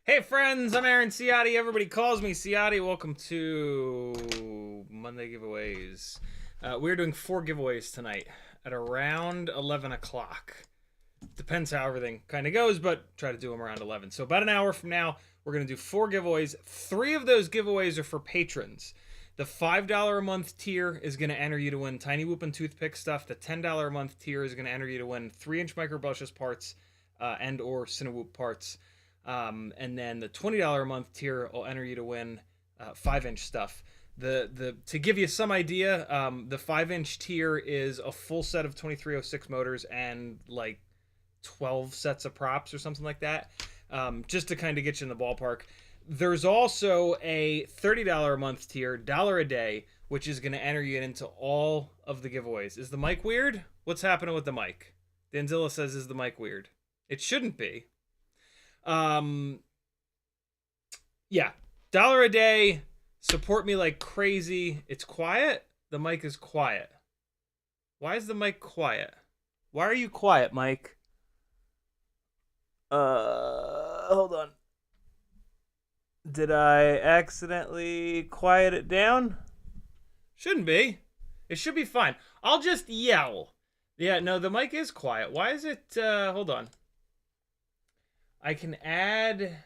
Hey friends, I'm Aaron Ciotti. Everybody calls me Ciotti. Welcome to Monday giveaways. We're doing 4 giveaways tonight at around 11 o'clock. Depends how everything kind of goes, but try to do them around 11. So about an hour from now, we're going to do 4 giveaways. 3 of those giveaways are for patrons. The $5 a month tier is going to enter you to win TinyWhoop and toothpick stuff. The $10 a month tier is going to enter you to win 3-inch micro brushless parts and or CineWhoop parts. And then the $20 a month tier will enter you to win 5-inch stuff. To give you some idea, the 5-inch tier is a full set of 2306 motors and like 12 sets of props or something like that, just to kind of get you in the ballpark. There's also a $30 a month tier, $1 a day, which is going to enter you into all of the giveaways. Is the mic weird? What's happening with the mic? Danzilla says, is the mic weird? It shouldn't be. Yeah, $1 a day. Support me like crazy. It's quiet. The mic is quiet. Why is the mic quiet? Why are you quiet, Mike? Hold on. Did I accidentally quiet it down? Shouldn't be. It should be fine. I'll just yell. Yeah, no, the mic is quiet. Why is it, hold on. I can add...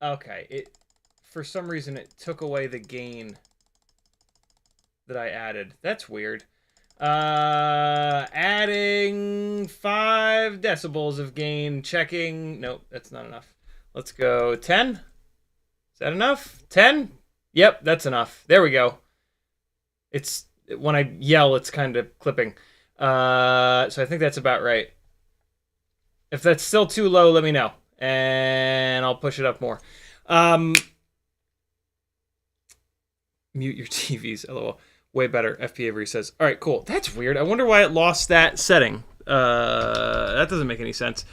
Okay, for some reason it took away the gain that I added. That's weird. Adding 5 decibels of gain, checking. Nope, that's not enough. Let's go 10. Is that enough? 10? Yep, that's enough. There we go. It's when I yell, it's kind of clipping. So I think that's about right. If that's still too low, let me know, and I'll push it up more. Mute your TVs, lol. Way better, FP Avery says. All right, cool. That's weird. I wonder why it lost that setting. That doesn't make any sense.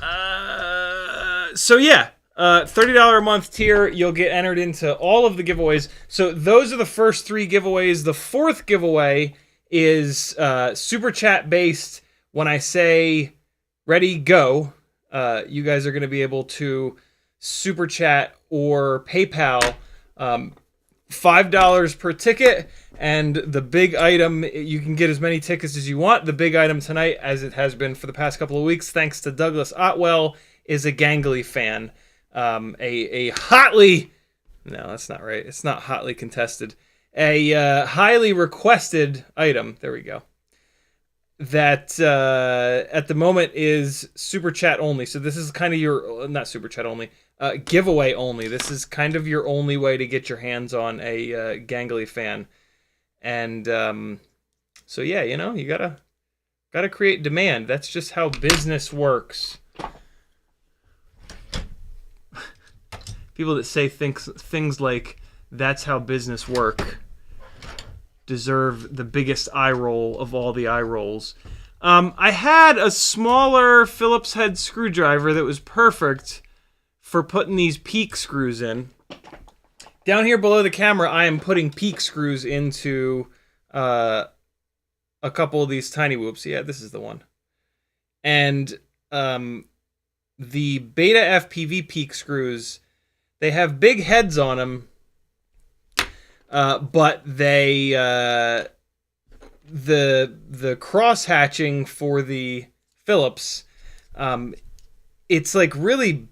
So yeah, $30 a month tier, you'll get entered into all of the giveaways. So those are the first 3 giveaways. The 4th giveaway is super chat based. When I say ready, go, you guys are going to be able to super chat or PayPal $5 per ticket, and the big item, you can get as many tickets as you want. The big item tonight, as it has been for the past couple of weeks, thanks to Douglas Otwell, is a gangly fan. A hotly... No, that's not right. It's not hotly contested. A highly requested item. There we go. That at the moment is super chat only. So this is kind of your... Not super chat only. Giveaway only. This is kind of your only way to get your hands on a gangly fan. And so yeah, you know, you gotta create demand. That's just how business works. People that say things like that's how business work deserve the biggest eye roll of all the eye rolls. I had a smaller Phillips head screwdriver that was perfect for putting these peak screws in. Down here below the camera, I am putting peak screws into a couple of these TinyWhoops. Yeah, this is the one. And the Beta FPV peak screws, they have big heads on them, but they the cross hatching for the Phillips, it's like really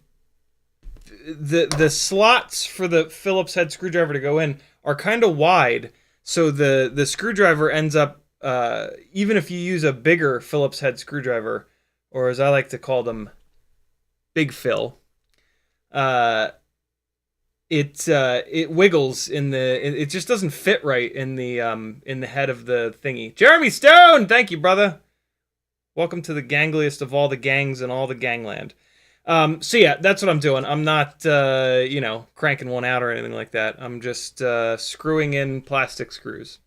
the slots for the Phillips head screwdriver to go in are kind of wide, so the screwdriver ends up even if you use a bigger Phillips head screwdriver, or as I like to call them, Big Phil, it wiggles in it just doesn't fit right in the head of the thingy. Jeremy Stone, thank you, brother. Welcome to the gangliest of all the gangs in all the gangland. So yeah, that's what I'm doing. I'm not you know, cranking one out or anything like that. I'm just screwing in plastic screws.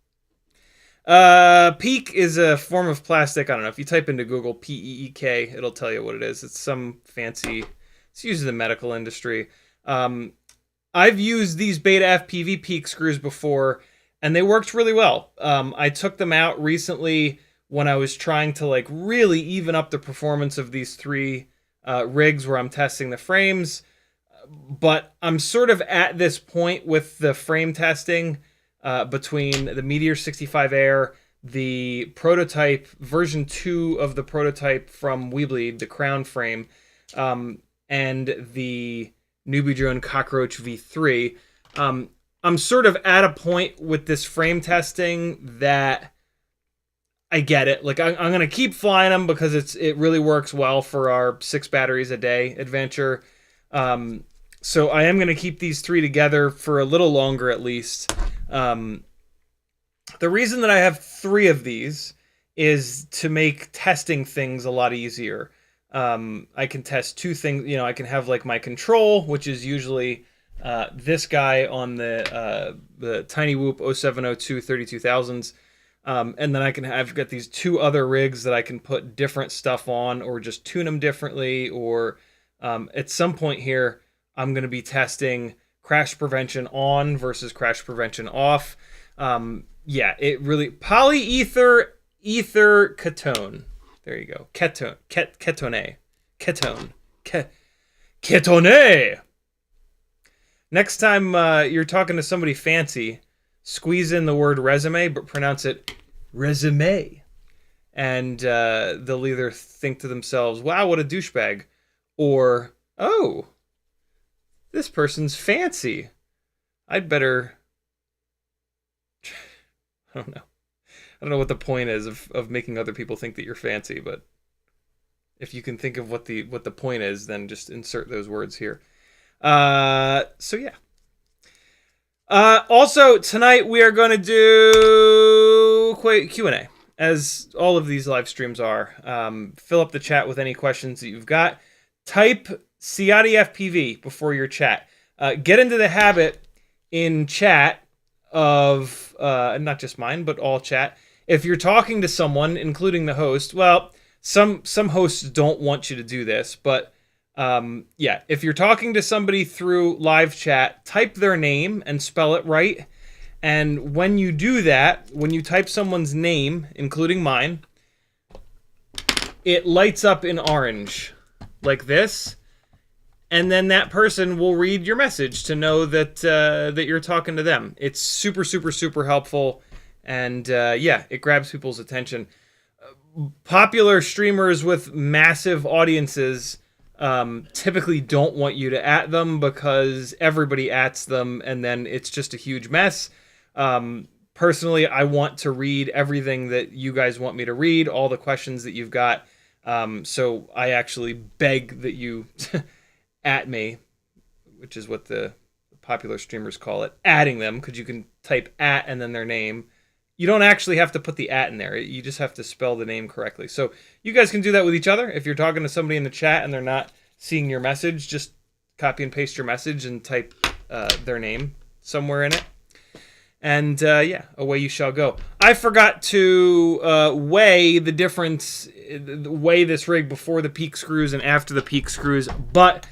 PEEK is a form of plastic. I don't know, if you type into Google PEEK, it'll tell you what it is. It's some fancy, it's used in the medical industry. I've used these Beta FPV PEEK screws before, and they worked really well. I took them out recently when I was trying to like really even up the performance of these 3 rigs where I'm testing the frames. But I'm sort of at this point with the frame testing between the Meteor 65 Air, the prototype, version 2 of the prototype from Weebly, the crown frame, and the Newbie Drone Cockroach V3. I'm sort of at a point with this frame testing that I get it. Like, I'm going to keep flying them because it really works well for our 6 batteries a day adventure. So I am going to keep these 3 together for a little longer at least. The reason that I have 3 of these is to make testing things a lot easier. I can test 2 things. You know, I can have like my control, which is usually this guy on the TinyWhoop 0702 32000s. And then I've got these 2 other rigs that I can put different stuff on, or just tune them differently, or at some point here, I'm going to be testing crash prevention on versus crash prevention off. Yeah, it really... Polyether ether ketone. There you go. Ketone. Ketone. Next time you're talking to somebody fancy, squeeze in the word resume, but pronounce it resume. and they'll either think to themselves, wow, what a douchebag, or, oh, this person's fancy. I'd better... I don't know. I don't know what the point is of making other people think that you're fancy, but if you can think of what the point is, then just insert those words here. So yeah. Also, tonight we are going to do Q&A, as all of these live streams are. Fill up the chat with any questions that you've got. Type CiottiFPV before your chat. Get into the habit in chat of, not just mine, but all chat. If you're talking to someone, including the host, well, some hosts don't want you to do this, but yeah, if you're talking to somebody through live chat, type their name and spell it right. And when you do that, when you type someone's name, including mine, it lights up in orange like this. And then that person will read your message to know that that you're talking to them. It's super, super, super helpful. And yeah, it grabs people's attention. Popular streamers with massive audiences typically don't want you to at them because everybody ats them and then it's just a huge mess. Personally, I want to read everything that you guys want me to read, all the questions that you've got. So I actually beg that you at me, which is what the popular streamers call it, adding them, because you can type at and then their name. You don't actually have to put the at in there. You just have to spell the name correctly. So you guys can do that with each other. If you're talking to somebody in the chat and they're not seeing your message, just copy and paste your message and type their name somewhere in it. And yeah, away you shall go. I forgot to weigh the difference, weigh this rig before the peak screws and after the peak screws. But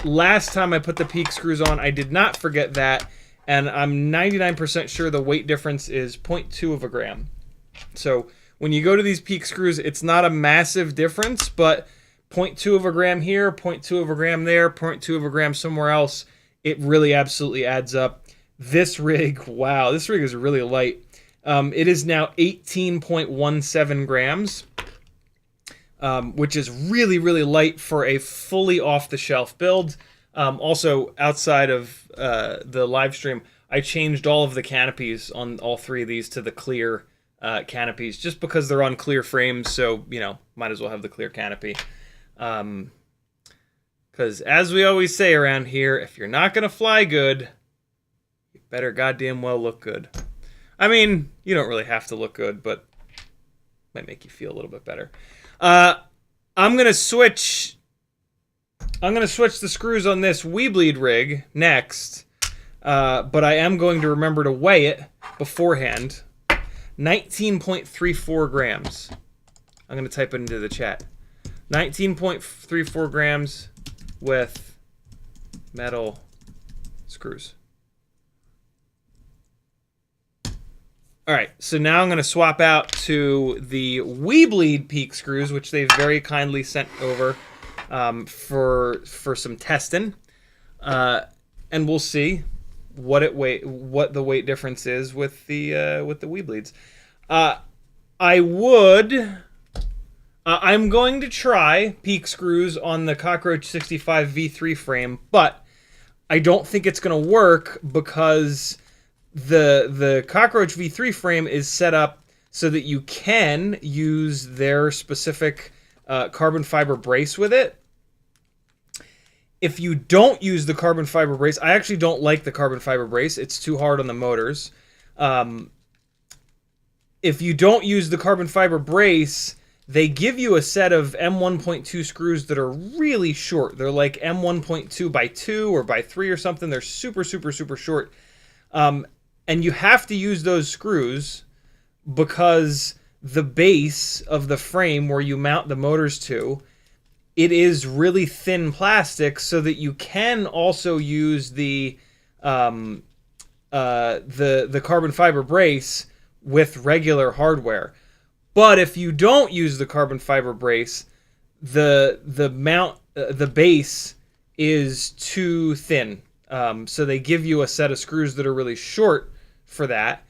last time I put the peak screws on, I did not forget that. And I'm 99% sure the weight difference is 0.2 of a gram. So when you go to these peak screws, it's not a massive difference, but 0.2 of a gram here, 0.2 of a gram there, 0.2 of a gram somewhere else, it really absolutely adds up. This rig, wow, this rig is really light. It is now 18.17 grams, which is really, really light for a fully off-the-shelf build. Also, outside of the live stream, I changed all of the canopies on all three of these to the clear canopies, just because they're on clear frames, so, you know, might as well have the clear canopy. Because, as we always say around here, if you're not going to fly good, you better goddamn well look good. I mean, you don't really have to look good, but might make you feel a little bit better. I'm going to switch the screws on this Weebleed rig next, but I am going to remember to weigh it beforehand. 19.34 grams. I'm going to type it into the chat. 19.34 grams with metal screws. All right, so now I'm going to swap out to the Weebleed peak screws, which they've very kindly sent over for some testing, and we'll see what the weight difference is with the Weebleeds. I'm going to try peak screws on the Cockroach 65 V3 frame, but I don't think it's going to work because the Cockroach V3 frame is set up so that you can use their specific carbon fiber brace with it. If you don't use the carbon fiber brace, I actually don't like the carbon fiber brace. It's too hard on the motors. If you don't use the carbon fiber brace, they give you a set of M1.2 screws that are really short. They're like M1.2 by 2 or by 3 or something. They're super, super, super short. And you have to use those screws because the base of the frame where you mount the motors to, it is really thin plastic, so that you can also use the carbon fiber brace with regular hardware. But if you don't use the carbon fiber brace, the base is too thin. So they give you a set of screws that are really short for that,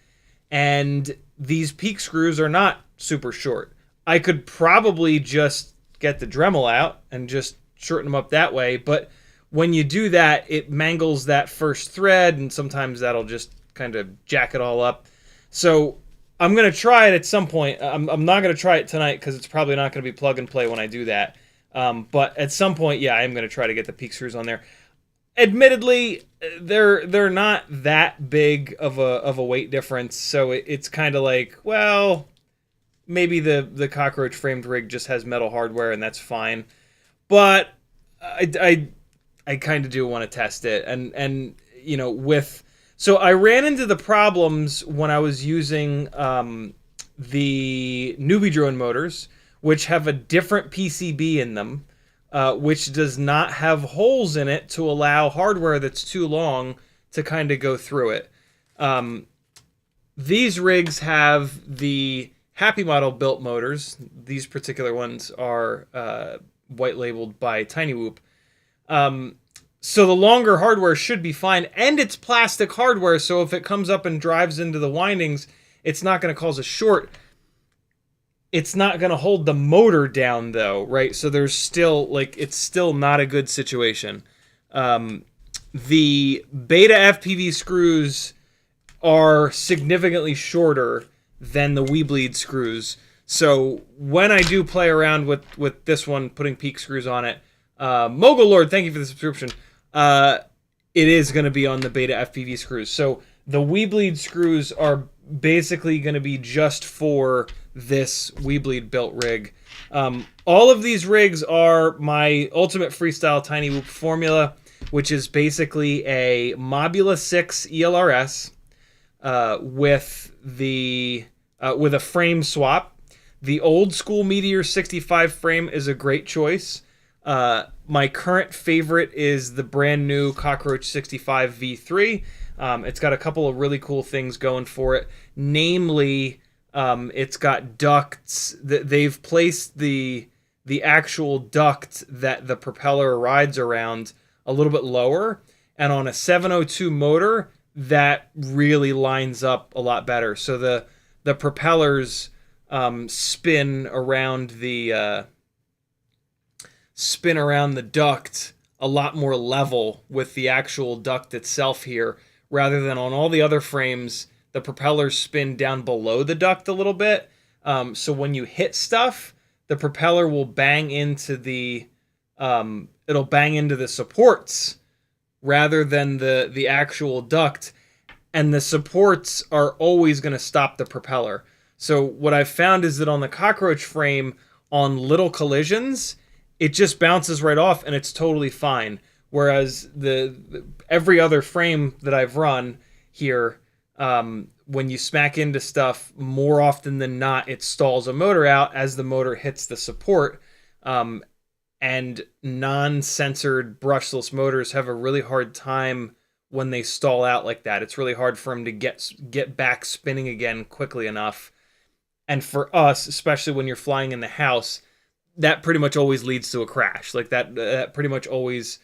and these peak screws are not super short. I could probably just get the Dremel out and just shorten them up that way, but when you do that, it mangles that first thread, and sometimes that'll just kind of jack it all up. So I'm going to try it at some point. I'm not going to try it tonight because it's probably not going to be plug and play when I do that. But at some point, yeah, I am going to try to get the peak screws on there. Admittedly, they're not that big of a weight difference, so it's kind of like, well, maybe the Cockroach framed rig just has metal hardware, and that's fine. But I kind of do want to test it, and you know, so I ran into the problems when I was using the Newbie drone motors, which have a different PCB in them. Which does not have holes in it to allow hardware that's too long to kind of go through it. These rigs have the Happymodel built motors. These particular ones are white labeled by TinyWhoop. So the longer hardware should be fine, and it's plastic hardware, so if it comes up and drives into the windings, it's not going to cause a short. It's not going to hold the motor down, though, right? So there's still, like, it's still not a good situation. The Beta FPV screws are significantly shorter than the WeBleed screws. So when I do play around with this one, putting peak screws on it, Mogul Lord, thank you for the subscription. It is going to be on the Beta FPV screws. So the WeBleed screws are basically going to be just for this WeBleed built rig. All of these rigs are my Ultimate Freestyle TinyWhoop formula, which is basically a Mobula 6 ELRS with a frame swap. The old school Meteor 65 frame is a great choice. My current favorite is the brand new Cockroach 65 V3. It's got a couple of really cool things going for it. Namely, it's got ducts. They've placed the actual duct that the propeller rides around a little bit lower. And on a 702 motor, that really lines up a lot better. So the propellers spin around the duct a lot more level with the actual duct itself here, rather than on all the other frames, the propellers spin down below the duct a little bit. So when you hit stuff, the propeller will bang into the supports rather than the actual duct. And the supports are always going to stop the propeller. So what I've found is that on the Cockroach frame, on little collisions, it just bounces right off and it's totally fine. Whereas every other frame that I've run here, when you smack into stuff, more often than not, it stalls a motor out as the motor hits the support. And non-censored brushless motors have a really hard time when they stall out like that. It's really hard for them to get back spinning again quickly enough. And for us, especially when you're flying in the house, that pretty much always leads to a crash. Like that pretty much always...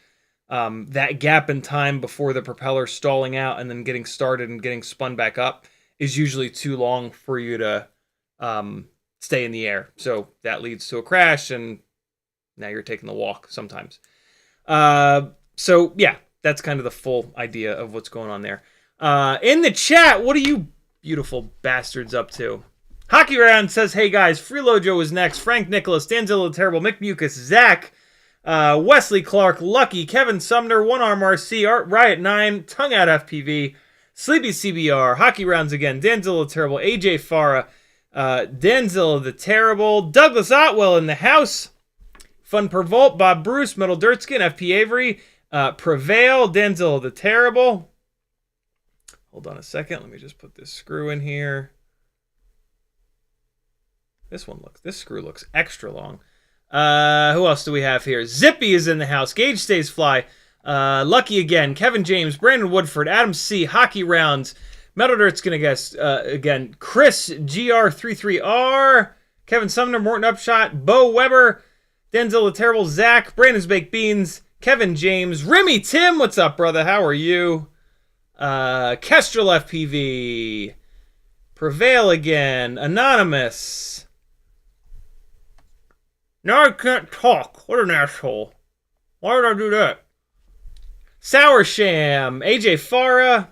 that gap in time before the propeller stalling out and then getting started and getting spun back up is usually too long for you to stay in the air. So that leads to a crash, and now you're taking the walk sometimes. So yeah, that's kind of the full idea of what's going on there. In the chat, what are you beautiful bastards up to? Hockey Round says, hey guys, Freelojo is next. Frank Nicholas, Danzilla the Terrible, Mick Mucus, Zach, Wesley Clark, Lucky, Kevin Sumner, One Arm RC, Art Riot 9, Tongue Out FPV, Sleepy CBR, Hockey Rounds again, Danzilla the Terrible, AJ Farah, Danzilla the Terrible, Douglas Otwell in the house, Fun Per Volt, Bob Bruce, Metal Dirtskin, FP Avery, Prevail, Danzilla the Terrible. Hold on a second, let me just put this screw in here. This screw looks extra long. Who else do we have here? Zippy is in the house. Gage Stays Fly. Lucky again. Kevin James. Brandon Woodford. Adam C. Hockey Rounds. Metal Dirt's gonna guess again. Chris GR33R. Kevin Sumner. Morton Upshot. Bo Weber. Denzel the Terrible. Zach. Brandon's Baked Beans. Kevin James. Remy Tim. What's up, brother? How are you? Kestrel FPV. Prevail again. Anonymous. Now I can't talk. What an asshole. Why would I do that? Sour Sham. AJ Farah.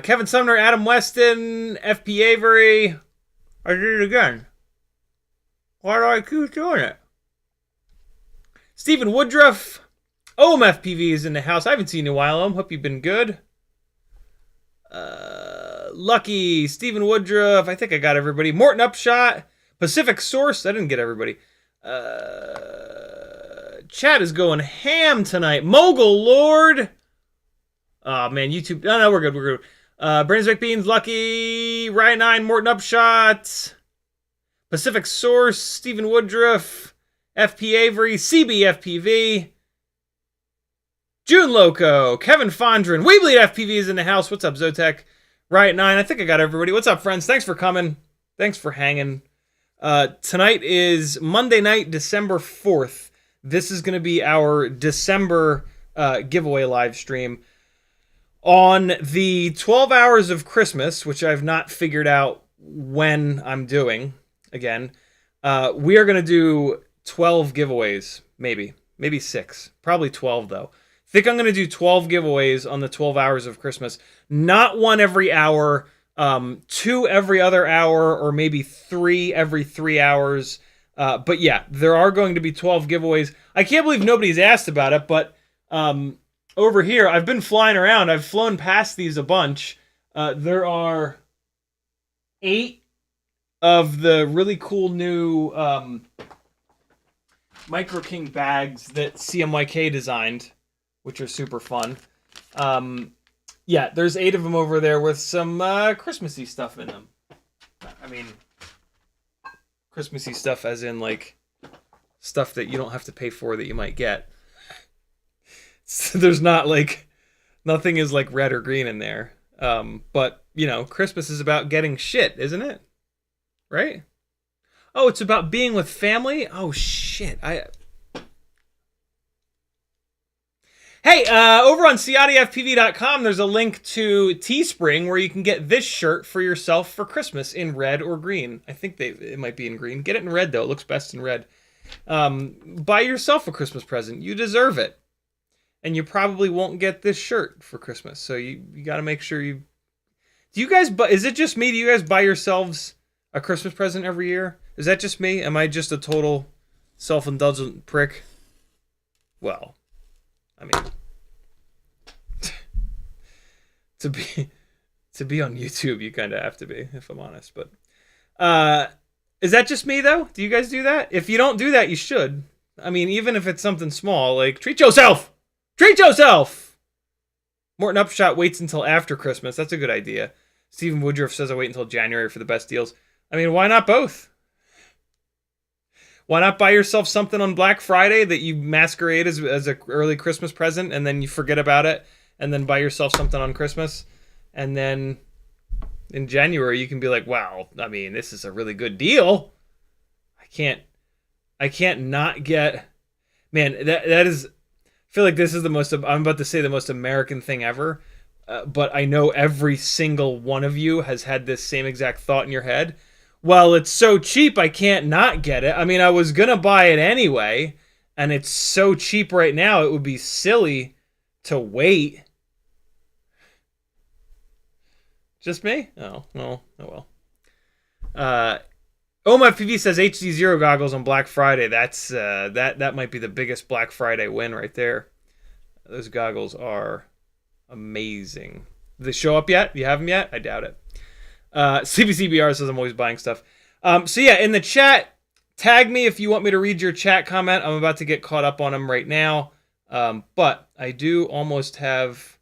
Kevin Sumner. Adam Weston. FP Avery. I did it again. Why do I keep doing it? Stephen Woodruff. FPV is in the house. I haven't seen you in a while. Hope you've been good. Lucky. Stephen Woodruff. I think I got everybody. Morton Upshot. Pacific Source. I didn't get everybody. Chat is going ham tonight. Mogul Lord. Oh, man. YouTube. No, we're good. We're good. Brandon McBeans. Lucky. Ryan 9. Morton Upshot. Pacific Source. Stephen Woodruff. FP Avery. CBFPV. June Loco. Kevin Fondren. Weebleed FPV is in the house. What's up, Zotek? Riot 9. I think I got everybody. What's up, friends? Thanks for coming. Thanks for hanging. Tonight is Monday night, December 4th. This is going to be our December giveaway live stream. On the 12 hours of Christmas, which I've not figured out when I'm doing, again, we are going to do 12 giveaways, maybe 6, probably 12 though. I think I'm going to do 12 giveaways on the 12 hours of Christmas. Not one every hour, 2 every other hour, or maybe 3 every 3 hours. But yeah, there are going to be 12 giveaways. I can't believe nobody's asked about it, but over here, I've been flying around. I've flown past these a bunch. There are 8 of the really cool new Micro King bags that CMYK designed, which are super fun. Yeah, there's 8 of them over there with some Christmassy stuff in them. I mean, Christmassy stuff as in, like, stuff that you don't have to pay for that you might get. So there's not, like, nothing is, like, red or green in there. But, you know, Christmas is about getting shit, isn't it? Right? Oh, it's about being with family? Oh, shit. Hey, over on CiottiFPV.com, there's a link to Teespring where you can get this shirt for yourself for Christmas in red or green. I think it might be in green. Get it in red, though. It looks best in red. Buy yourself a Christmas present. You deserve it. And you probably won't get this shirt for Christmas. So you got to make sure you... Do you guys... Is it just me? Do you guys buy yourselves a Christmas present every year? Is that just me? Am I just a total self-indulgent prick? Well... I mean, to be on YouTube, you kind of have to be, if I'm honest. But is that just me, though? Do you guys do that? If you don't do that, you should. I mean, even if it's something small, like, treat yourself! Treat yourself! Morton Upshot waits until after Christmas. That's a good idea. Stephen Woodruff says I wait until January for the best deals. I mean, why not both? Why not buy yourself something on Black Friday that you masquerade as an early Christmas present, and then you forget about it, and then buy yourself something on Christmas, and then in January you can be like, wow, I mean, this is a really good deal. I can't not get, man, that is, I feel like this is the most, I'm about to say the most American thing ever, but I know every single one of you has had this same exact thought in your head. Well, it's so cheap, I can't not get it. I mean, I was going to buy it anyway, and it's so cheap right now, it would be silly to wait. Just me? Oh, well, oh well. OMFPV says HDZero goggles on Black Friday. That's that might be the biggest Black Friday win right there. Those goggles are amazing. Did they show up yet? You have them yet? I doubt it. CBCBR says I'm always buying stuff. So yeah, in the chat, tag me if you want me to read your chat comment. I'm about to get caught up on them right now. But I do almost have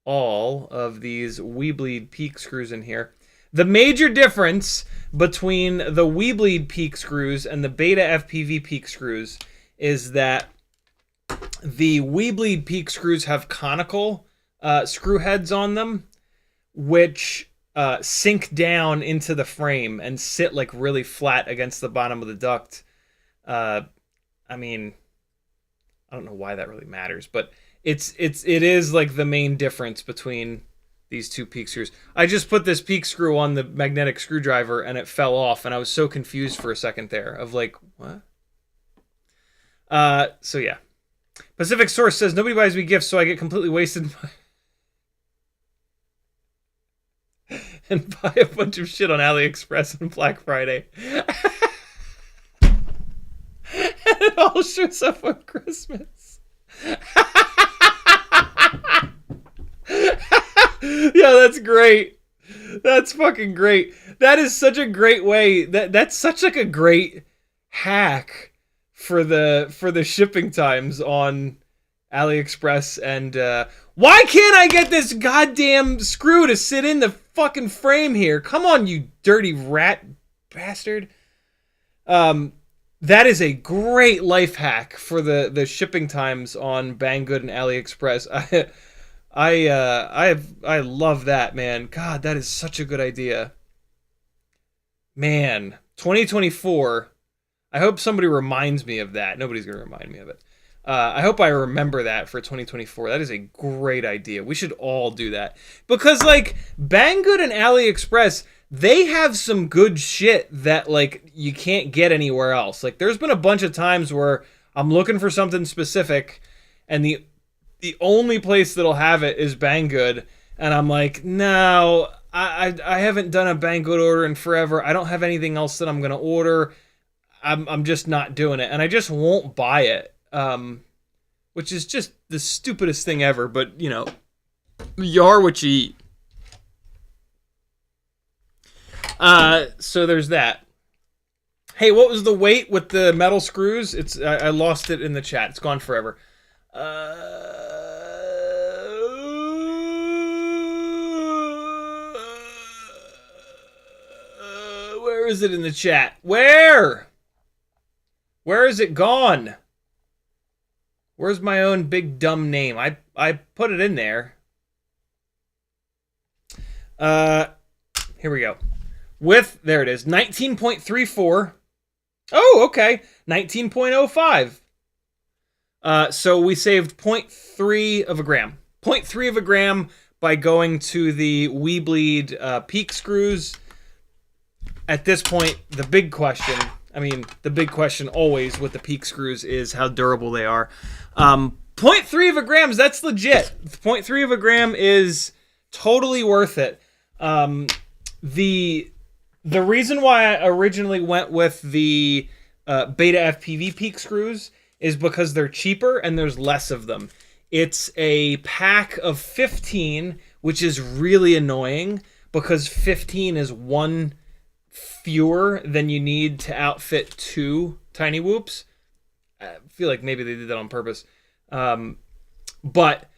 all of these Weebleed peak screws in here. The major difference between the Weebleed peak screws and the Beta FPV peak screws is that the Weebleed peak screws have conical screw heads on them, which sink down into the frame and sit like really flat against the bottom of the duct. I mean, I don't know why that really matters, but it is like the main difference between these two peak screws. I just put this peak screw on the magnetic screwdriver and it fell off, and I was so confused for a second there of like, what? So yeah. Pacific Source says, nobody buys me gifts, so I get completely wasted and buy a bunch of shit on AliExpress on Black Friday. And it all shows up on Christmas. Yeah, that's great. That's fucking great. That is such a great way. That's such like a great hack for the shipping times on AliExpress. And why can't I get this goddamn screw to sit in the fucking frame here? Come on, you dirty rat bastard. That is a great life hack for the shipping times on Banggood and AliExpress. I love that, man. God, that is such a good idea. Man, 2024. I hope somebody reminds me of that. Nobody's going to remind me of it. I hope I remember that for 2024. That is a great idea. We should all do that. Because, like, Banggood and AliExpress, they have some good shit that, like, you can't get anywhere else. Like, there's been a bunch of times where I'm looking for something specific, and the only place that'll have it is Banggood, and I'm like, no, I haven't done a Banggood order in forever. I don't have anything else that I'm going to order. I'm just not doing it, and I just won't buy it, which is just the stupidest thing ever, but, you know, you are what you eat. So there's that. Hey, what was the weight with the metal screws? I lost it in the chat. It's gone forever. Where is it in the chat? Where is it gone? Where's my own big dumb name? I put it in there. Here we go. There it is. 19.34. Oh, okay. 19.05. So we saved 0.3 of a gram. 0.3 of a gram by going to the Weebleed peak screws. At this point, the big question always with the peak screws is how durable they are. 0.3 of a gram, that's legit. 0.3 of a gram is totally worth it. The reason why I originally went with the Beta FPV peak screws is because they're cheaper and there's less of them. It's a pack of 15, which is really annoying because 15 is one fewer than you need to outfit 2 TinyWhoops. I feel like maybe they did that on purpose. But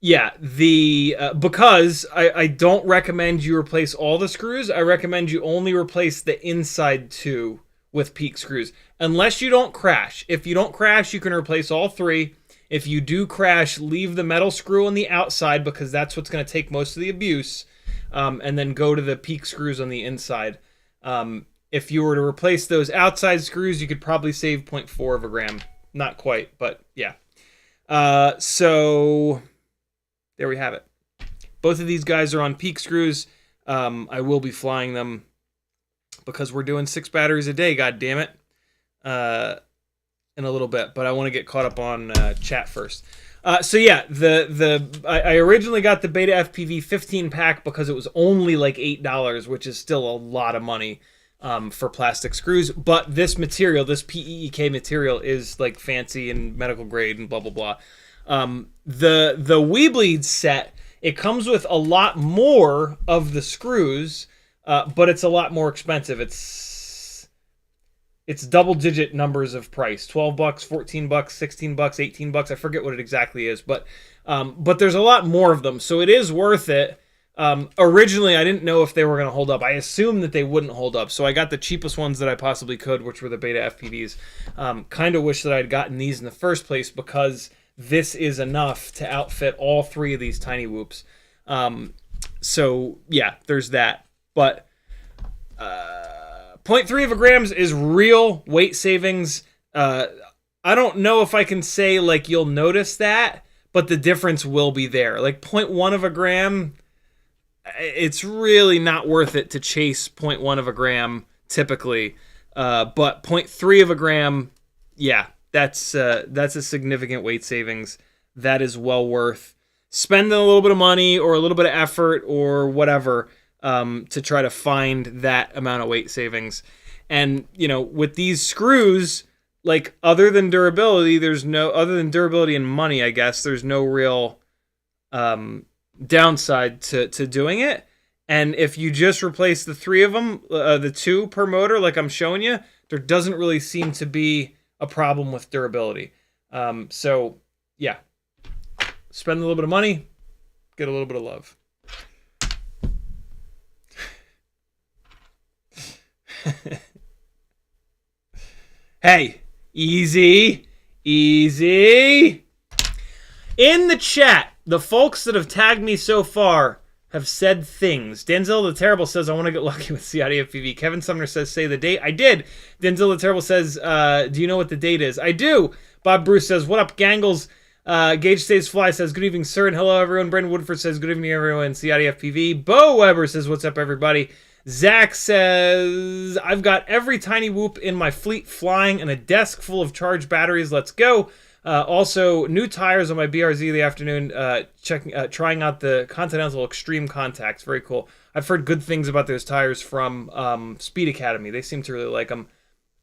yeah, because I don't recommend you replace all the screws. I recommend you only replace the inside 2 with peak screws. Unless you don't crash. If you don't crash, you can replace all 3. If you do crash, leave the metal screw on the outside because that's what's going to take most of the abuse. And then go to the peak screws on the inside. If you were to replace those outside screws, you could probably save 0.4 of a gram. Not quite, but yeah. So there we have it. Both of these guys are on peak screws. I will be flying them because we're doing 6 batteries a day, god damn it. In a little bit, but I want to get caught up on chat first. So yeah, I originally got the Beta FPV 15 pack because it was only like $8, which is still a lot of money for plastic screws. But this material, this PEEK material, is like fancy and medical grade and blah blah blah. The Weebleed set, it comes with a lot more of the screws, but it's a lot more expensive. It's double-digit numbers of price: $12, $14, $16, $18. I forget what it exactly is, but there's a lot more of them, so it is worth it. Originally, I didn't know if they were going to hold up. I assumed that they wouldn't hold up, so I got the cheapest ones that I possibly could, which were the Beta FPVs. Kind of wish that I'd gotten these in the first place because this is enough to outfit all 3 of these TinyWhoops. So yeah, there's that. But 0.3 of a grams is real weight savings. I don't know if I can say like you'll notice that, but the difference will be there. Like 0.1 of a gram, it's really not worth it to chase 0.1 of a gram typically. But 0.3 of a gram, yeah, that's a significant weight savings. That is well worth spending a little bit of money or a little bit of effort or whatever to try to find that amount of weight savings. And, you know, with these screws, like, other than durability and money, I guess, there's no real downside to doing it. And if you just replace the 3 of them, the 2 per motor, like I'm showing you, there doesn't really seem to be a problem with durability. So, yeah. Spend a little bit of money, get a little bit of love. Hey, easy. In the chat, the folks that have tagged me so far have said things. Denzel the Terrible says, I want to get lucky with CiottiFPV. Kevin Sumner says, say the date. I did. Denzel the Terrible says, do you know what the date is? I do. Bob Bruce says, what up, Gangles? Gage Stays Fly says, good evening, sir, and hello, everyone. Brendan Woodford says, good evening, everyone. CiottiFPV. Bo Weber says, what's up, everybody? Zach says, I've got every TinyWhoop in my fleet flying and a desk full of charged batteries. Let's go. Also, new tires on my BRZ the afternoon, trying out the Continental Extreme Contacts. Very cool. I've heard good things about those tires from Speed Academy. They seem to really like them.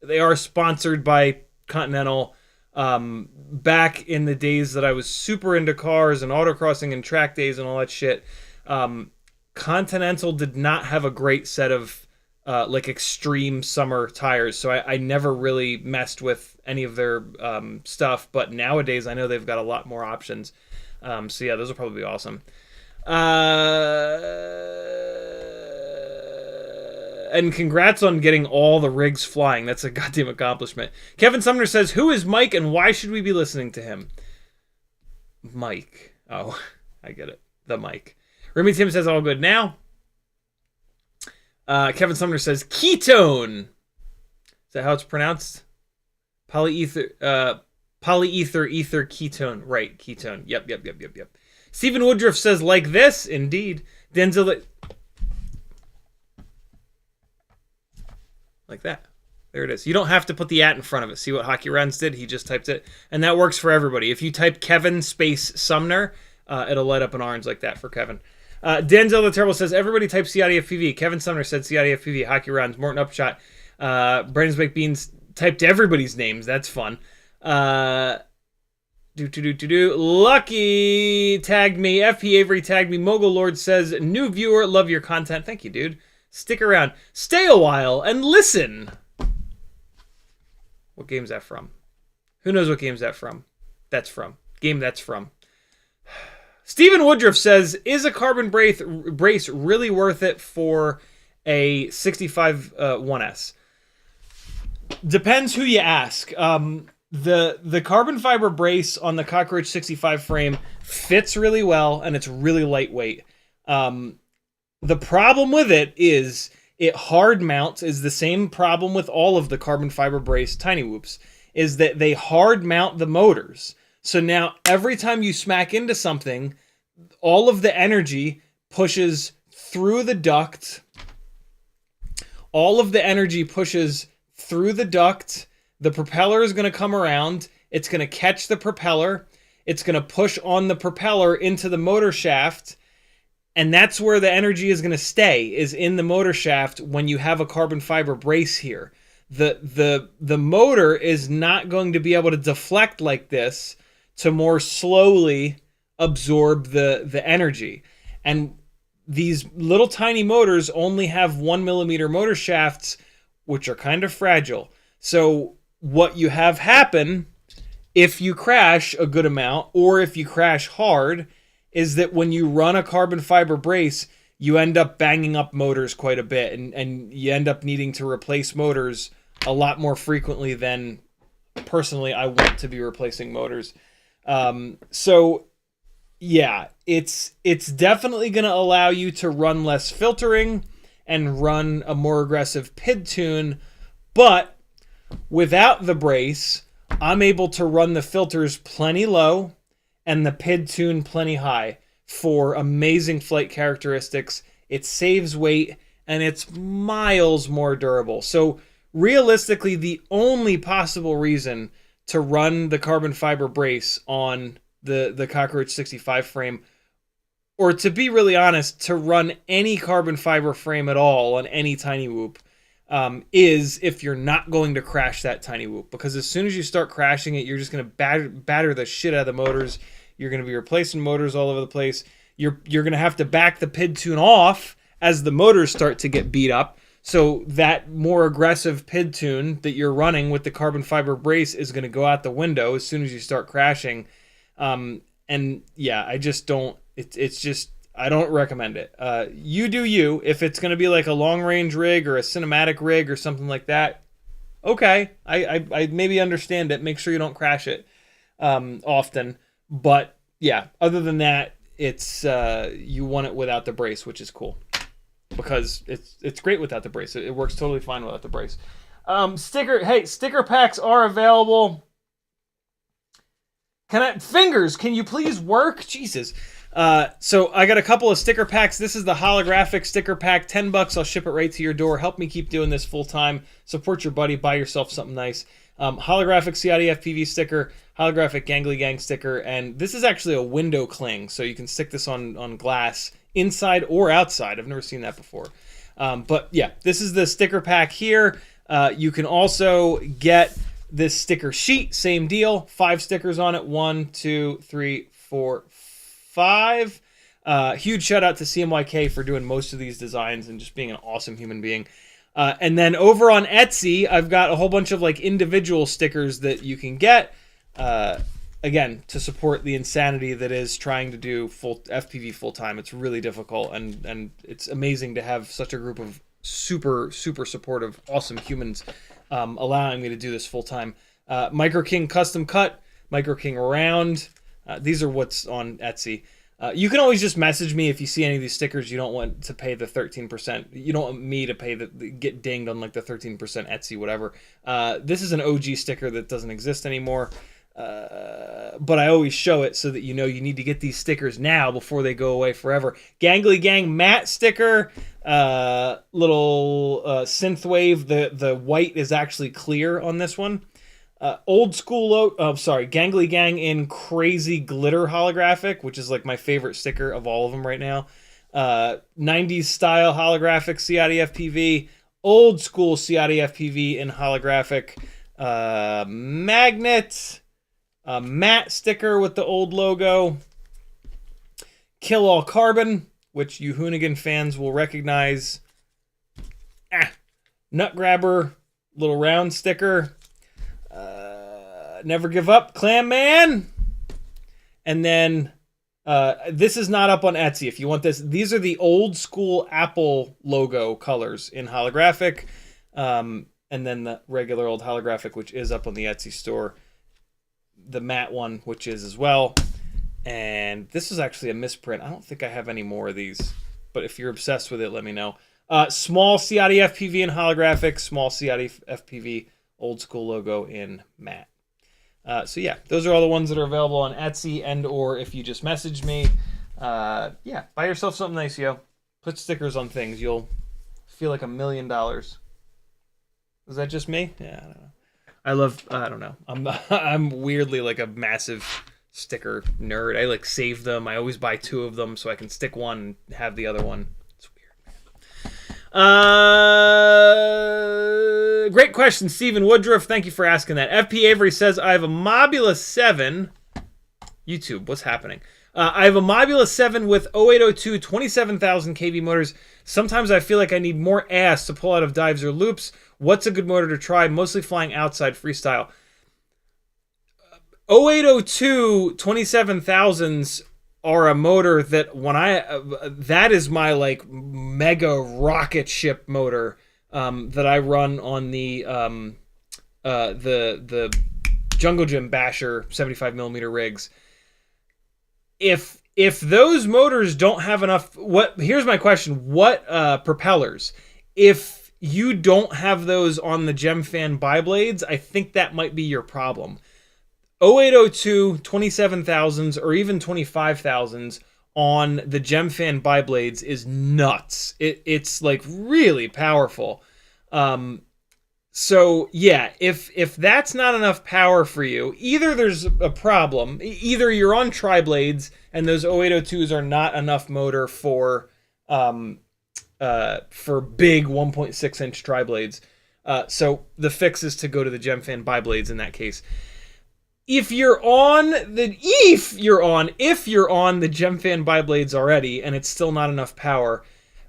They are sponsored by Continental. Back in the days that I was super into cars and autocrossing and track days and all that shit, Continental did not have a great set of like extreme summer tires, so I never really messed with any of their stuff, but nowadays I know they've got a lot more options. So yeah, those will probably be awesome. And congrats on getting all the rigs flying. That's a goddamn accomplishment. Kevin Sumner says, who is Mike and why should we be listening to him? Mike. Oh, I get it. The Mike. Remy Tim says, all good now. Kevin Sumner says, ketone. Is that how it's pronounced? Polyether ether ketone. Right, ketone. Yep. Stephen Woodruff says, like this. Indeed. Denzel... Like that. There it is. You don't have to put the @ in front of it. See what Hockey Rounds did? He just typed it. And that works for everybody. If you type Kevin space Sumner, it'll light up an orange like that for Kevin. Denzel the Terrible says, everybody type CiottiFPV. Kevin Sumner said CiottiFPV. Hockey Rounds. Morton Upshot. Brandon's Baked Beans typed everybody's names. That's fun. Lucky tagged me. FP Avery tagged me. Mogul Lord says, new viewer. Love your content. Thank you, dude. Stick around. Stay a while and listen. What game's that from? Who knows what game's that from? That's from. Game that's from. Stephen Woodruff says, is a carbon brace really worth it for a 65 1S? Depends who you ask. The carbon fiber brace on the Cockroach 65 frame fits really well, and it's really lightweight. The problem with it is it hard mounts, is the same problem with all of the carbon fiber brace TinyWhoops, is that they hard mount the motors. So now every time you smack into something, all of the energy pushes through the duct. All of the energy pushes through the duct. The propeller is going to come around. It's going to catch the propeller. It's going to push on the propeller into the motor shaft. And that's where the energy is going to stay, is in the motor shaft when you have a carbon fiber brace here. The motor is not going to be able to deflect like this to more slowly absorb the energy. And these little tiny motors only have 1 millimeter motor shafts, which are kind of fragile. So what you have happen, if you crash a good amount, or if you crash hard, is that when you run a carbon fiber brace, you end up banging up motors quite a bit, and you end up needing to replace motors a lot more frequently than, personally, I want to be replacing motors. So, yeah, it's definitely going to allow you to run less filtering and run a more aggressive PID tune, but without the brace, I'm able to run the filters plenty low and the PID tune plenty high for amazing flight characteristics it saves weight, and it's miles more durable. So realistically, the only possible reason to run the carbon fiber brace on the Cockroach 65 frame, or to be really honest, to run any carbon fiber frame at all on any TinyWhoop, is if you're not going to crash that TinyWhoop. Because as soon as you start crashing it, you're just going to batter the shit out of the motors. You're going to be replacing motors all over the place. You're going to have to back the PID tune off as the motors start to get beat up. So that more aggressive PID tune that you're running with the carbon fiber brace is going to go out the window as soon as you start crashing. And yeah, I just don't, it's just, I don't recommend it. You do you. If it's going to be like a long range rig or a cinematic rig or something like that, okay, I maybe understand it. Make sure you don't crash it often. But yeah, other than that, it's you want it without the brace, which is cool. Because it's great without the brace. It works totally fine without the brace. Sticker packs are available. Fingers, can you please work? Jesus. So I got a couple of sticker packs. This is the holographic sticker pack, $10. I'll ship it right to your door. Help me keep doing this full time. Support your buddy. Buy yourself something nice. Holographic CiottiFPV sticker, holographic Gangly Gang sticker, and this is actually a window cling, so you can stick this on glass inside or outside. I've never seen that before. But yeah, this is the sticker pack here. You can also get this sticker sheet, same deal, 5 stickers on it, 1, 2, 3, 4, 5. Huge shout out to CMYK for doing most of these designs and just being an awesome human being. And then over on Etsy, I've got a whole bunch of like individual stickers that you can get, again, to support the insanity that is trying to do full FPV full time. It's really difficult, and it's amazing to have such a group of super supportive, awesome humans allowing me to do this full time. Micro King custom cut, Micro King round. These are what's on Etsy. You can always just message me if you see any of these stickers you don't want to pay the 13%. You don't want me to pay get dinged on like the 13% Etsy, whatever. This is an OG sticker that doesn't exist anymore. But I always show it so that you know you need to get these stickers now before they go away forever. Gangly Gang matte sticker, little synthwave. The white is actually clear on this one. Old school, Gangly Gang in crazy glitter holographic, which is like my favorite sticker of all of them right now. 90s style holographic CiottiFPV, old school CiottiFPV in holographic, magnet, matte sticker with the old logo, Kill All Carbon, which you Hoonigan fans will recognize, Nut Grabber, little round sticker, Never Give Up, Clam Man. And then this is not up on Etsy. If you want this, these are the old school Apple logo colors in holographic. And then the regular old holographic, which is up on the Etsy store. The matte one, which is as well. And this is actually a misprint. I don't think I have any more of these. But if you're obsessed with it, let me know. Small CiottiFPV in holographic, small CiottiFPV old school logo in matte. So yeah, those are all the ones that are available on Etsy, and or if you just message me. Yeah, buy yourself something nice, yo. Put stickers on things. You'll feel like $1 million. Is that just me? Yeah, I don't know. I'm weirdly like a massive sticker nerd. I like save them. I always buy 2 of them so I can stick one and have the other one. It's weird. Great question, Stephen Woodruff. Thank you for asking that. FP Avery says, I have a Mobula 7. YouTube, what's happening? I have a Mobula 7 with 0802 27,000 kV motors. Sometimes I feel like I need more ass to pull out of dives or loops. What's a good motor to try? Mostly flying outside freestyle. 0802 27,000s are a motor that that is my like mega rocket ship motor that I run on the Jungle Gym Basher 75mm rigs. If those motors don't have enough, here's my question: what propellers? If you don't have those on the GemFan biblades, I think that might be your problem. 0802 27,000s or even 25,000s on the Gemfan biblades is nuts. It's like really powerful. So yeah, if that's not enough power for you, either there's a problem, either you're on tri-blades and those 0802s are not enough motor for big 1.6 inch tri-blades. So the fix is to go to the Gemfan biblades in that case. If you're on the Gemfan biblades already and it's still not enough power,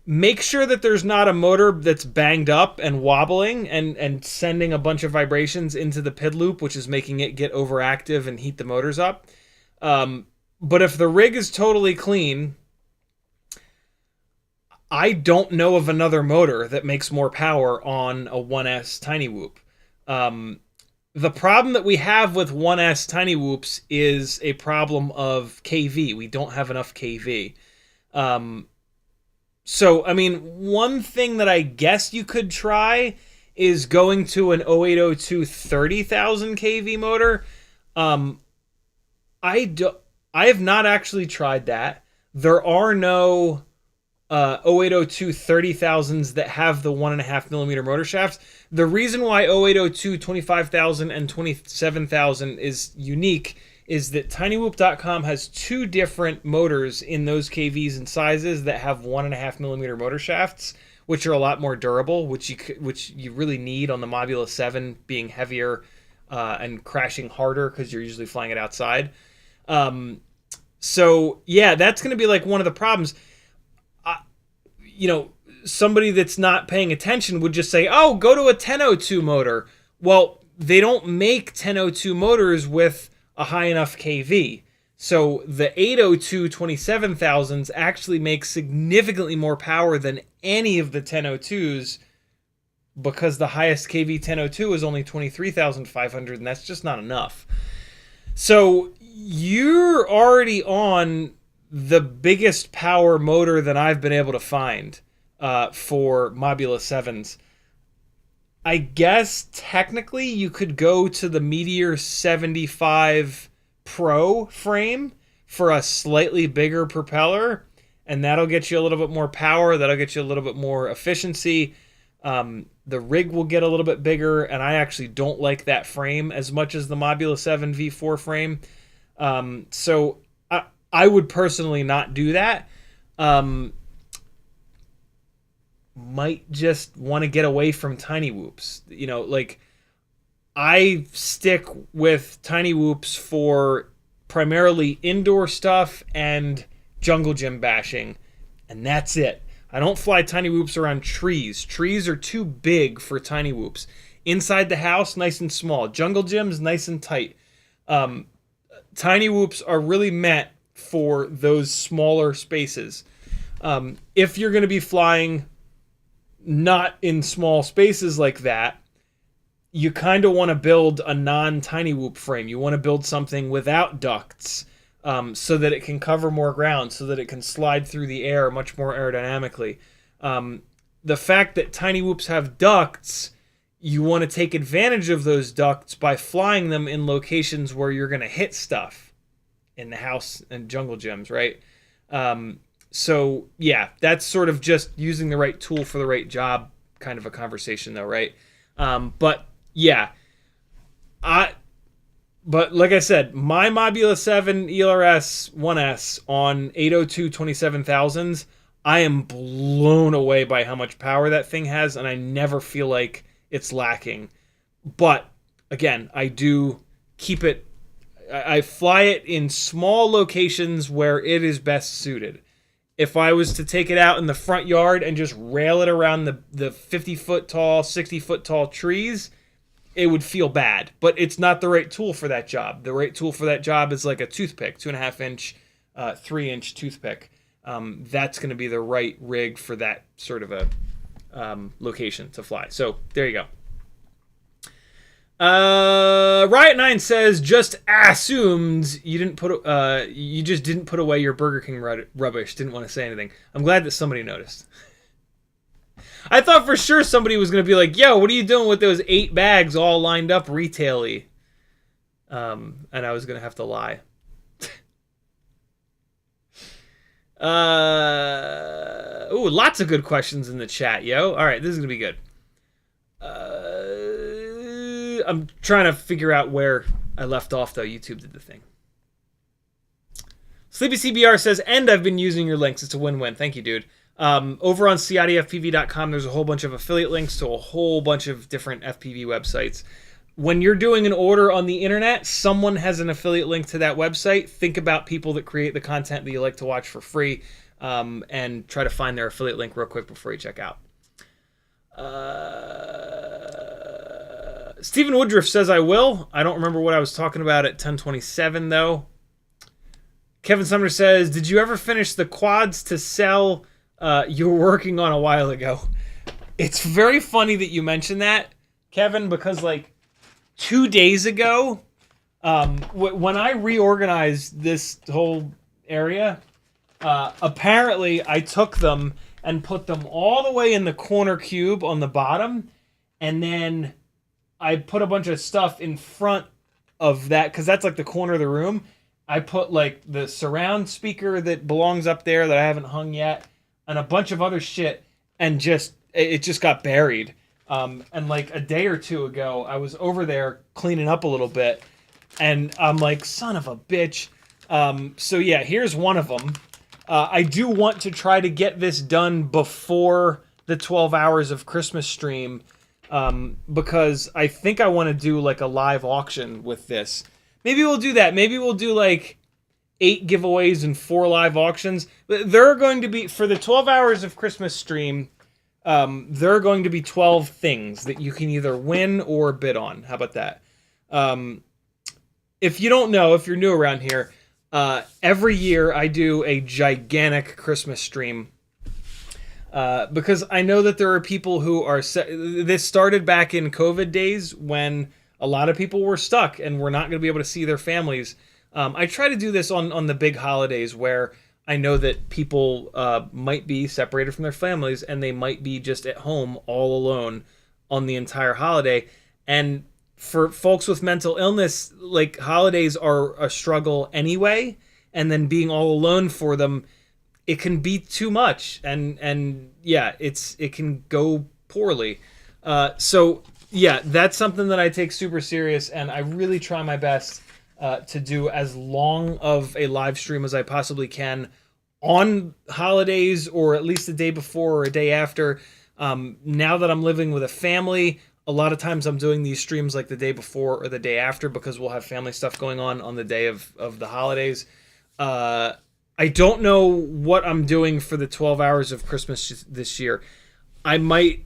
make sure that there's not a motor that's banged up and wobbling and sending a bunch of vibrations into the PID loop, which is making it get overactive and heat the motors up. But if the rig is totally clean, I don't know of another motor that makes more power on a 1S TinyWhoop. The problem that we have with 1S TinyWhoops is a problem of KV. We don't have enough KV. So, I mean, one thing that I guess you could try is going to an 0802 30,000 kV motor. I have not actually tried that. There are no 0802 30,000s that have the 1.5 millimeter motor shafts. The reason why 0802 25,000 and 27,000 is unique is that TinyWhoop.com has two different motors in those KVs and sizes that have 1.5 millimeter motor shafts, which are a lot more durable, which you really need on the Mobula 7 being heavier and crashing harder because you're usually flying it outside. So yeah, that's going to be like one of the problems. Somebody that's not paying attention would just say, oh, go to a 1002 motor. Well, they don't make 1002 motors with a high enough KV. So the 802 27,000s actually make significantly more power than any of the 1002s because the highest KV 1002 is only 23,500, and that's just not enough. So you're already on the biggest power motor that I've been able to find for Mobula 7s. I guess technically you could go to the Meteor 75 Pro frame for a slightly bigger propeller, and that'll get you a little bit more power, that'll get you a little bit more efficiency. The rig will get a little bit bigger, and I actually don't like that frame as much as the Mobula 7 V4 frame. So I would personally not do that. Might just want to get away from TinyWhoops. Like I stick with TinyWhoops for primarily indoor stuff and jungle gym bashing, and that's it. I don't fly TinyWhoops around trees. Trees are too big for TinyWhoops. Inside the house, nice and small. Jungle gyms, nice and tight. TinyWhoops are really meant for those smaller spaces. If you're going to be flying not in small spaces like that, you kind of want to build a non-TinyWhoop frame. You want to build something without ducts so that it can cover more ground, so that it can slide through the air much more aerodynamically. The fact that TinyWhoops have ducts, you want to take advantage of those ducts by flying them in locations where you're going to hit stuff in the house and jungle gyms, right? So yeah, that's sort of just using the right tool for the right job kind of a conversation though, right? But yeah, but like I said, my Mobula 7 ELRS 1S on 802 27,000s, I am blown away by how much power that thing has, and I never feel like it's lacking. But again, I do keep it, I fly it in small locations where it is best suited. If I was to take it out in the front yard and just rail it around the 50-foot tall, 60-foot tall trees, it would feel bad. But it's not the right tool for that job. The right tool for that job is like a toothpick, 2.5-inch, 3-inch toothpick. That's going to be the right rig for that sort of a location to fly. So there you go. Riot9 says, just assumed you just didn't put away your Burger King rubbish. Didn't want to say anything. I'm glad that somebody noticed. I thought for sure somebody was going to be like, yo, what are you doing with those 8 bags all lined up retail-y? And I was going to have to lie. Ooh, lots of good questions in the chat, yo. All right, this is gonna be good. I'm trying to figure out where I left off, though. YouTube did the thing. Sleepy CBR says, and I've been using your links. It's a win-win. Thank you, dude. Over on CiottiFPV.com, there's a whole bunch of affiliate links to a whole bunch of different FPV websites. When you're doing an order on the internet, someone has an affiliate link to that website. Think about people that create the content that you like to watch for free, and try to find their affiliate link real quick before you check out. Stephen Woodruff says, I will. I don't remember what I was talking about at 10:27, though. Kevin Sumner says, did you ever finish the quads to sell you were working on a while ago? It's very funny that you mentioned that, Kevin, because like 2 days ago, when I reorganized this whole area, apparently I took them and put them all the way in the corner cube on the bottom, and then I put a bunch of stuff in front of that, because that's like the corner of the room. I put like the surround speaker that belongs up there that I haven't hung yet, and a bunch of other shit, and it just got buried. And like a day or two ago, I was over there cleaning up a little bit, and I'm like, son of a bitch. So yeah, here's one of them. I do want to try to get this done before the 12 hours of Christmas stream, because I think I want to do like a live auction with this. Maybe we'll do that. Maybe we'll do like 8 giveaways and 4 live auctions. There are going to be, for the 12 hours of Christmas stream, there are going to be 12 things that you can either win or bid on. How about that? If you don't know, if you're new around here, every year I do a gigantic Christmas stream. Because I know that there are people who are... This started back in COVID days when a lot of people were stuck and were not going to be able to see their families. I try to do this on the big holidays where I know that people might be separated from their families and they might be just at home all alone on the entire holiday. And for folks with mental illness, like, holidays are a struggle anyway, and then being all alone for them, it can be too much, and yeah, it can go poorly. So yeah, that's something that I take super serious, and I really try my best to do as long of a live stream as I possibly can on holidays, or at least the day before or a day after. Now that I'm living with a family, a lot of times I'm doing these streams like the day before or the day after, because we'll have family stuff going on the day of the holidays. I don't know what I'm doing for the 12 hours of Christmas this year. I might...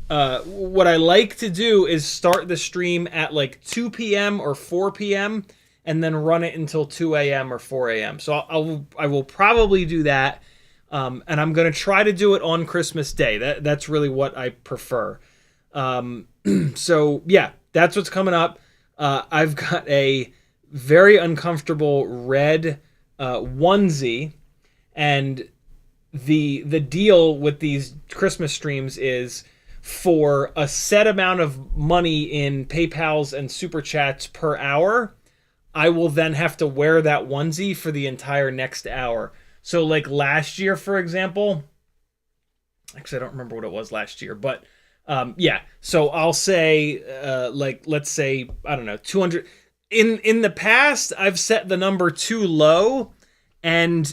what I like to do is start the stream at like 2 p.m. or 4 p.m. and then run it until 2 a.m. or 4 a.m. So I will probably do that. And I'm going to try to do it on Christmas Day. That's really what I prefer. So yeah, that's what's coming up. I've got a very uncomfortable red onesie, and the deal with these Christmas streams is, for a set amount of money in PayPals and Super Chats per hour, I will then have to wear that onesie for the entire next hour. So like last year, for example, actually I don't remember what it was last year, but yeah, so I'll say like, let's say, I don't know, 200. In the past, I've set the number too low, and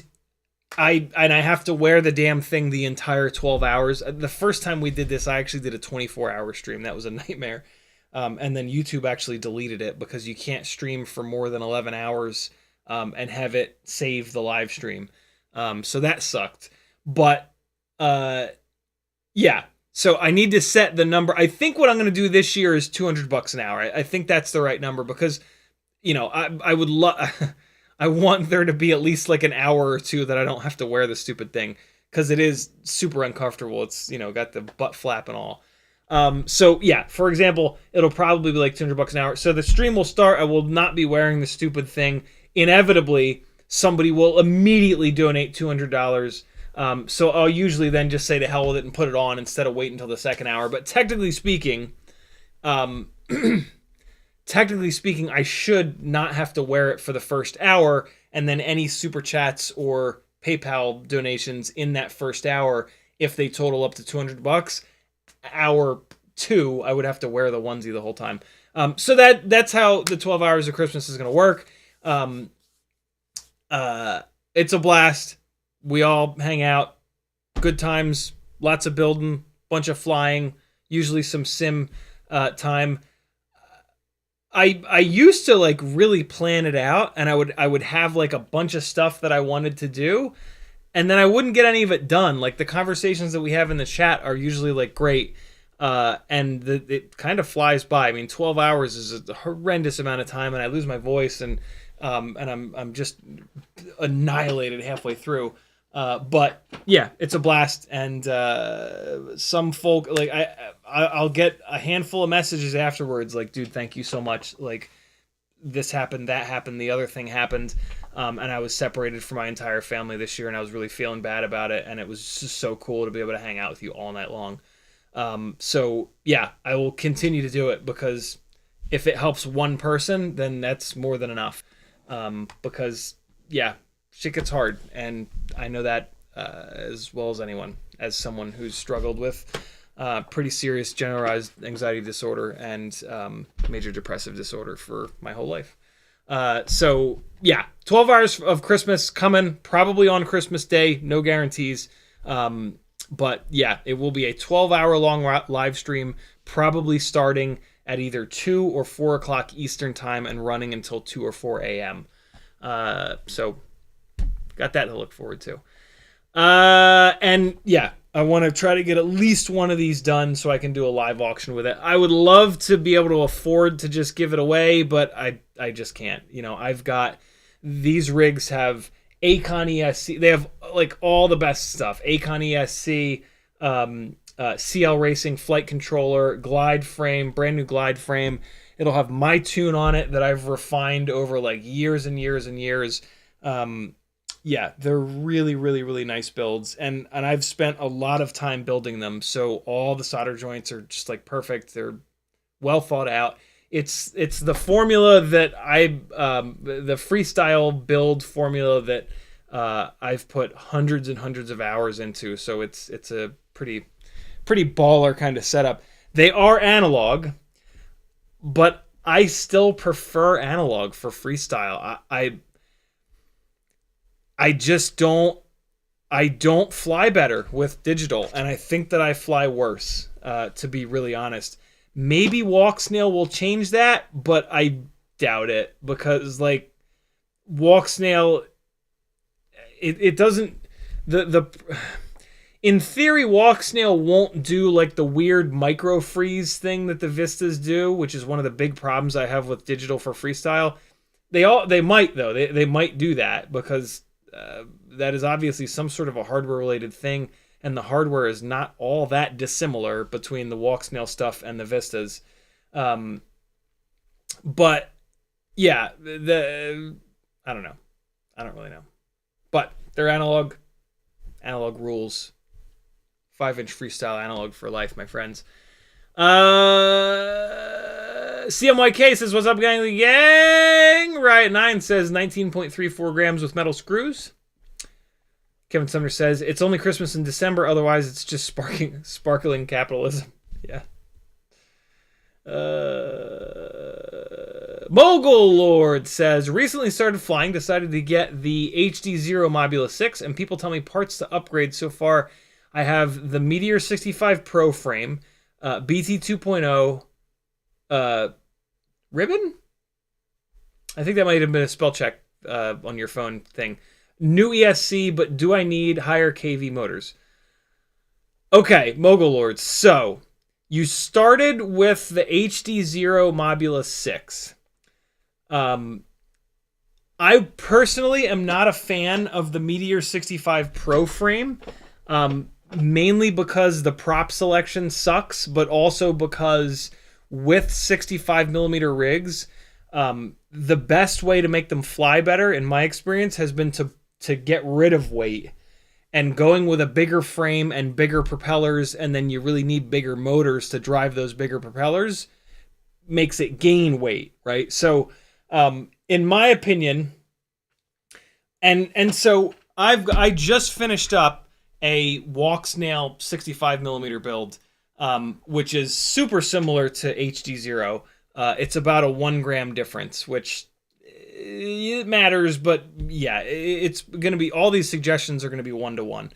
I have to wear the damn thing the entire 12 hours. The first time we did this, I actually did a 24-hour stream. That was a nightmare. And then YouTube actually deleted it because you can't stream for more than 11 hours and have it save the live stream. So that sucked. But yeah, so I need to set the number. I think what I'm going to do this year is $200 an hour. I think that's the right number, because, you know, I would love... I want there to be at least like an hour or two that I don't have to wear the stupid thing, because it is super uncomfortable. It's, you know, got the butt flap and all. So yeah, for example, it'll probably be like $200 an hour. So the stream will start. I will not be wearing the stupid thing. Inevitably, somebody will immediately donate $200. So I'll usually then just say to hell with it and put it on instead of wait until the second hour. But technically speaking, I should not have to wear it for the first hour, and then any super chats or PayPal donations in that first hour. If they total up to $200, hour 2, I would have to wear the onesie the whole time. So that's how the 12 hours of Christmas is going to work. It's a blast. We all hang out, good times, lots of building, bunch of flying, usually some sim time. I used to like really plan it out, and I would have like a bunch of stuff that I wanted to do, and then I wouldn't get any of it done. Like the conversations that we have in the chat are usually like great, and it kind of flies by. I mean, 12 hours is a horrendous amount of time, and I lose my voice, and I'm just annihilated halfway through. But yeah, it's a blast, and some folk like I'll get a handful of messages afterwards like, dude, thank you so much, like this happened, that happened, the other thing happened, and I was separated from my entire family this year, and I was really feeling bad about it, and it was just so cool to be able to hang out with you all night long. So yeah, I will continue to do it, because if it helps one person, then that's more than enough. Because yeah, shit gets hard, and I know that as well as anyone, as someone who's struggled with pretty serious generalized anxiety disorder and major depressive disorder for my whole life. So yeah, 12 hours of Christmas coming, probably on Christmas Day, no guarantees. But yeah, it will be a 12-hour long live stream, probably starting at either 2 or 4 o'clock Eastern time and running until 2 or 4 a.m. So got that to look forward to. And yeah, I want to try to get at least one of these done so I can do a live auction with it. I would love to be able to afford to just give it away, but I just can't. You know, I've got, these rigs have Acon ESC. They have like all the best stuff. Acon ESC, CL Racing flight controller, glide frame, brand new glide frame. It'll have my tune on it that I've refined over like years and years and years. Yeah, they're really, really, really nice builds, and I've spent a lot of time building them, so all the solder joints are just like perfect. They're well thought out. It's the formula that the freestyle build formula that I've put hundreds and hundreds of hours into, so it's a pretty baller kind of setup. They are analog, but I still prefer analog for freestyle. I just don't fly better with digital, and I think that I fly worse, to be really honest. Maybe Walk Snail will change that, but I doubt it, because like Walk Snail, it doesn't, in theory, Walk Snail won't do like the weird micro freeze thing that the Vistas do, which is one of the big problems I have with digital for freestyle. They might though. They might do that, because that is obviously some sort of a hardware related thing, and the hardware is not all that dissimilar between the Walk Snail stuff and the Vistas. But yeah, I don't know. I don't really know. But they're analog. Analog rules. 5-inch freestyle analog for life, my friends. CMYK says, what's up, gang? The gang! Riot9 says 19.34 grams with metal screws. Kevin Sumner says, it's only Christmas in December, otherwise it's just sparkling capitalism. Yeah. Mogul Lord says, recently started flying, decided to get the HDZero Mobula 6, and people tell me parts to upgrade. So far, I have the Meteor 65 Pro frame, BT 2.0, ribbon? I think that might have been a spell check on your phone thing. New ESC, but do I need higher KV motors? Okay, Mogul Lord. So, you started with the HDZero Mobula 6. I personally am not a fan of the Meteor 65 Pro frame, mainly because the prop selection sucks, but also because with 65mm rigs, the best way to make them fly better, in my experience, has been to get rid of weight and going with a bigger frame and bigger propellers, and then you really need bigger motors to drive those bigger propellers, makes it gain weight, right? So, in my opinion, and so I just finished up a walk snail 65mm build, which is super similar to HDZero. It's about a 1 gram difference, which it matters, but yeah, it's going to be, all these suggestions are going to be 1-to-1.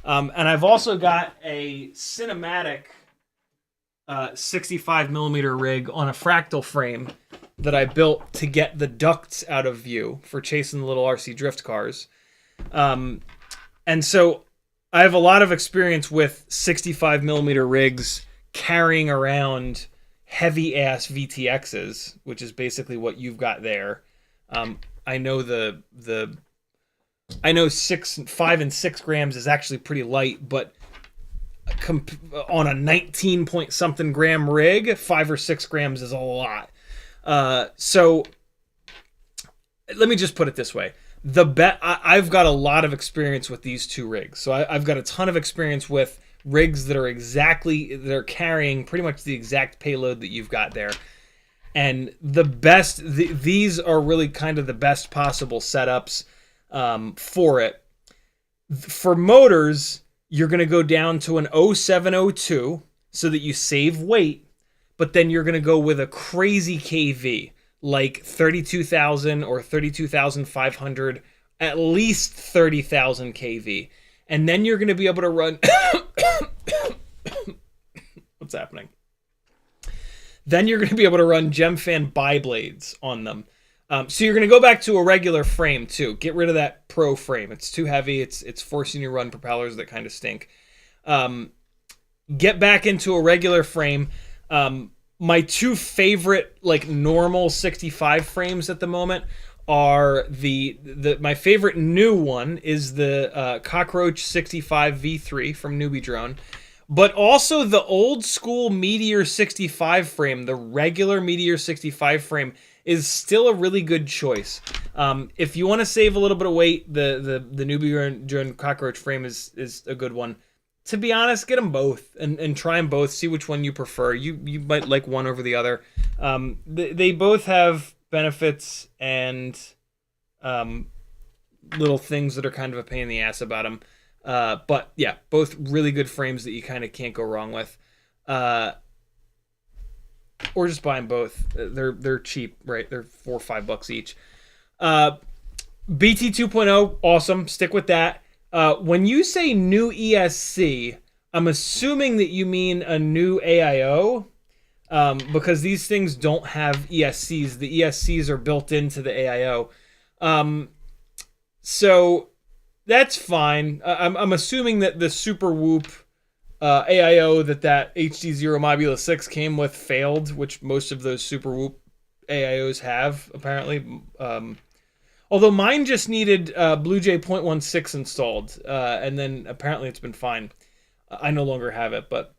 And I've also got a cinematic 65mm rig on a fractal frame that I built to get the ducts out of view for chasing the little RC drift cars. And so I have a lot of experience with 65mm rigs carrying around heavy ass VTXs, which is basically what you've got there. I know I know 5 and 6 grams is actually pretty light, but on a 19 point something gram rig, 5 or 6 grams is a lot. So let me just put it this way. I've got a lot of experience with these two rigs. So I've got a ton of experience with rigs that are carrying pretty much the exact payload that you've got there. And these are really kind of the best possible setups for it. For motors, you're going to go down to an 0702 so that you save weight, but then you're going to go with a crazy KV, like 32,000 or 32,500, at least 30,000 KV. And then you're going to be able to run... What's happening? Then you're going to be able to run GemFan bi-blades on them. So you're going to go back to a regular frame too. Get rid of that pro frame. It's too heavy. It's forcing you to run propellers that kind of stink. Get back into a regular frame. My two favorite like normal 65 frames at the moment are my favorite new one is the Cockroach 65 V3 from Newbie Drone. But also the old school Meteor 65 frame, the regular Meteor 65 frame, is still a really good choice. If you want to save a little bit of weight, the Newbie Drone Cockroach frame is a good one. To be honest, get them both and try them both. See which one you prefer. You might like one over the other. They both have benefits and little things that are kind of a pain in the ass about them. But yeah, both really good frames that you kind of can't go wrong with. Or just buy them both. They're cheap, right? They're $4 or $5 each. BT 2.0, awesome. Stick with that. When you say new ESC, I'm assuming that you mean a new AIO, because these things don't have ESCs. The ESCs are built into the AIO. So that's fine. I'm assuming that the Super Whoop AIO that HDZero Mobula 6 came with failed, which most of those Super Whoop AIOs have, apparently. Although mine just needed BlueJ 0.16 installed, and then apparently it's been fine. I no longer have it, but...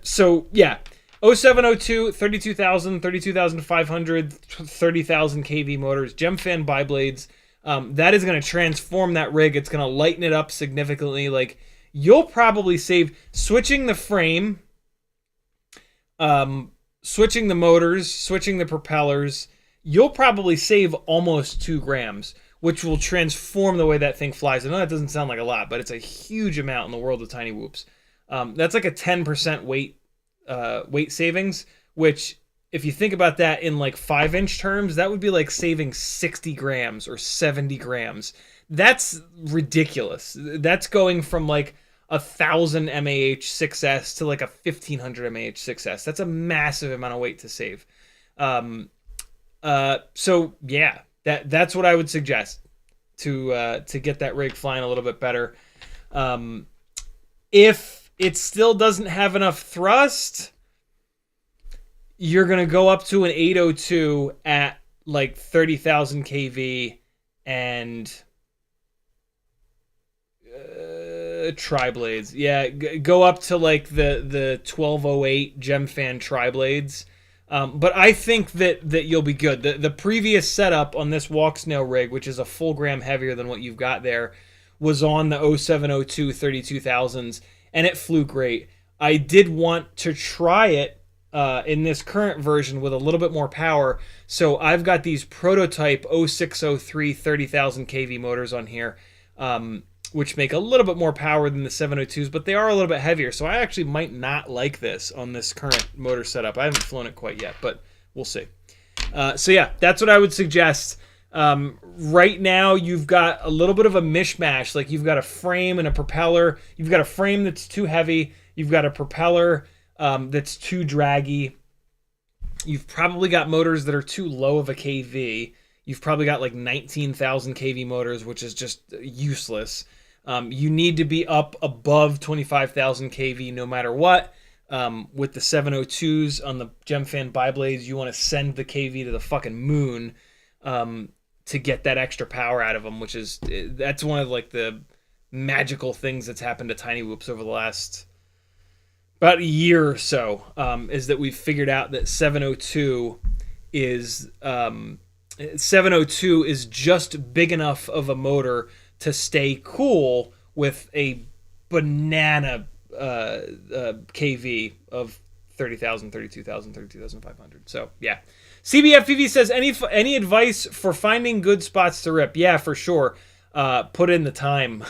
so, yeah. 0702, 32,000, 32,500, 30,000 kV motors, GemFan bi-blades. That is going to transform that rig. It's going to lighten it up significantly. Like, you'll probably save... Switching the frame, switching the motors, switching the propellers... You'll probably save almost 2 grams, which will transform the way that thing flies. I know that doesn't sound like a lot, but it's a huge amount in the world of TinyWhoops. That's like a 10% weight savings, which, if you think about that in like 5-inch terms, that would be like saving 60 grams or 70 grams. That's ridiculous. That's going from like 1,000 mAh 6S to like a 1,500 mAh 6S. That's a massive amount of weight to save. So yeah, that's what I would suggest to get that rig flying a little bit better. If it still doesn't have enough thrust, you're going to go up to an 802 at like 30,000 kV and tri-blades. Yeah, go up to like the 1208 GemFan tri-blades. But I think that you'll be good. The previous setup on this walk snail rig, which is a full gram heavier than what you've got there, was on the 0702 32,000s, and it flew great. I did want to try it in this current version with a little bit more power, so I've got these prototype 0603 30,000 kV motors on here. which make a little bit more power than the 702s, but they are a little bit heavier. So I actually might not like this on this current motor setup. I haven't flown it quite yet, but we'll see. So yeah, that's what I would suggest. Right now, you've got a little bit of a mishmash. Like you've got a frame and a propeller. You've got a frame that's too heavy. You've got a propeller that's too draggy. You've probably got motors that are too low of a KV. You've probably got like 19,000 kV motors, which is just useless. You need to be up above 25,000 kV no matter what. With the 702s on the Gemfan biblades, you want to send the kV to the fucking moon to get that extra power out of them, that's one of like the magical things that's happened to TinyWhoops over the last about a year or so, is that we've figured out that 702 is just big enough of a motor to stay cool with a banana KV of 30,000, 32,000, 32,500. So yeah. CBFPV says, any advice for finding good spots to rip? Yeah, for sure. Put in the time.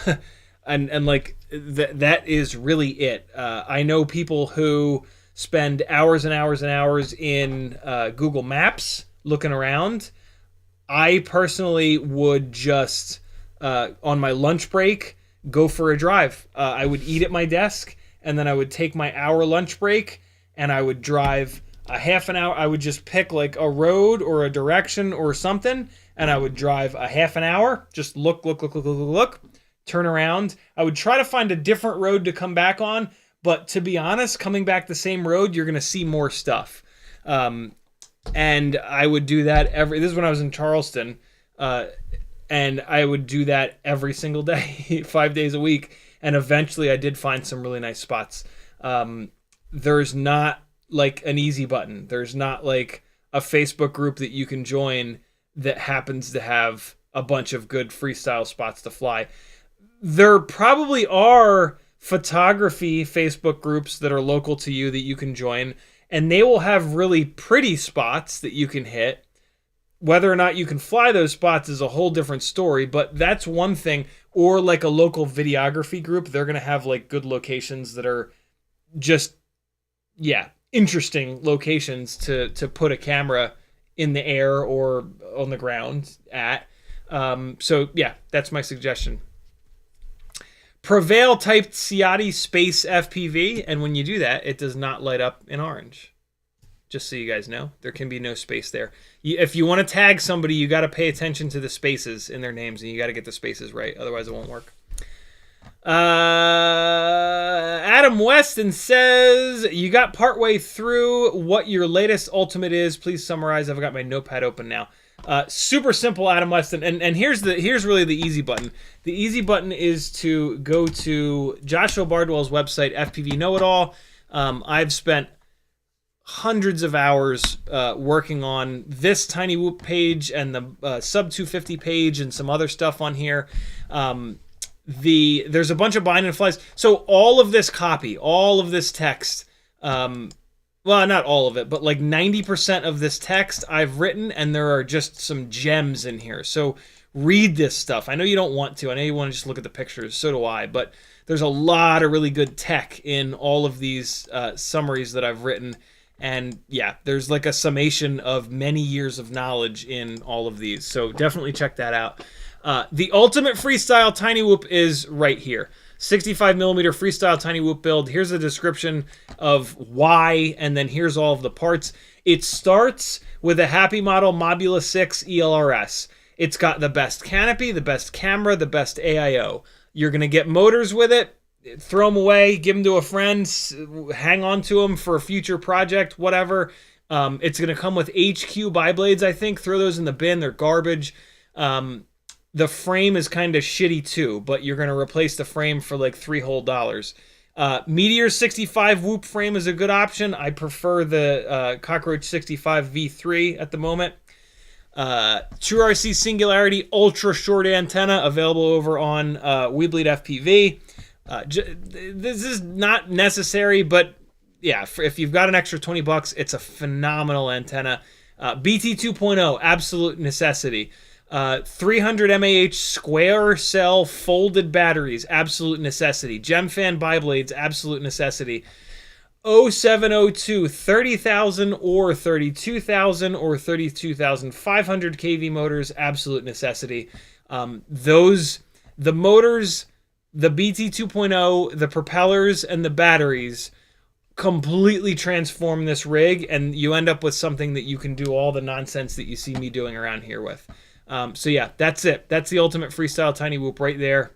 and like that is really it. I know people who spend hours and hours and hours in Google Maps looking around. I personally would just, on my lunch break, go for a drive. I would eat at my desk, and then I would take my hour lunch break, and I would drive a half an hour. I would just pick like a road or a direction or something, and I would drive a half an hour, just look, turn around. I would try to find a different road to come back on, but to be honest, coming back the same road, you're going to see more stuff. And I would do that this is when I was in Charleston, and I would do that every single day, 5 days a week, and eventually I did find some really nice spots. There's not like an easy button. There's not like a Facebook group that you can join that happens to have a bunch of good freestyle spots to fly. There probably are photography Facebook groups that are local to you that you can join, and they will have really pretty spots that you can hit. Whether or not you can fly those spots is a whole different story, but that's one thing. Or like a local videography group, they're going to have like good locations that are just, yeah, interesting locations to put a camera in the air or on the ground at. So yeah, that's my suggestion. Prevail typed Ciotti space FPV, and when you do that, it does not light up in orange. Just so you guys know, there can be no space there. If you want to tag somebody, you got to pay attention to the spaces in their names, and you got to get the spaces right, otherwise it won't work. Adam Weston says, you got partway through what your latest ultimate is. Please summarize. I've got my notepad open now. Super simple, Adam Weston. And here's really the easy button. The easy button is to go to Joshua Bardwell's website, FPV Know-It-All. I've spent hundreds of hours working on this TinyWhoop page and the sub 250 page and some other stuff on here. There's a bunch of bind and flies. So all of this copy, all of this text, well, not all of it, but like 90% of this text I've written, and there are just some gems in here. So read this stuff. I know you don't want to. I know you want to just look at the pictures. So do I. But there's a lot of really good tech in all of these summaries that I've written. And yeah, there's like a summation of many years of knowledge in all of these. So definitely check that out. The ultimate freestyle TinyWhoop is right here. 65mm freestyle TinyWhoop build. Here's a description of why, and then here's all of the parts. It starts with a Happymodel Mobula 6 ELRS. It's got the best canopy, the best camera, the best AIO. You're going to get motors with it. Throw them away, give them to a friend, hang on to them for a future project, whatever. It's going to come with HQ biblades, I think. Throw those in the bin. They're garbage. The frame is kind of shitty too, but you're going to replace the frame for like $3 whole. Meteor 65 Whoop frame is a good option. I prefer the Cockroach 65 V3 at the moment. True RC Singularity ultra short antenna available over on Weebleed FPV. This is not necessary, but yeah, if you've got an extra $20, it's a phenomenal antenna. BT 2.0, absolute necessity. 300 mAh square cell folded batteries, absolute necessity. GemFan biblades, absolute necessity. 0702, 30,000 or 32,000 or 32,500 kV motors, absolute necessity. The motors, the BT 2.0, the propellers, and the batteries completely transform this rig, and you end up with something that you can do all the nonsense that you see me doing around here with. So yeah, that's it. That's the ultimate freestyle TinyWhoop right there,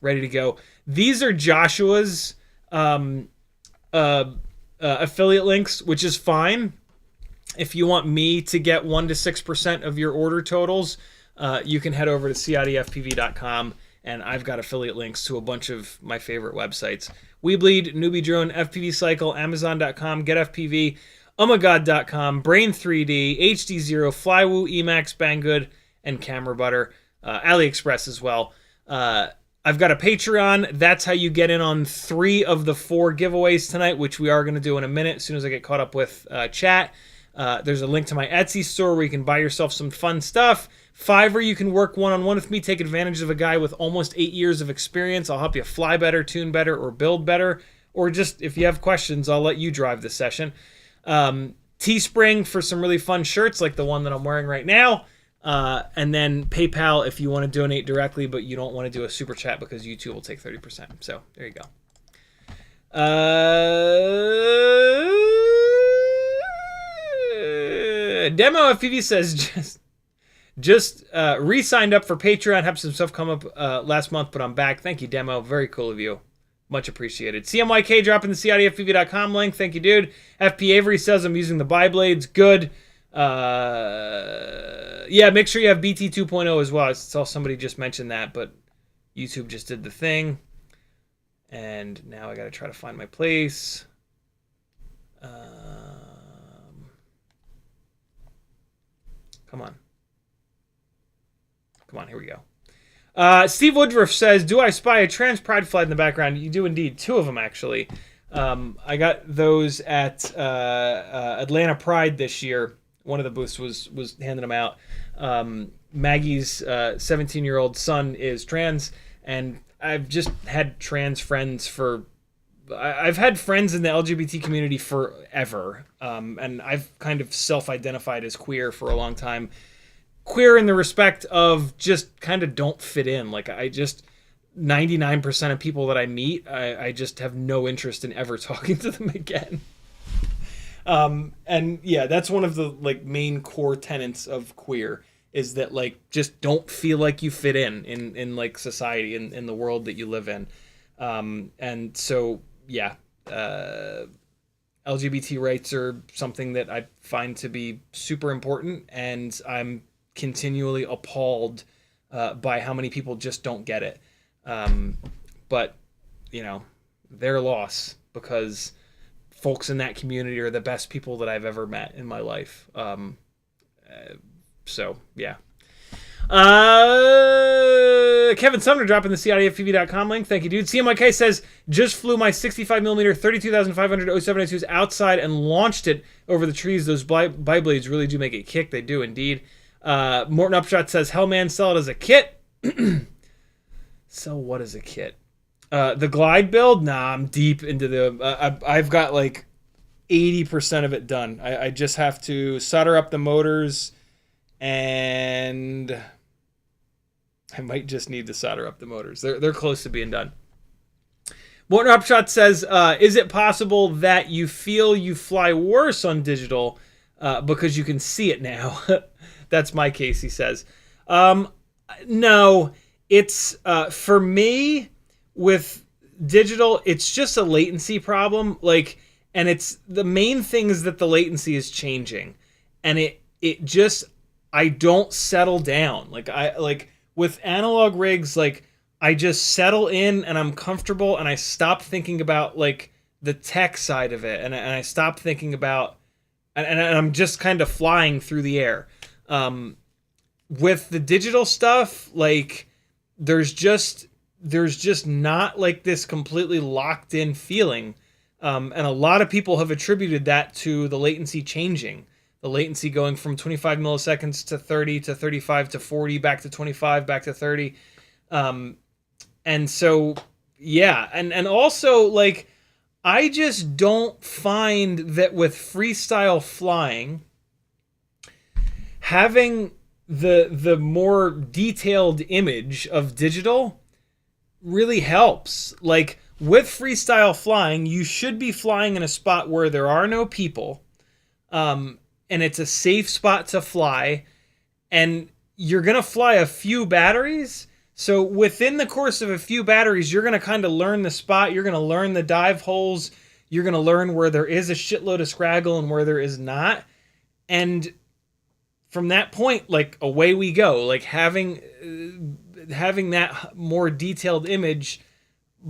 ready to go. These are Joshua's affiliate links, which is fine. If you want me to get 1 to 6% of your order totals, you can head over to CiottiFPV.com, and I've got affiliate links to a bunch of my favorite websites. Weebleed, Newbie Drone, FPV Cycle, Amazon.com, GetFPV, ohmygod.com, Brain3D, HDZero, Flywoo, Emacs, Banggood, and Camera Butter. AliExpress as well. I've got a Patreon. That's how you get in on 3 of the 4 giveaways tonight, which we are going to do in a minute as soon as I get caught up with chat. There's a link to my Etsy store where you can buy yourself some fun stuff. Fiverr, you can work one-on-one with me, take advantage of a guy with almost 8 years of experience. I'll help you fly better, tune better, or build better. Or just, if you have questions, I'll let you drive the session. Teespring for some really fun shirts like the one that I'm wearing right now. And then PayPal if you want to donate directly, but you don't want to do a super chat because YouTube will take 30%. So there you go. Demo FPV says just re-signed up for Patreon. Have some stuff come up last month, but I'm back. Thank you, Demo. Very cool of you. Much appreciated. CMYK dropping the CiottiFPV.com link. Thank you, dude. FP Avery says I'm using the biblades. Good. Yeah, make sure you have BT 2.0 as well. I saw somebody just mentioned that, but YouTube just did the thing. And now I got to try to find my place. Come on. Come on, here we go. Steve Woodruff says, do I spy a trans pride flight in the background? You do indeed. 2 of them, actually. I got those at Atlanta Pride this year. One of the booths was handing them out. Maggie's 17-year-old son is trans, and I've just had trans friends I've had friends in the LGBT community forever, and I've kind of self-identified as queer for a long time. Queer in the respect of just kind of don't fit in. Like, 99% of people that I meet, I just have no interest in ever talking to them again. And yeah, that's one of the main core tenets of queer is that just don't feel like you fit in society, in the world that you live in. And so, yeah, LGBT rights are something that I find to be super important, and I'm continually appalled by how many people just don't get it. But, their loss, because folks in that community are the best people that I've ever met in my life. So, yeah. Kevin Sumner dropping the CiottiFPV.com link. Thank you, dude. CMYK says, just flew my 65mm 32,500 0702s outside and launched it over the trees. Those biblades really do make it kick. They do, indeed. Morton Upshot says, Hellman, sell it as a kit. Sell what as a kit? The glide build? Nah, I'm deep into the... I've got 80% of it done. I just have to solder up the motors, and I might just need to solder up the motors. They're close to being done. Morton Upshot says, is it possible that you feel you fly worse on digital because you can see it now? That's my case, he says. No, it's for me with digital, it's just a latency problem. And it's the main thing is that the latency is changing, and it just, I don't settle down. With analog rigs, I just settle in and I'm comfortable, and I stop thinking about the tech side of it, and I stop thinking about, and I'm just kind of flying through the air. With the digital stuff, there's just not this completely locked in feeling. And a lot of people have attributed that to the latency changing. the latency going from 25 milliseconds to 30 to 35 to 40 back to 25 back to 30. And so, yeah. And also, like, I just don't find that with freestyle flying, having the more detailed image of digital really helps. Like, with freestyle flying, you should be flying in a spot where there are no people, and it's a safe spot to fly, and you're gonna fly a few batteries. So within the course of a few batteries, you're gonna kind of learn the spot, you're gonna learn the dive holes, you're gonna learn where there is a shitload of scraggle and where there is not. And from that point, like, away we go. Like, having that more detailed image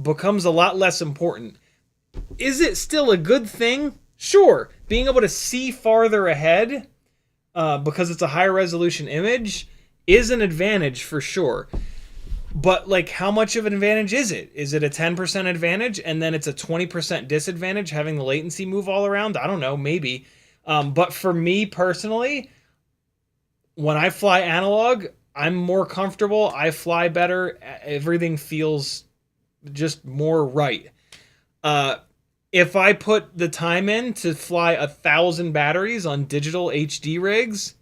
becomes a lot less important. Is it still a good thing? Sure. Being able to see farther ahead, because it's a higher resolution image, is an advantage for sure. But, like, how much of an advantage is it? Is it a 10% advantage and then it's a 20% disadvantage having the latency move all around? I don't know, maybe. But for me personally, when I fly analog, I'm more comfortable. I fly better. Everything feels just more right. If I put the time in to fly 1,000 batteries on digital HD rigs,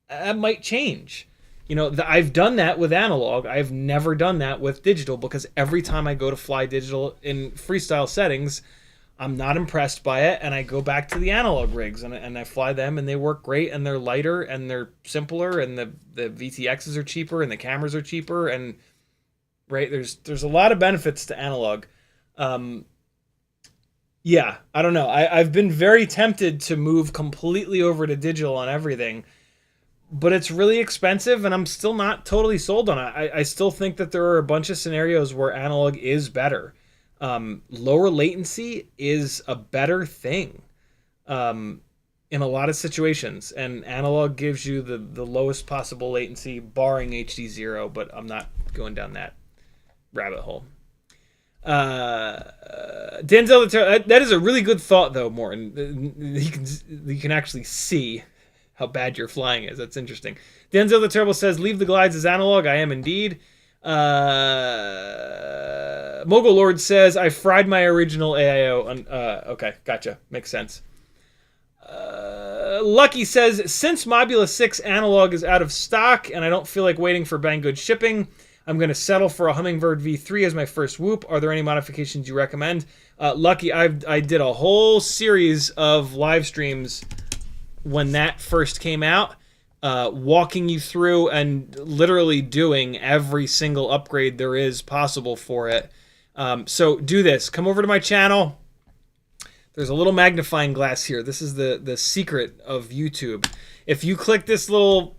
that might change. You know, I've done that with analog. I've never done that with digital, because every time I go to fly digital in freestyle settings, I'm not impressed by it, and I go back to the analog rigs, and I fly them, and they work great, and they're lighter, and they're simpler, and the VTXs are cheaper, and the cameras are cheaper, and right, there's a lot of benefits to analog. Yeah, I don't know. I've been very tempted to move completely over to digital on everything, but it's really expensive, and I'm still not totally sold on it. I still think that there are a bunch of scenarios where analog is better. Lower latency is a better thing in a lot of situations, and analog gives you the lowest possible latency, barring HDZero, but I'm not going down that rabbit hole. Denzel, that is a really good thought, though, Morton. You can actually see how bad your flying is. That's interesting. Denzel the Terrible says, leave the glides as analog. I am indeed. Mogul Lord says, I fried my original AIO. Okay, gotcha. Makes sense. Lucky says, since Mobula 6 analog is out of stock and I don't feel like waiting for Banggood shipping, I'm going to settle for a Hummingbird V3 as my first whoop. Are there any modifications you recommend? Lucky, I did a whole series of live streams when that first came out, walking you through and literally doing every single upgrade there is possible for it. So do this. Come over to my channel. There's a little magnifying glass here. This is the secret of YouTube. If you click this little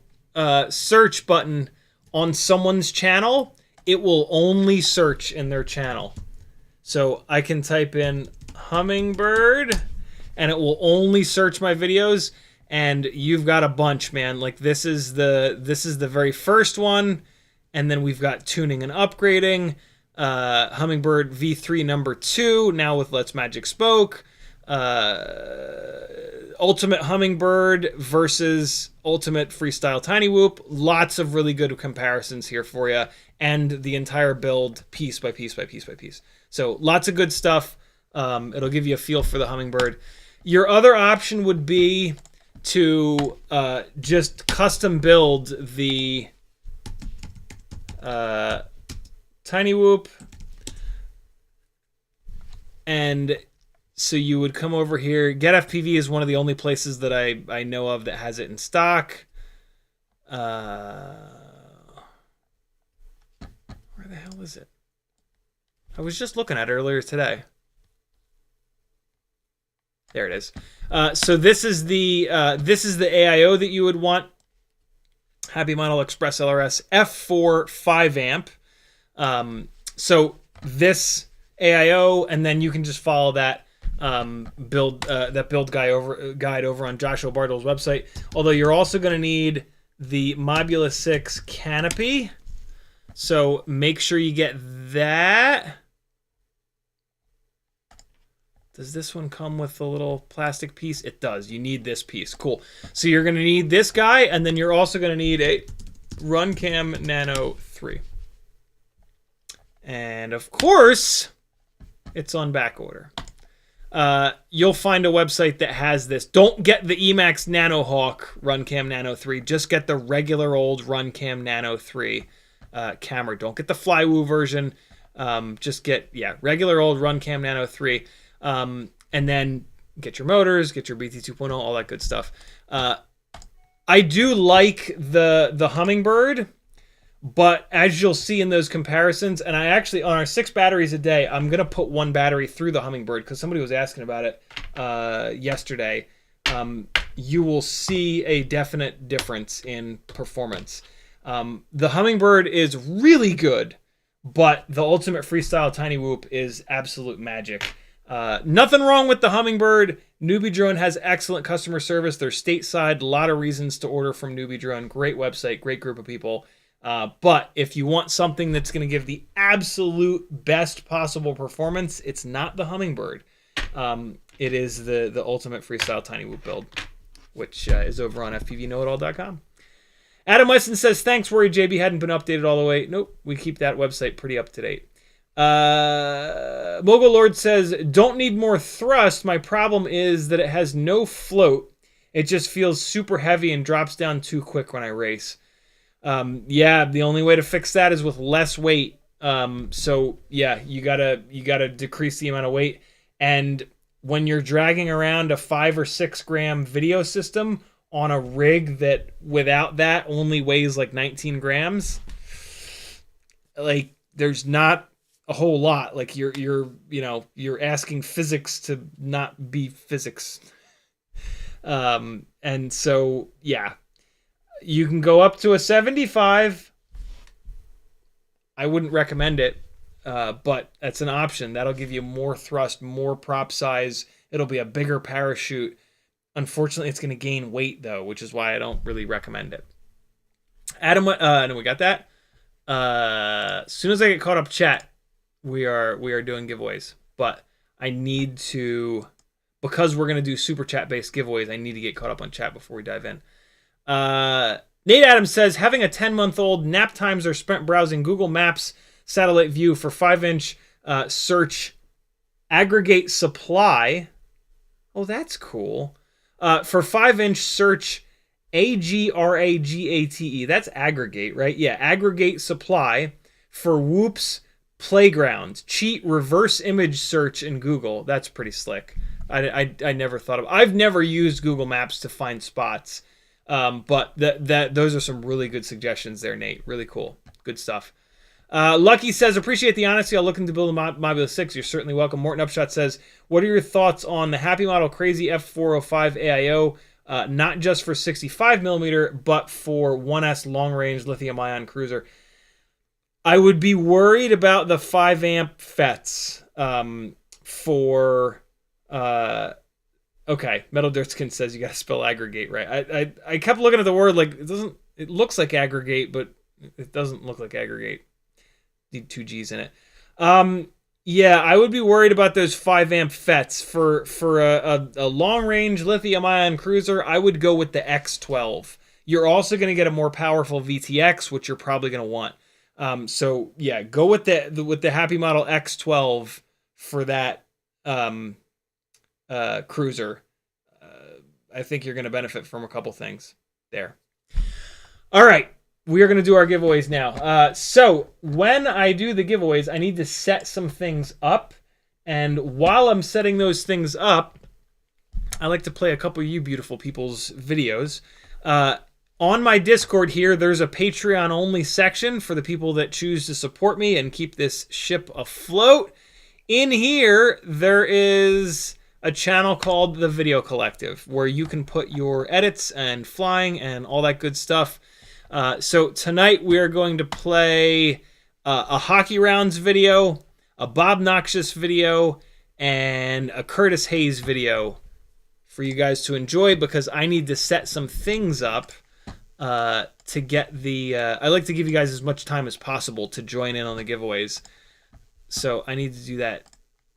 search button on someone's channel, it will only search in their channel. So I can type in Hummingbird, and it will only search my videos. And you've got a bunch, man. Like, this is the very first one, and then we've got tuning and upgrading, Hummingbird V3 number 2, now with Let's Magic Spoke, Ultimate Hummingbird versus Ultimate Freestyle TinyWhoop. Lots of really good comparisons here for you, and the entire build piece by piece by piece by piece. So lots of good stuff. It'll give you a feel for the Hummingbird. Your other option would be to just custom build the TinyWhoop, and so you would come over here. CiottiFPV is one of the only places that I know of that has it in stock. Where the hell is it? I was just looking at it earlier today. There it is. So this is the AIO that you would want. Happymodel Express LRS F4 5 amp. So this AIO, and then you can just follow that build guide over on Joshua Bartle's website. Although you're also going to need the Mobula 6 canopy, so make sure you get that. Does this one come with a little plastic piece? It does. You need this piece. Cool. So you're going to need this guy, and then you're also going to need a RunCam Nano 3. And of course, it's on back order. You'll find a website that has this. Don't get the Emax Nano Hawk RunCam Nano 3. Just get the regular old RunCam Nano 3 camera. Don't get the Flywoo version. Just get, regular old RunCam Nano 3. And then get your motors, get your BT 2.0, all that good stuff. I do like the Hummingbird, but as you'll see in those comparisons, and I actually, on our 6 batteries a day, I'm going to put 1 battery through the Hummingbird because somebody was asking about it yesterday. You will see a definite difference in performance. The Hummingbird is really good, but the Ultimate Freestyle TinyWhoop is absolute magic. Nothing wrong with the Hummingbird. Newbie Drone has excellent customer service. They're stateside. A lot of reasons to order from Newbie Drone. Great website, great group of people. But if you want something that's going to give the absolute best possible performance, it's not the Hummingbird. It is the Ultimate Freestyle TinyWhoop build, which is over on FPVKnowItAll.com. Adam Weston says, thanks, worried JB hadn't been updated all the way. Nope, we keep that website pretty up to date. Mogul Lord says, don't need more thrust. My problem is that it has no float. It just feels super heavy and drops down too quick when I race. Yeah, the only way to fix that is with less weight. So yeah, you gotta decrease the amount of weight. And when you're dragging around a 5 or 6 gram video system on a rig that without that only weighs like 19 grams, like there's not a whole lot. Like you're asking physics to not be physics. And so yeah, you can go up to a 75. I wouldn't recommend it, but that's an option. That'll give you more thrust, more prop size. It'll be a bigger parachute. Unfortunately, it's going to gain weight, though, which is why I don't really recommend it. Adam, no, we got that. As soon as I get caught up chat, we are doing giveaways. But I need to, because we're going to do super chat-based giveaways, I need to get caught up on chat before we dive in. Nate Adams says, having a 10-month-old, nap times are spent browsing Google Maps satellite view for 5-inch search aggregate supply. Oh, that's cool. For 5-inch search AGRAGATE. That's aggregate, right? Yeah, aggregate supply for Whoop's Playground. Cheat reverse image search in Google. That's pretty slick. I never thought of. I've never used Google Maps to find spots. But those are some really good suggestions there, Nate. Really cool. Good stuff. Lucky says, appreciate the honesty. I'll look into building Mobula 6. You're certainly welcome. Morton Upshot says, what are your thoughts on the Happymodel Crazy F405 AIO? Not just for 65mm, but for 1S long-range lithium-ion cruiser. I would be worried about the 5-amp FETs for... Okay, Metal Dirtskin says you gotta spell aggregate right. I kept looking at the word like it looks like aggregate, but it doesn't look like aggregate. Need 2 G's in it. Yeah, I would be worried about those 5-amp FETs for a long-range lithium-ion cruiser. I would go with the X12. You're also going to get a more powerful VTX, which you're probably going to want. So yeah, go with the Happymodel X12 for that cruiser. I think you're going to benefit from a couple things there. All right. We are going to do our giveaways now. So when I do the giveaways, I need to set some things up. And while I'm setting those things up, I like to play a couple of you beautiful people's videos. On my Discord here, there's a Patreon-only section for the people that choose to support me and keep this ship afloat. In here, there is a channel called The Video Collective, where you can put your edits and flying and all that good stuff. So tonight we are going to play a Hockey Rounds video, a Bob Noxious video, and a Curtis Hayes video for you guys to enjoy, because I need to set some things up to get the... I like to give you guys as much time as possible to join in on the giveaways. So I need to do that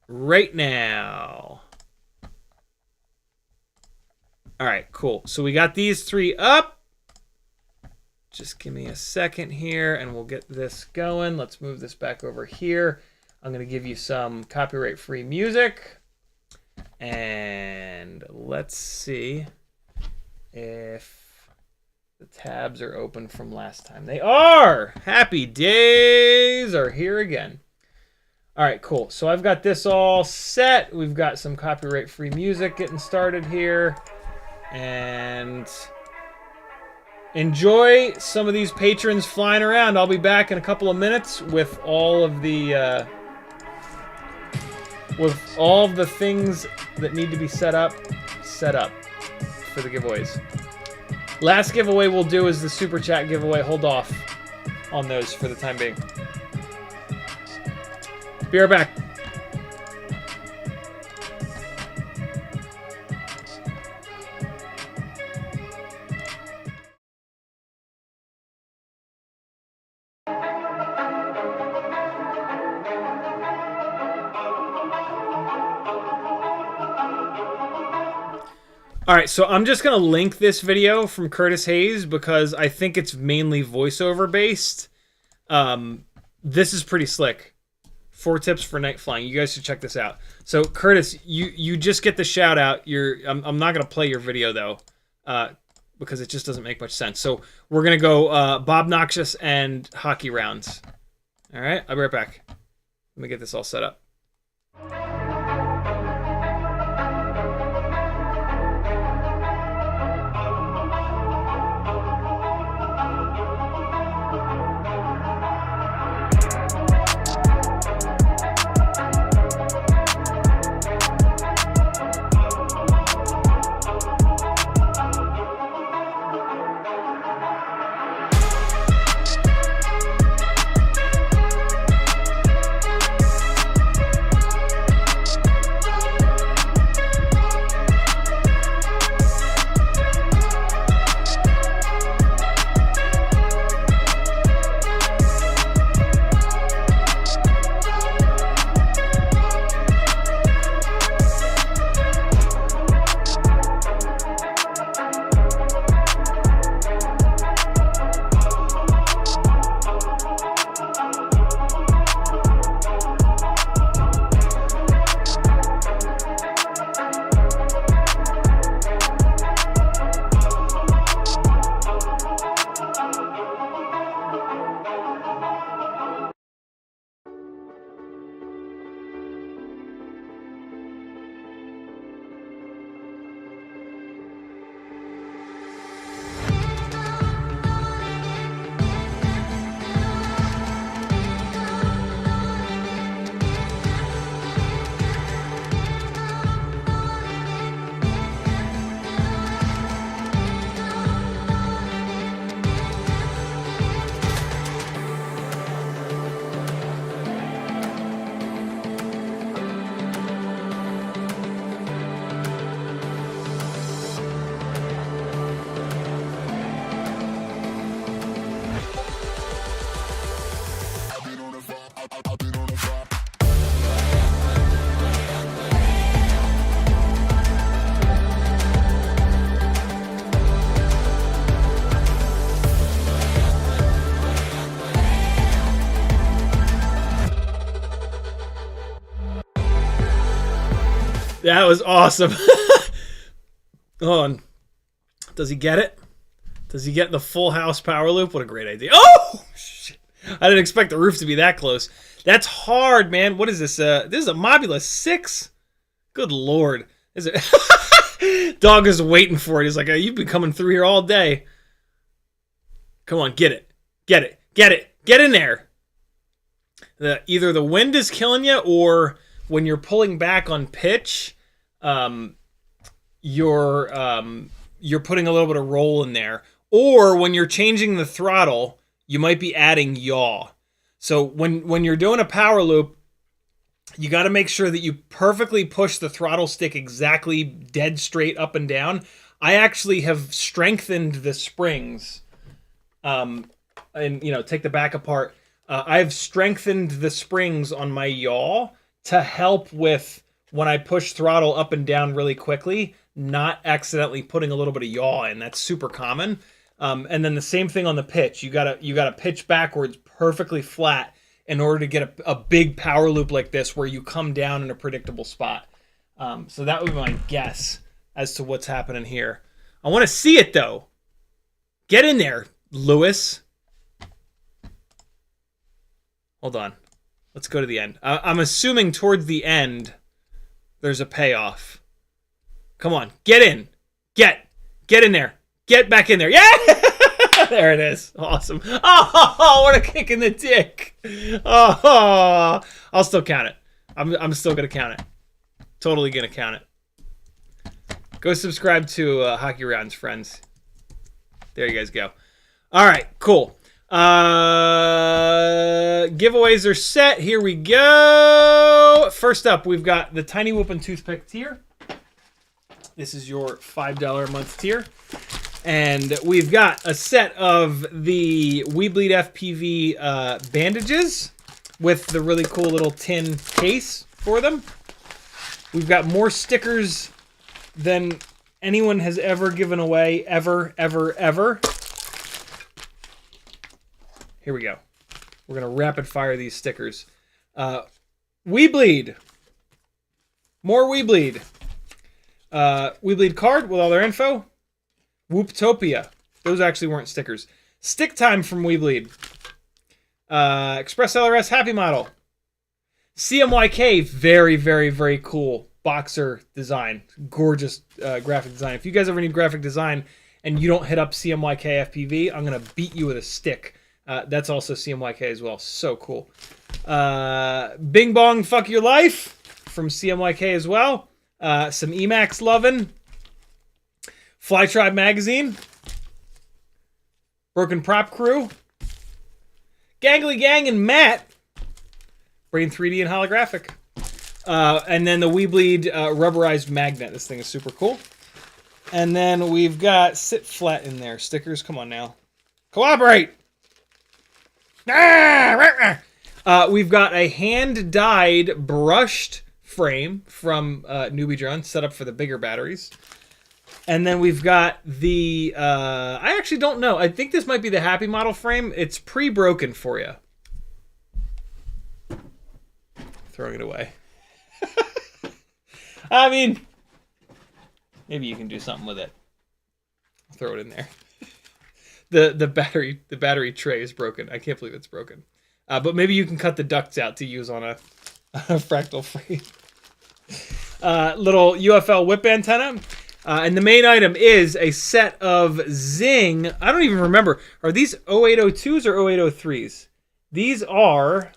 right now. All right, cool. So we got these 3 up. Just give me a second here and we'll get this going. Let's move this back over here. I'm going to give you some copyright-free music. And let's see if the tabs are open from last time. They are! Happy days are here again. All right, cool. So I've got this all set. We've got some copyright-free music getting started here. And enjoy some of these patrons flying around. I'll be back in a couple of minutes with all of the things that need to be set up for the giveaways. Last giveaway we'll do is the super chat giveaway. Hold off on those for the time being. Be right back. All right, so I'm just going to link this video from Curtis Hayes because I think it's mainly voiceover based. This is pretty slick. 4 tips for night flying. You guys should check this out. So Curtis, you just get the shout out. I'm not going to play your video though because it just doesn't make much sense. So we're going to go Bob Noxious and hockey rounds. All right, I'll be right back. Let me get this all set up. That was awesome. Hold on. Does he get it? Does he get the full house power loop? What a great idea. Oh, shit. I didn't expect the roof to be that close. That's hard, man. What is this? This is a Mobula 6? Good Lord. Is it? Dog is waiting for it. He's like, you've been coming through here all day. Come on, get it. Get it. Get it. Get in there. Either the wind is killing you or when you're pulling back on pitch, you're putting a little bit of roll in there. Or when you're changing the throttle, you might be adding yaw. So when you're doing a power loop, you got to make sure that you perfectly push the throttle stick exactly dead straight up and down. I actually have strengthened the springs, and take the back apart. I've strengthened the springs on my yaw to help with when I push throttle up and down really quickly, not accidentally putting a little bit of yaw in. That's super common. And then the same thing on the pitch. You gotta pitch backwards perfectly flat in order to get a big power loop like this where you come down in a predictable spot. So that would be my guess as to what's happening here. I want to see it though. Get in there, Lewis. Hold on. Let's go to the end. I'm assuming towards the end there's a payoff. Come on, get in. Get in there. Get back in there. Yeah! There it is. Awesome. Oh, what a kick in the dick. Oh, I'll still count it. I'm still going to count it. Totally going to count it. Go subscribe to Hockey Rounds, friends. There you guys go. All right, cool. Giveaways are set. Here we go. First up, we've got the TinyWhoop and Toothpick tier. This is your $5 a month tier. And we've got a set of the We Bleed FPV bandages with the really cool little tin case for them. We've got more stickers than anyone has ever given away, ever. Here we go. We're going to rapid fire these stickers. We Bleed. More We Bleed. We Bleed card with all their info. Whooptopia. Those actually weren't stickers. Stick Time from We Bleed. Express LRS Happymodel. CMYK. Very cool boxer design. Gorgeous graphic design. If you guys ever need graphic design and you don't hit up CMYK FPV, I'm going to beat you with a stick. That's also CMYK as well. So cool. Bing Bong Fuck Your Life from CMYK as well. Some Emacs lovin'. Fly Tribe Magazine. Broken Prop Crew. Gangly Gang and Matt. Brain 3D and holographic. And then the We Bleed rubberized magnet. This thing is super cool. And then we've got Sit Flat in there. Stickers, come on now. Cooperate! We've got a hand-dyed brushed frame from Newbie Drone set up for the bigger batteries. And then we've got the, I actually don't know. I think this might be the Happymodel frame. It's pre-broken for you. Throwing it away. I mean, maybe you can do something with it. I'll throw it in there. The battery tray is broken. I can't believe it's broken. But maybe you can cut the ducts out to use on a fractal frame. Little UFL whip antenna. And the main item is a set of Zing. I don't even remember. Are these 0802s or 0803s? These are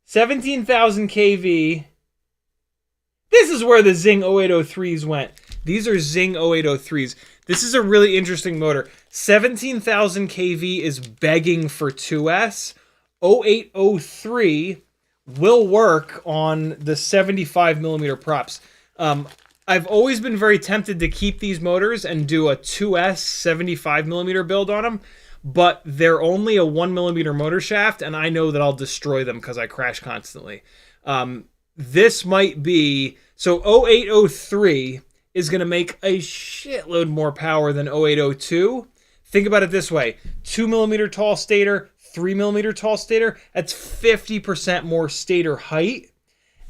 17,000 kV. This is where the Zing 0803s went. These are Zing 0803s. This is a really interesting motor. 17,000 kV is begging for 2S. 0803 will work on the 75mm props. I've always been very tempted to keep these motors and do a 2S 75mm build on them, but they're only a 1mm motor shaft, and I know that I'll destroy them because I crash constantly. This might be... So 0803 is going to make a shitload more power than 0802. Think about it this way. 2mm tall stator, 3mm tall stator, that's 50% more stator height.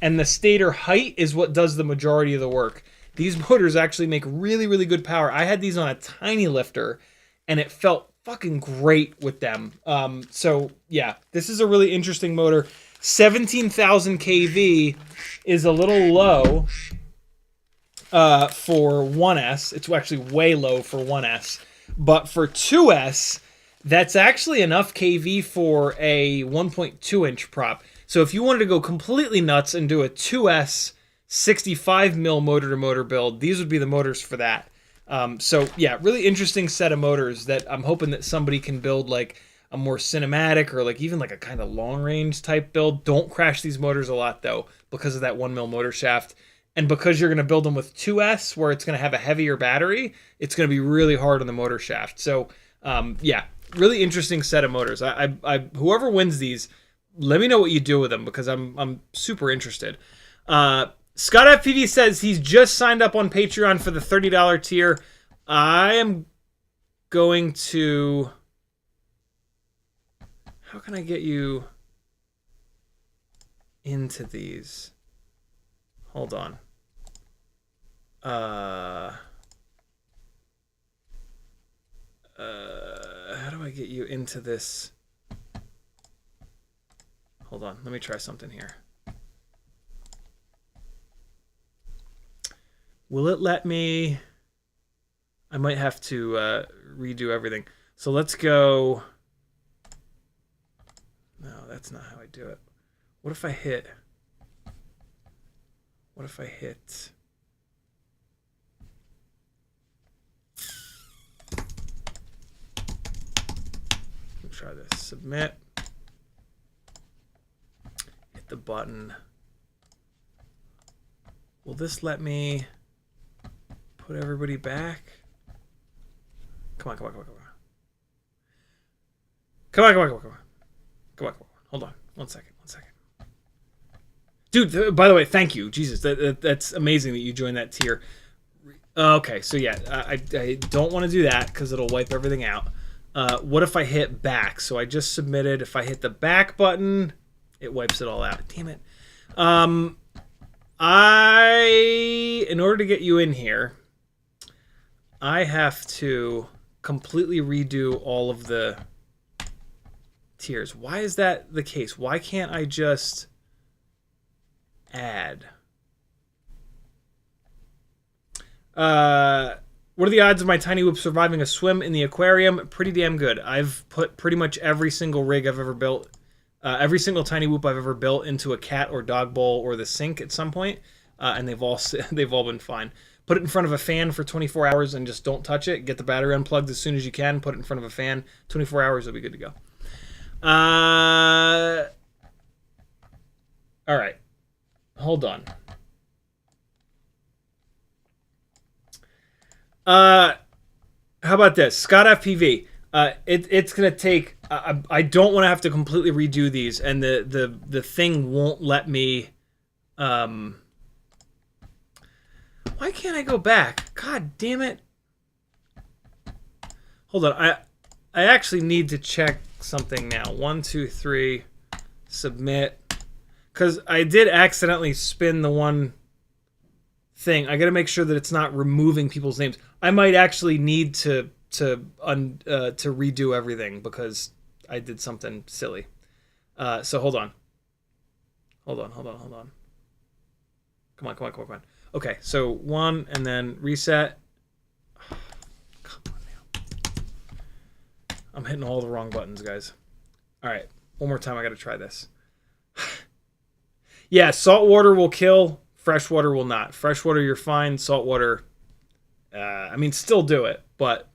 And the stator height is what does the majority of the work. These motors actually make really good power. I had these on a tiny lifter, and it felt fucking great with them. So, yeah, this is a really interesting motor. 17,000 kV is a little low for 1S. It's actually way low for 1S. But for 2S, that's actually enough kV for a 1.2-inch prop. So if you wanted to go completely nuts and do a 2S 65mm motor-to-motor build, these would be the motors for that. So yeah, really interesting set of motors that I'm hoping that somebody can build like a more cinematic or like even like a kind of long-range type build. Don't crash these motors a lot though because of that 1mm motor shaft. And because you're going to build them with 2S where it's going to have a heavier battery, it's going to be really hard on the motor shaft. So yeah, really interesting set of motors. Whoever wins these, let me know what you do with them because I'm super interested. ScottFPV says he's just signed up on Patreon for the $30 tier. I am going to... How can I get you into these? Hold on. How do I get you into this? Hold on. Let me try something here. Will it let me? I might have to redo everything. So let's go. No, that's not how I do it. What if I hit? What if I hit? Let me try this. Submit. Hit the button. Will this let me put everybody back? Come on, come on, come on, come on. Come on, come on, come on, come on. Come on, come on. Hold on. 1 second, 1 second. Dude, by the way, thank you. Jesus, that's amazing that you joined that tier. Okay, so yeah, I don't want to do that because it'll wipe everything out. What if I hit back? So I just submitted. If I hit the back button, it wipes it all out. Damn it. In order to get you in here, I have to completely redo all of the tiers. Why is that the case? Why can't I just add? What are the odds of my TinyWhoop surviving a swim in the aquarium? Pretty damn good. I've put pretty much every single rig I've ever built, every single TinyWhoop I've ever built into a cat or dog bowl or the sink at some point, and they've all been fine. Put it in front of a fan for 24 hours and just don't touch it. Get the battery unplugged as soon as you can. Put it in front of a fan. 24 hours, it'll be good to go. All right. Hold on. How about this? ScottFPV. It's going to take... I don't want to have to completely redo these, and the thing won't let me... Why can't I go back? God damn it. Hold on. I actually need to check something now. 1, 2, 3. Submit. Because I did accidentally spin the one thing. I got to make sure that it's not removing people's names. I might actually need to redo everything because I did something silly. So hold on. Hold on. Come on. Okay, so 1 and then reset. Oh, come on now. I'm hitting all the wrong buttons, guys. All right, one more time. I got to try this. Yeah, salt water will kill. Fresh water will not. Fresh water, you're fine. Salt water, I mean, still do it. But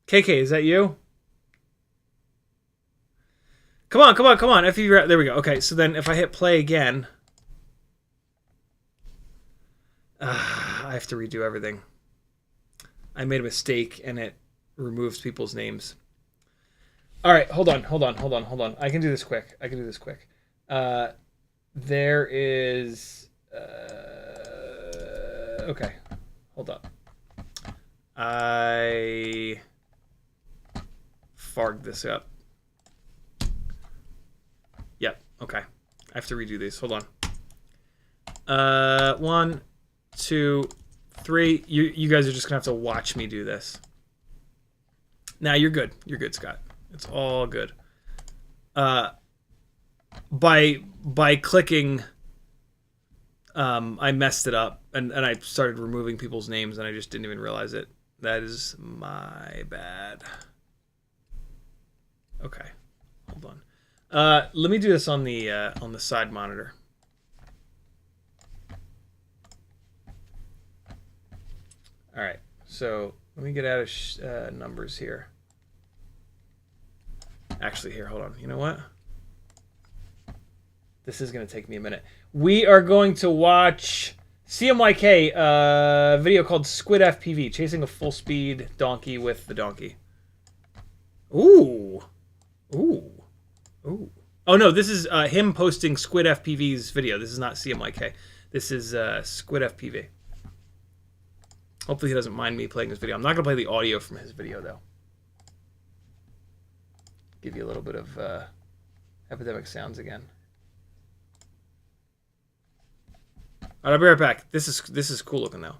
KK, is that you? Come on. There we go. Okay, so then if I hit play again, I have to redo everything. I made a mistake and it removes people's names. All right, hold on. I can do this quick. There is... okay, hold up. I farged this up. Yep, okay. I have to redo these. Hold on. 1, 2, 3. You guys are just gonna have to watch me do this. Now you're good. You're good, Scott. It's all good. By clicking, I messed it up and I started removing people's names and I just didn't even realize it. That is my bad. Okay, hold on. Let me do this on the side monitor. All right, so let me get out of numbers here. Actually, here, hold on. You know what? This is going to take me a minute. We are going to watch CMYK, video called Squid FPV, chasing a full-speed donkey with the donkey. Ooh. Oh, no, this is him posting Squid FPV's video. This is not CMYK. This is Squid FPV. Hopefully he doesn't mind me playing his video. I'm not going to play the audio from his video, though. Give you a little bit of epidemic sounds again. All right, I'll be right back. This is cool looking, though.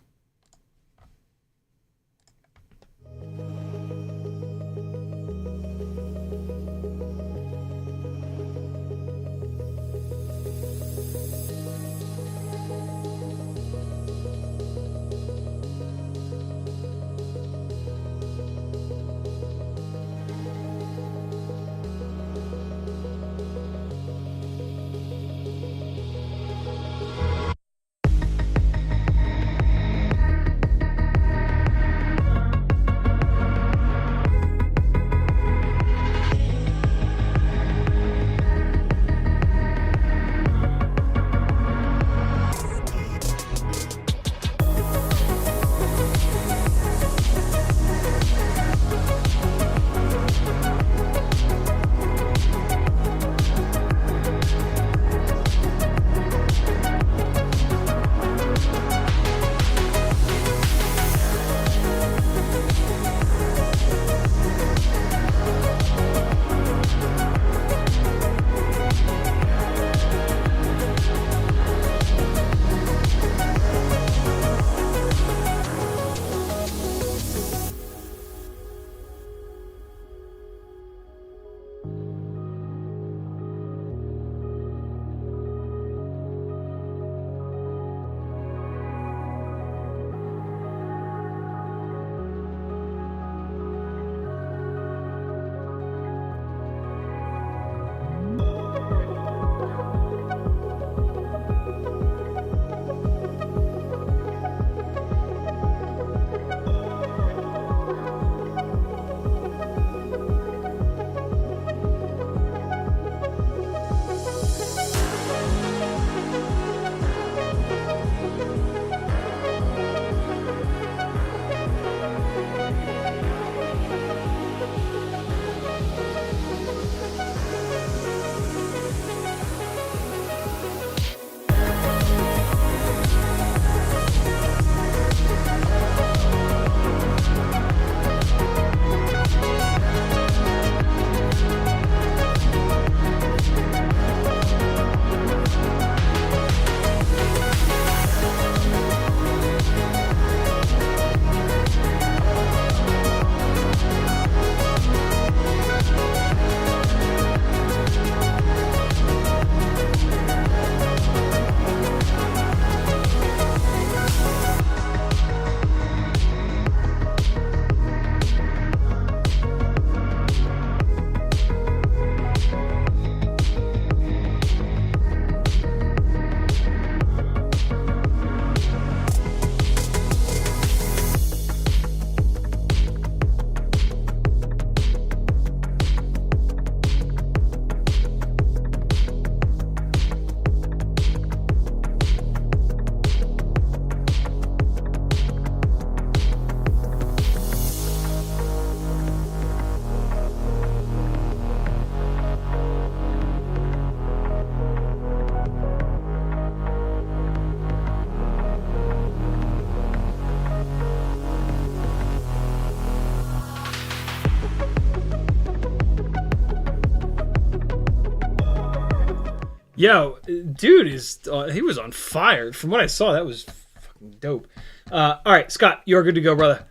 Yo, dude is he was on fire. From what I saw, that was fucking dope. All right, Scott, you're good to go, brother.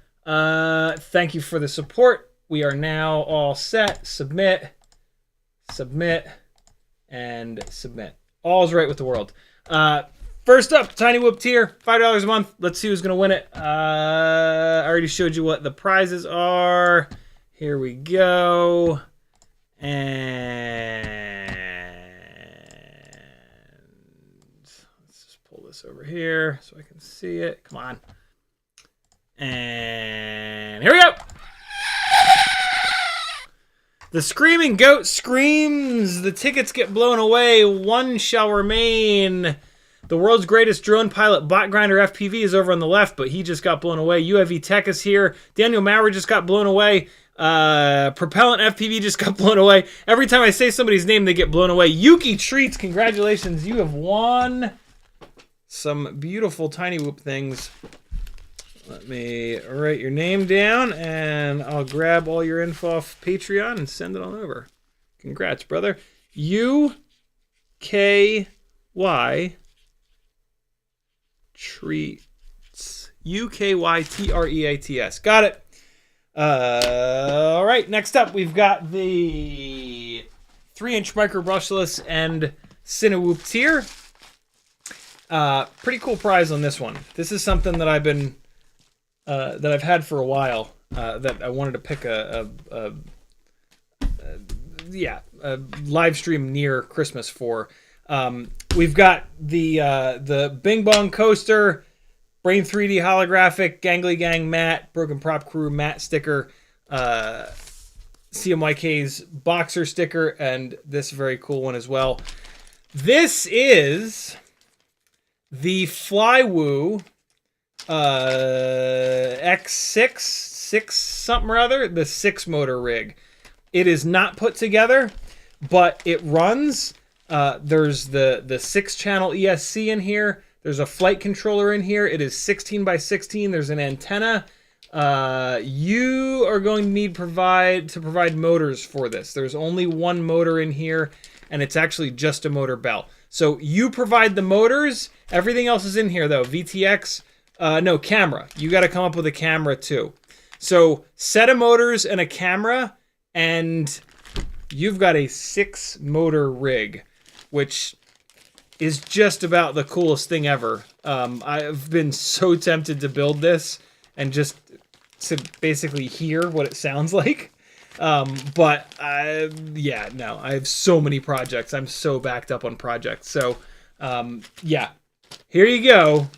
Thank you for the support. We are now all set. Submit, submit, and submit. All's right with the world. First up, TinyWhoop tier, $5 a month. Let's see who's gonna win it. I already showed you what the prizes are. Here we go. And let's just pull this over here so I can see it. Come on. And here we go. The screaming goat screams. The tickets get blown away. One shall remain. The world's greatest drone pilot, Bot Grinder FPV, is over on the left, but he just got blown away. UAV Tech is here. Daniel Maurer just got blown away. Propellant FPV just got blown away. Every time I say somebody's name, they get blown away. Yuki Treats, congratulations. You have won some beautiful TinyWhoop things. Let me write your name down, and I'll grab all your info off Patreon and send it on over. Congrats, brother. UKY Treats. UKYTREATS. Got it. All right, next up, we've got the 3-inch micro brushless and TinyWhoop tier. Pretty cool prize on this one. This is something that I've been that I've had for a while. That I wanted to pick a live stream near Christmas for. We've got the Bing Bong coaster, Brain 3D holographic, Gangly Gang matte, Broken Prop Crew matte sticker, CMYK's boxer sticker, and this very cool one as well. This is the Flywoo X6 something or other, the 6-motor rig. It is not put together, but it runs. There's the 6-channel ESC in here. There's a flight controller in here. It is 16 by 16. There's an antenna. You are going to need to provide motors for this. There's only one motor in here, and it's actually just a motor belt. So you provide the motors. Everything else is in here, though. VTX, no, camera. You got to come up with a camera, too. So set of motors and a camera, and you've got a 6-motor rig, which is just about the coolest thing ever. I've been so tempted to build this and just to basically hear what it sounds like. But I have so many projects. I'm so backed up on projects. So, yeah, here you go.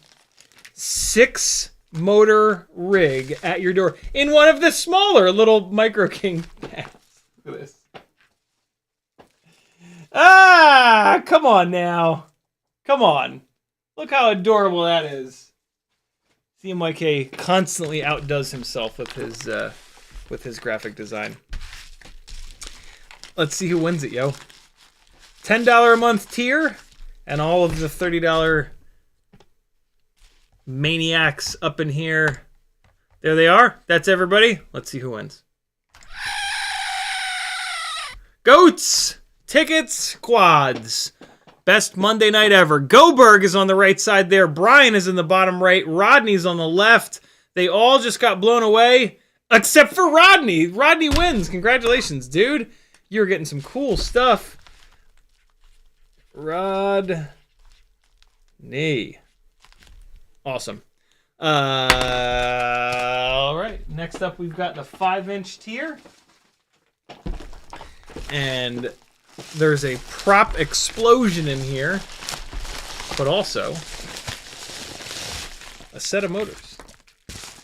6-motor rig at your door in one of the smaller little Micro King pads. Look at this. Ah, come on now. Come on. Look how adorable that is. CMYK constantly outdoes himself with his graphic design. Let's see who wins it, yo. $10 a month tier and all of the $30 maniacs up in here. There they are. That's everybody. Let's see who wins. Goats! Tickets, quads. Best Monday night ever. Goberg is on the right side there. Brian is in the bottom right. Rodney's on the left. They all just got blown away, except for Rodney. Rodney wins. Congratulations, dude. You're getting some cool stuff. Rodney. Awesome. All right. Next up, we've got the 5-inch tier. And there's a prop explosion in here, but also a set of motors.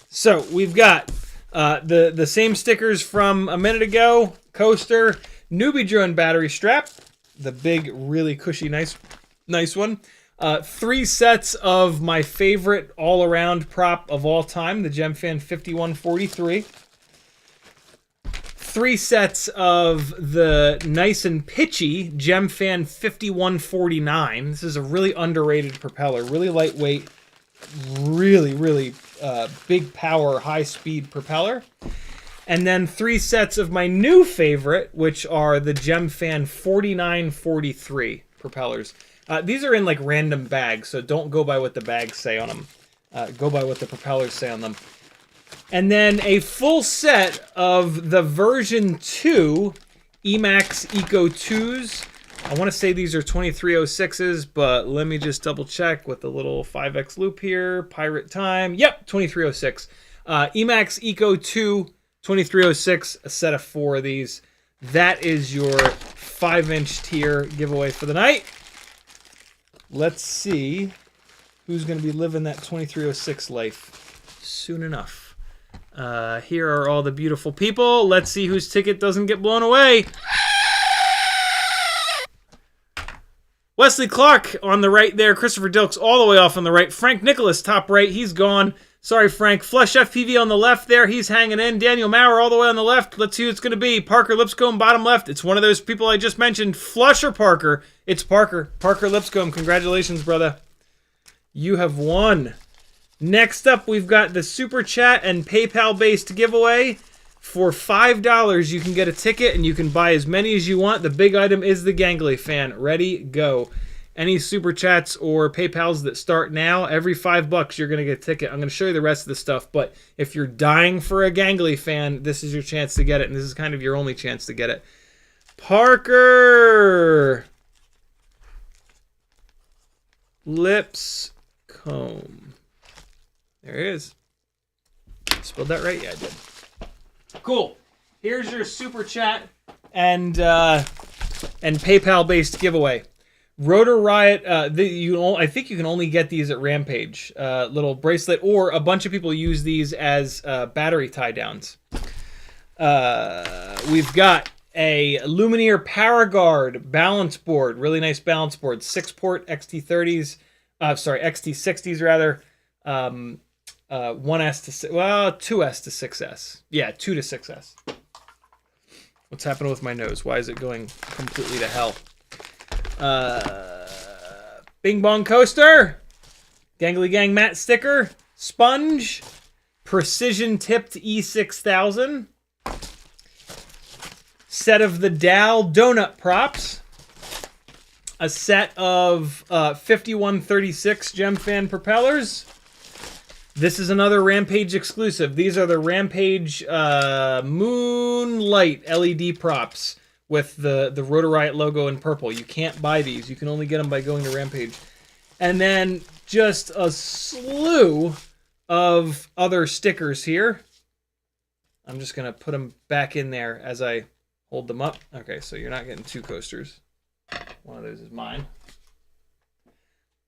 So we've got the same stickers from a minute ago. Coaster, newbie drone battery strap, the big, really cushy, nice one. 3 sets of my favorite all-around prop of all time, the GemFan 5143. 3 sets of the nice and pitchy GemFan 5149. This is a really underrated propeller, really lightweight, really big power, high-speed propeller. And then 3 sets of my new favorite, which are the GemFan 4943 propellers. These are in like random bags, so don't go by what the bags say on them. Go by what the propellers say on them. And then a full set of the version 2 Emax Eco 2s. I want to say these are 2306s, but let me just double check with the little 5X loop here. Pirate time. Yep, 2306. Emax Eco 2 2306, a set of 4 of these. That is your 5-inch tier giveaway for the night. Let's see who's going to be living that 2306 life soon enough. Here are all the beautiful people. Let's see whose ticket doesn't get blown away. Wesley Clark on the right there. Christopher Dilks all the way off on the right. Frank Nicholas top right. He's gone. Sorry, Frank. Flush FPV on the left there. He's hanging in. Daniel Maurer all the way on the left. Let's see who it's going to be. Parker Lipscomb, bottom left. It's one of those people I just mentioned. Flush or Parker? It's Parker. Parker Lipscomb. Congratulations, brother. You have won. Next up, we've got the Super Chat and PayPal-based giveaway. For $5, you can get a ticket, and you can buy as many as you want. The big item is the Gangly Fan. Ready, go. Any Super Chats or PayPals that start now, every $5, you're going to get a ticket. I'm going to show you the rest of the stuff, but if you're dying for a Gangly Fan, this is your chance to get it, and this is kind of your only chance to get it. Parker! Lipscomb. There it is. Spelled that right? Yeah, I did. Cool. Here's your Super Chat and PayPal-based giveaway. Rotor Riot. I think you can only get these at Rampage. Little bracelet, or a bunch of people use these as battery tie downs. We've got a Lumineer PowerGuard balance board. Really nice balance board. 6-port XT30s. XT60s rather. 1S to 2S to 6S. Yeah, 2 to 6S. What's happening with my nose? Why is it going completely to hell? Bing Bong Coaster. Gangly Gang Matte Sticker. Sponge. Precision Tipped E6000. Set of the Dow Donut Props. A set of 5136 Gem Fan propellers. This is another Rampage exclusive. These are the Rampage Moonlight LED props with the Rotor Riot logo in purple. You can't buy these. You can only get them by going to Rampage. And then just a slew of other stickers here. I'm just going to put them back in there as I hold them up. Okay, so you're not getting 2 coasters. One of those is mine.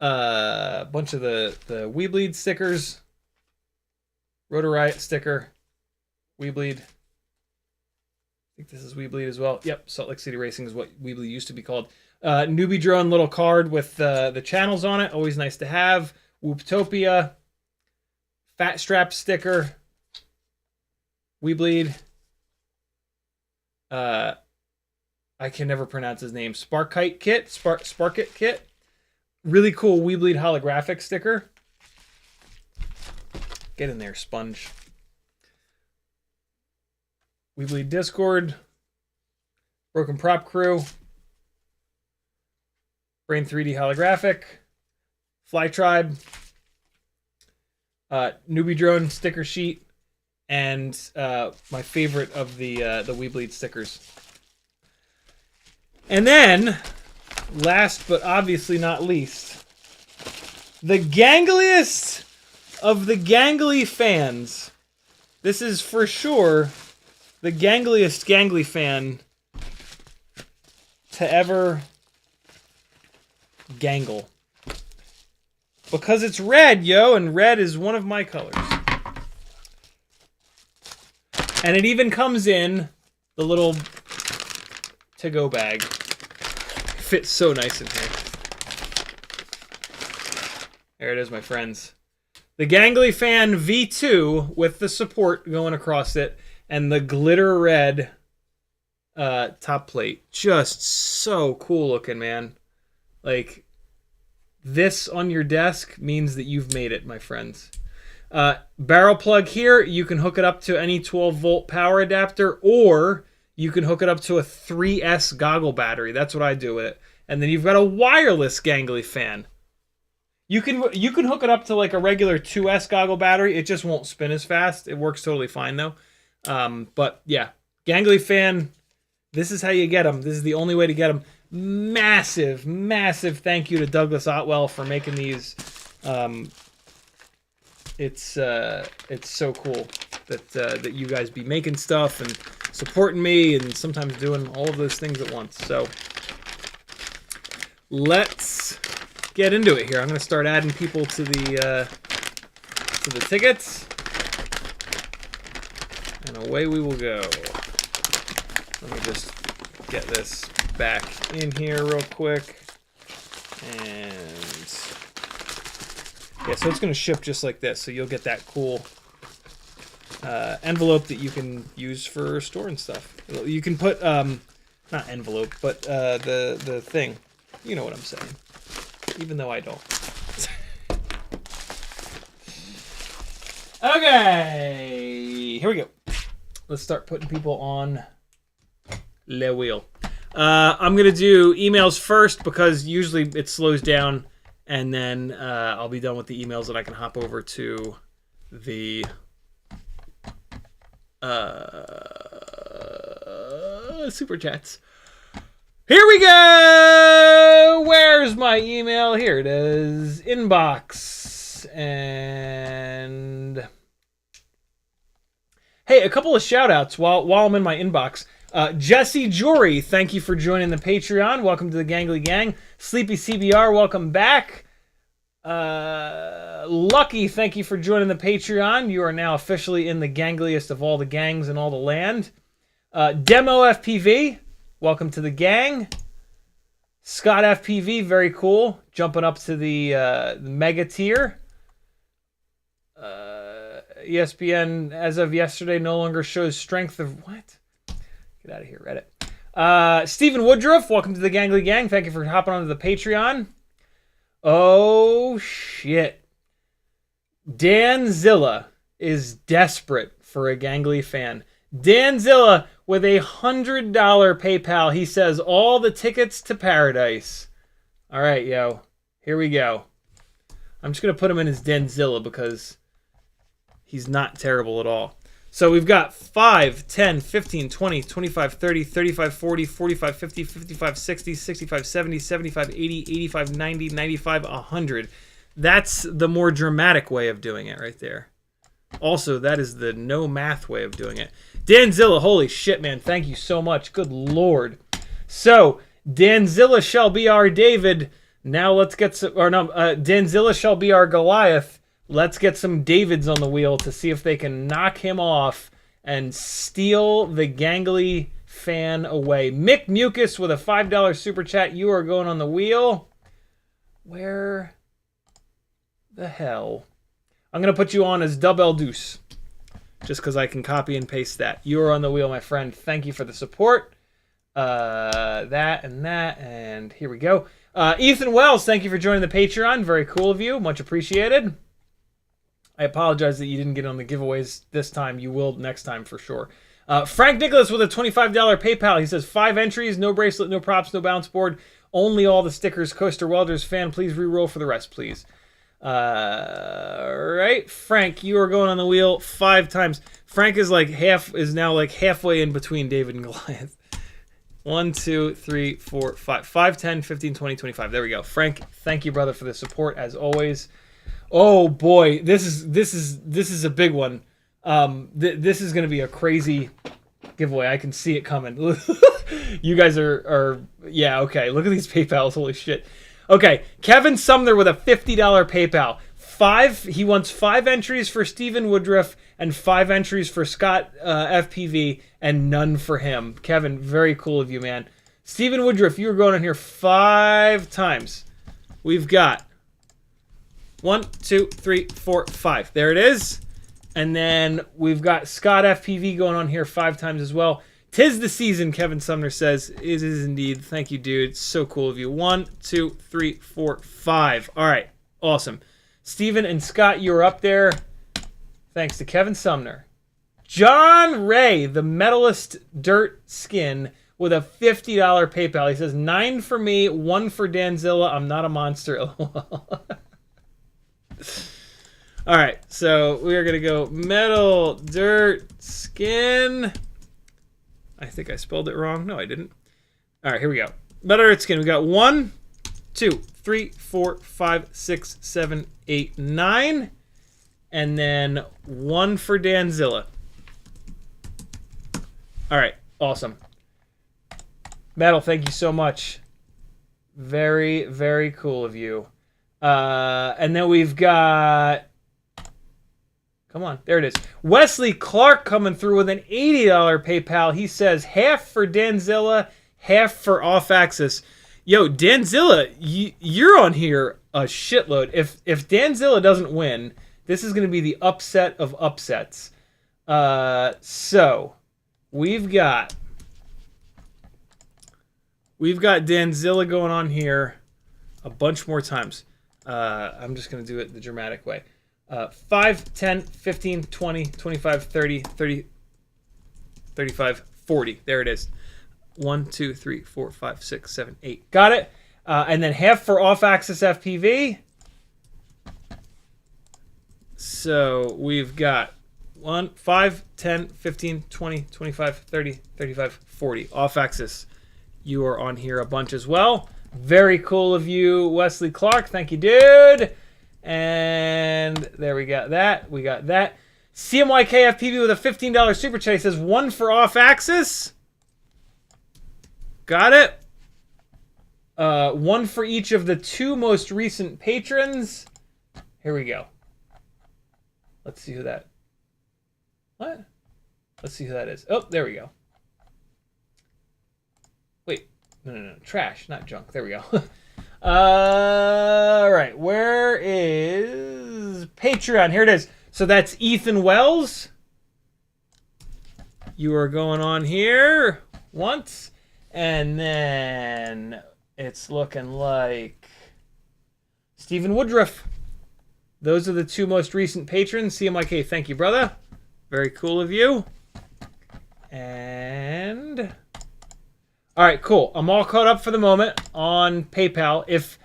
A bunch of the Weebleed stickers. Rotor Riot sticker. Weebleed. I think this is Weebleed as well. Yep, Salt Lake City Racing is what Weebleed used to be called. Newbie Drone little card with the channels on it. Always nice to have. Whooptopia. Fat Strap sticker. Weebleed. I can never pronounce his name. Sparkite kit. Sparkit kit. Really cool Weebleed holographic sticker. Get in there, Sponge. Weebleed Discord. Broken Prop Crew. Brain 3D holographic. Fly Tribe. Newbie Drone sticker sheet. And my favorite of the Weebleed stickers. And then, last but obviously not least, the gangliest of the gangly fans. This is for sure the gangliest gangly fan to ever gangle. Because it's red, yo, and red is one of my colors. And it even comes in the little to-go bag. Fits so nice in here. There it is, my friends. The Gangly Fan V2 with the support going across it and the glitter red top plate. Just so cool looking, man. Like, this on your desk means that you've made it, my friends. Barrel plug here. You can hook it up to any 12-volt power adapter, or you can hook it up to a 3S goggle battery. That's what I do with it. And then you've got a wireless Gangly Fan. You can hook it up to like a regular 2S goggle battery. It just won't spin as fast. It works totally fine though. But yeah, Gangly Fan. This is how you get them. This is the only way to get them. Massive, massive thank you to Douglas Otwell for making these. It's so cool that you guys be making stuff and supporting me and sometimes doing all of those things at once. So let's get into it here. I'm going to start adding people to the tickets, and away we will go. Let me just get this back in here real quick, and yeah, so it's going to ship just like this. So you'll get that cool envelope that you can use for storing stuff. You can put not envelope, but the thing. You know what I'm saying. Even though I don't. Okay, here we go. Let's start putting people on the wheel. I'm going to do emails first because usually it slows down, and then I'll be done with the emails that I can hop over to the super chats. Here we go! Where's my email? Here it is. Inbox. And hey, a couple of shout outs while I'm in my inbox. Jesse Jory, thank you for joining the Patreon. Welcome to the Gangly Gang. Sleepy CBR, welcome back. Lucky, thank you for joining the Patreon. You are now officially in the gangliest of all the gangs in all the land. Demo FPV, welcome to the gang. Scott FPV, very cool. Jumping up to the mega tier. ESPN, as of yesterday, no longer shows strength of... What? Get out of here, Reddit. Stephen Woodruff, welcome to the Gangly Gang. Thank you for hopping onto the Patreon. Oh, shit. Danzilla is desperate for a Gangly fan. Danzilla with $100 PayPal. He says, all the tickets to paradise. All right, yo. Here we go. I'm just going to put him in as Danzilla because he's not terrible at all. So we've got 5, 10, 15, 20, 25, 30, 35, 40, 45, 50, 55, 60, 65, 70, 75, 80, 85, 90, 95, 100. That's the more dramatic way of doing it right there. Also, that is the no math way of doing it. Danzilla, holy shit, man. Thank you so much. Good Lord. So, Danzilla shall be our David. Now let's get some... Or no, Danzilla shall be our Goliath. Let's get some Davids on the wheel to see if they can knock him off and steal the Gangly fan away. Mick Mucus with a $5 super chat. You are going on the wheel. Where the hell? I'm going to put you on as Double Deuce. Just because I can copy and paste that. You are on the wheel, my friend. Thank you for the support. That and that. And here we go. Ethan Wells, thank you for joining the Patreon. Very cool of you. Much appreciated. I apologize that you didn't get on the giveaways this time. You will next time for sure. Frank Nicholas with a $25 PayPal. He says, 5 entries, no bracelet, no props, no bounce board. Only all the stickers. Coaster Welders fan. Please re-roll for the rest, please. All right. Frank, you are going on the wheel 5 times. Frank is now halfway in between David and Goliath. 1, 2, 3, 4, 5. 5, 10, 15, 20, 25. There we go. Frank, thank you, brother, for the support as always. Oh boy, this is a big one. This is going to be a crazy giveaway. I can see it coming. You guys are yeah, okay. Look at these PayPals. Holy shit. Okay, Kevin Sumner with a $50 PayPal. He wants 5 entries for Stephen Woodruff and 5 entries for Scott FPV and none for him. Kevin, very cool of you, man. Stephen Woodruff, you are going on here 5 times. We've got 1, 2, 3, 4, 5. There it is. And then we've got Scott FPV going on here 5 times as well. 'Tis the season, Kevin Sumner says. It is indeed. Thank you, dude. It's so cool of you. 1, 2, 3, 4, 5. All right. Awesome. Steven and Scott, you're up there. Thanks to Kevin Sumner. John Ray, the Metalist Dirt Skin, with a $50 PayPal. He says, 9 for me, 1 for Danzilla. I'm not a monster. All right, so we are gonna go Metal Dirt Skin. I think I spelled it wrong. No, I didn't. All right, here we go. Metal Dirt Skin. We got 1, 2, 3, 4, 5, 6, 7, 8, 9, and then 1 for Danzilla. All right, awesome. Metal, thank you so much. Very, very cool of you. And then we've got... Come on, there it is. Wesley Clark coming through with an $80 PayPal. He says half for Danzilla, half for Off Axis. Yo, Danzilla, you're on here a shitload. If Danzilla doesn't win, this is going to be the upset of upsets. So we've got Danzilla going on here a bunch more times. I'm just going to do it the dramatic way. 5, 10, 15, 20, 25, 30, 30, 35, 40. There it is. 1, 2, 3, 4, 5, 6, 7, 8. Got it. And then half for off-axis FPV. So we've got 1, 5, 10, 15, 20, 25, 30, 35, 40. Off-axis. You are on here a bunch as well. Very cool of you, Wesley Clark. Thank you, dude. And there we got that. We got that. CMYKFPV with a $15 super chat. He says 1 for off-axis. Got it. 1 for each of the 2 most recent patrons. Here we go. Let's see who that... What? Let's see who that is. Oh, there we go. Wait. No. Trash, not junk. There we go. All right. Where is Patreon? Here it is. So that's Ethan Wells. You are going on here once. And then it's looking like Stephen Woodruff. Those are the 2 most recent patrons. CMYK, thank you, brother. Very cool of you. And all right, cool. I'm all caught up for the moment on PayPal. If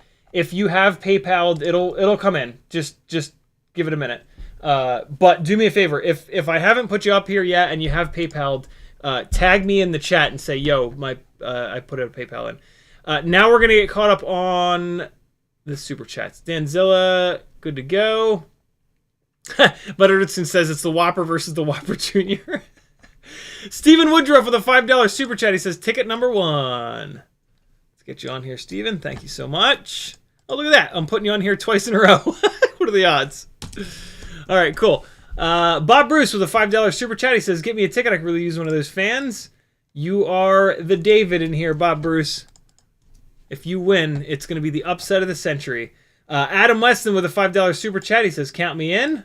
you have PayPal, it'll come in. Just give it a minute. But do me a favor. If I haven't put you up here yet and you have PayPal, tag me in the chat and say, yo, I put a PayPal in. Now we're gonna get caught up on the super chats. Danzilla, good to go. But Erickson says it's the Whopper versus the Whopper Jr. Stephen Woodruff with a $5 super chat. He says ticket number 1. Let's get you on here, Stephen. Thank you so much. Oh, look at that. I'm putting you on here twice in a row. What are the odds? All right, cool. Bob Bruce with a $5 super chat. He says, get me a ticket. I could really use one of those fans. You are the David in here, Bob Bruce. If you win, it's going to be the upset of the century. Adam Weston with a $5 super chat. He says, count me in.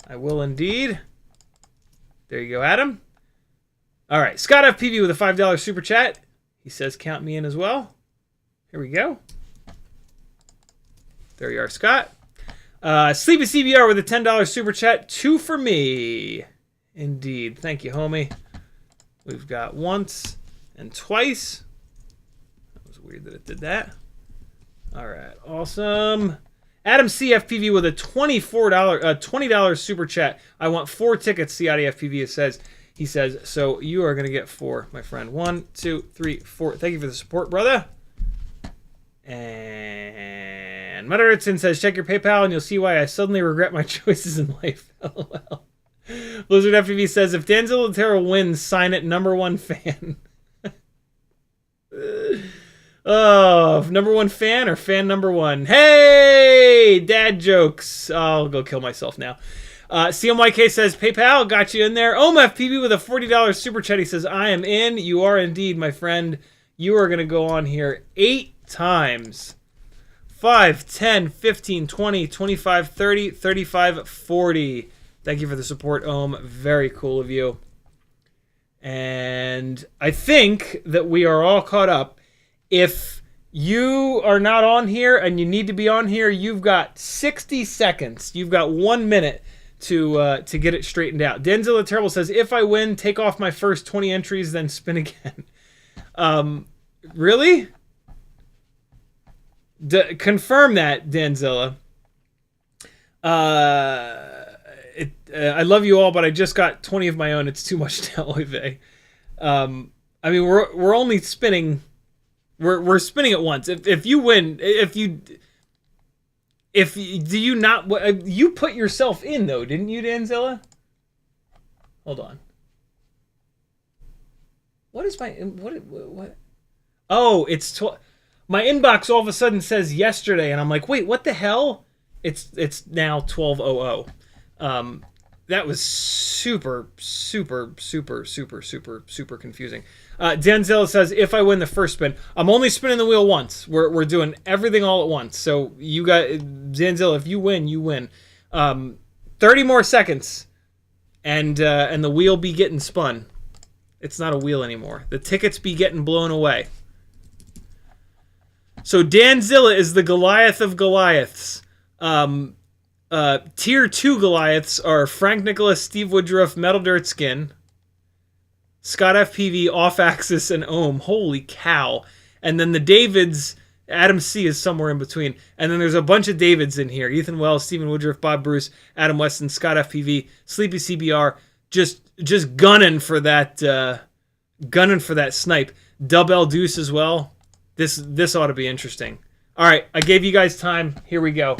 I will indeed. There you go, Adam. All right, Scott FPV with a $5 super chat. He says, count me in as well. Here we go. There you are, Scott. Sleepy CBR with a $10 super chat. 2 for me. Indeed. Thank you, homie. We've got once and twice. That was weird that it did that. All right, awesome. Adam CFPV with a $20 super chat. I want 4 tickets, CiottiFPV he says, so you are going to get 4, my friend. 1, 2, 3, 4. Thank you for the support, brother. And Mutteritson says, check your PayPal and you'll see why I suddenly regret my choices in life. LOL. Blizzard FPV says, if Danzilla Otero wins, sign it #1 fan. Oh, #1 fan or fan #1? Hey, dad jokes. I'll go kill myself now. CMYK says, PayPal, got you in there. FPV with a $40 super chat. He says, I am in. You are indeed, my friend. You are going to go on here 8 times. 5, 10, 15, 20, 25, 30, 35, 40. Thank you for the support, Very cool of you. And I think that we are all caught up. If you are not on here and you need to be on here, you've got 60 seconds. You've got 1 minute to get it straightened out. Denzilla Terrible says, if I win, take off my first 20 entries, then spin again. Really? Confirm that, Danzilla. I love you all, but I just got 20 of my own. It's too much now, Oive. I mean, we're only spinning. We're spinning it once. If you win, do you not? You put yourself in though, didn't you, Danzilla? Hold on. What is my what? Oh, it's my inbox all of a sudden says yesterday, and I'm like, wait, what the hell? It's now 12:00. That was super confusing. Denzel says, if I win the first spin, I'm only spinning the wheel once. We're doing everything all at once. So you got Denzel, if you win, you win. 30 more seconds, and the wheel be getting spun. It's not a wheel anymore. The tickets be getting blown away. So Danzilla is the Goliath of Goliaths. Tier 2 Goliaths are Frank Nicholas, Steve Woodruff, Metal Dirt Skin, CiottiFPV, Off Axis, and Ohm. Holy cow. And then the Davids, Adam C is somewhere in between. And then there's a bunch of Davids in here. Ethan Wells, Stephen Woodruff, Bob Bruce, Adam Weston, CiottiFPV, Sleepy CBR. Just gunning for that snipe. Dub L Deuce as well. This ought to be interesting. All right, I gave you guys time. Here we go.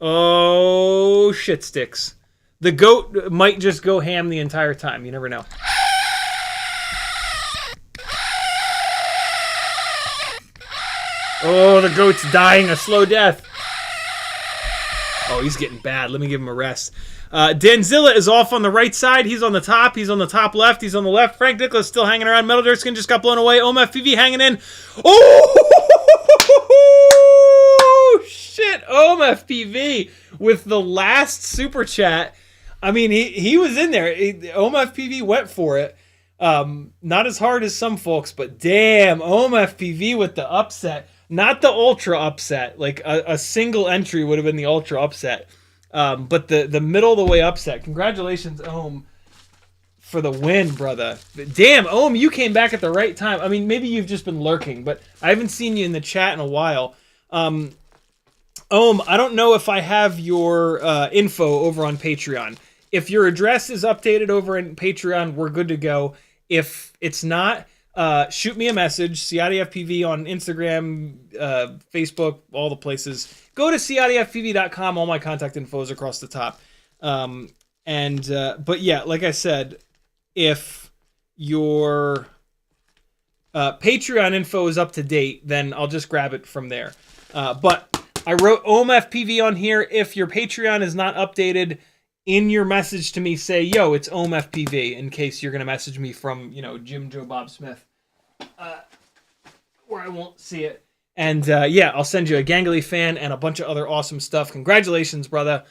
Oh, shit sticks. The goat might just go ham the entire time. You never know. Oh, the goat's dying a slow death. Oh, he's getting bad. Let me give him a rest. Danzilla is off on the right side. He's on the top. He's on the top left. He's on the left. Frank Nicholas still hanging around. Metal Dirt Skin just got blown away. OMFPV hanging in. Oh, shit. OMFPV with the last super chat. I mean, he was in there. OMFPV went for it. Not as hard as some folks, but damn, OMFPV with the upset. Not the ultra upset. Like a single entry would have been the ultra upset. But the middle of the way upset. Congratulations, Ohm, for the win, brother. Damn, Ohm, you came back at the right time. I mean, maybe you've just been lurking, but I haven't seen you in the chat in a while. Ohm, I don't know if I have your info over on Patreon. If your address is updated over in Patreon, we're good to go. If it's not, shoot me a message. CiottiFPV on Instagram, Facebook, all the places. Go to CiottiFPV.com. All my contact info is across the top. But yeah, like I said, if your Patreon info is up to date, then I'll just grab it from there. But I wrote OMFPV on here. If your Patreon is not updated, in your message to me, say, yo, it's OMFPV, in case you're going to message me from, Jim, Joe, Bob Smith, where I won't see it. And, yeah, I'll send you a Gangly fan and a bunch of other awesome stuff. Congratulations, brother.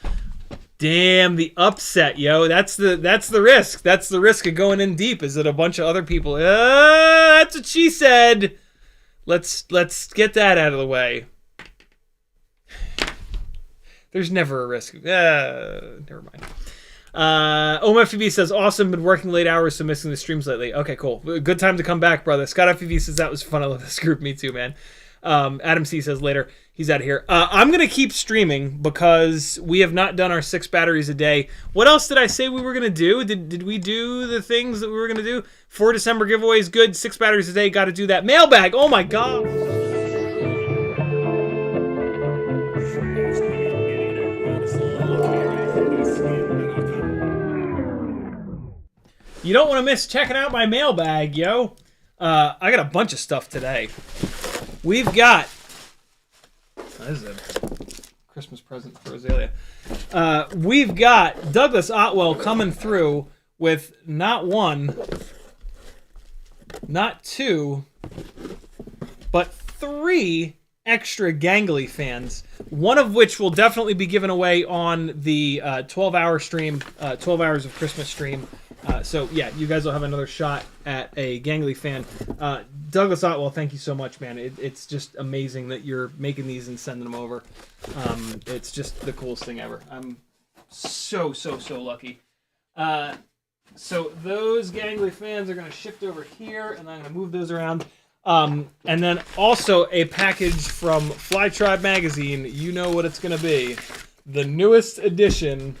Damn, the upset, yo. That's the risk. That's the risk of going in deep, is that a bunch of other people, that's what she said. Let's get that out of the way. There's never a risk. Never mind. OMFPV says, awesome, been working late hours, so missing the streams lately. Okay, cool. Good time to come back, brother. ScottFPV says, that was fun. I love this group. Me too, man. Adam C says later. He's out of here. I'm going to keep streaming because we have not done our 6 batteries a day. What else did I say we were going to do? Did we do the things that we were going to do? 4 December giveaways, good. 6 batteries a day, got to do that. Mailbag, oh my God. You don't want to miss checking out my mailbag, yo. I got a bunch of stuff today. We've got... This is a Christmas present for Azalea. We've got Douglas Otwell coming through with not 1, not 2, but 3 extra Gangly fans. One of which will definitely be given away on the 12-hour stream, 12 hours of Christmas stream. So, yeah, you guys will have another shot at a Gangly fan. Douglas Otwell, thank you so much, man. It's just amazing that you're making these and sending them over. It's just the coolest thing ever. I'm so lucky. So those Gangly fans are going to shift over here, and I'm going to move those around. And then also a package from Fly Tribe Magazine. You know what it's going to be. The newest edition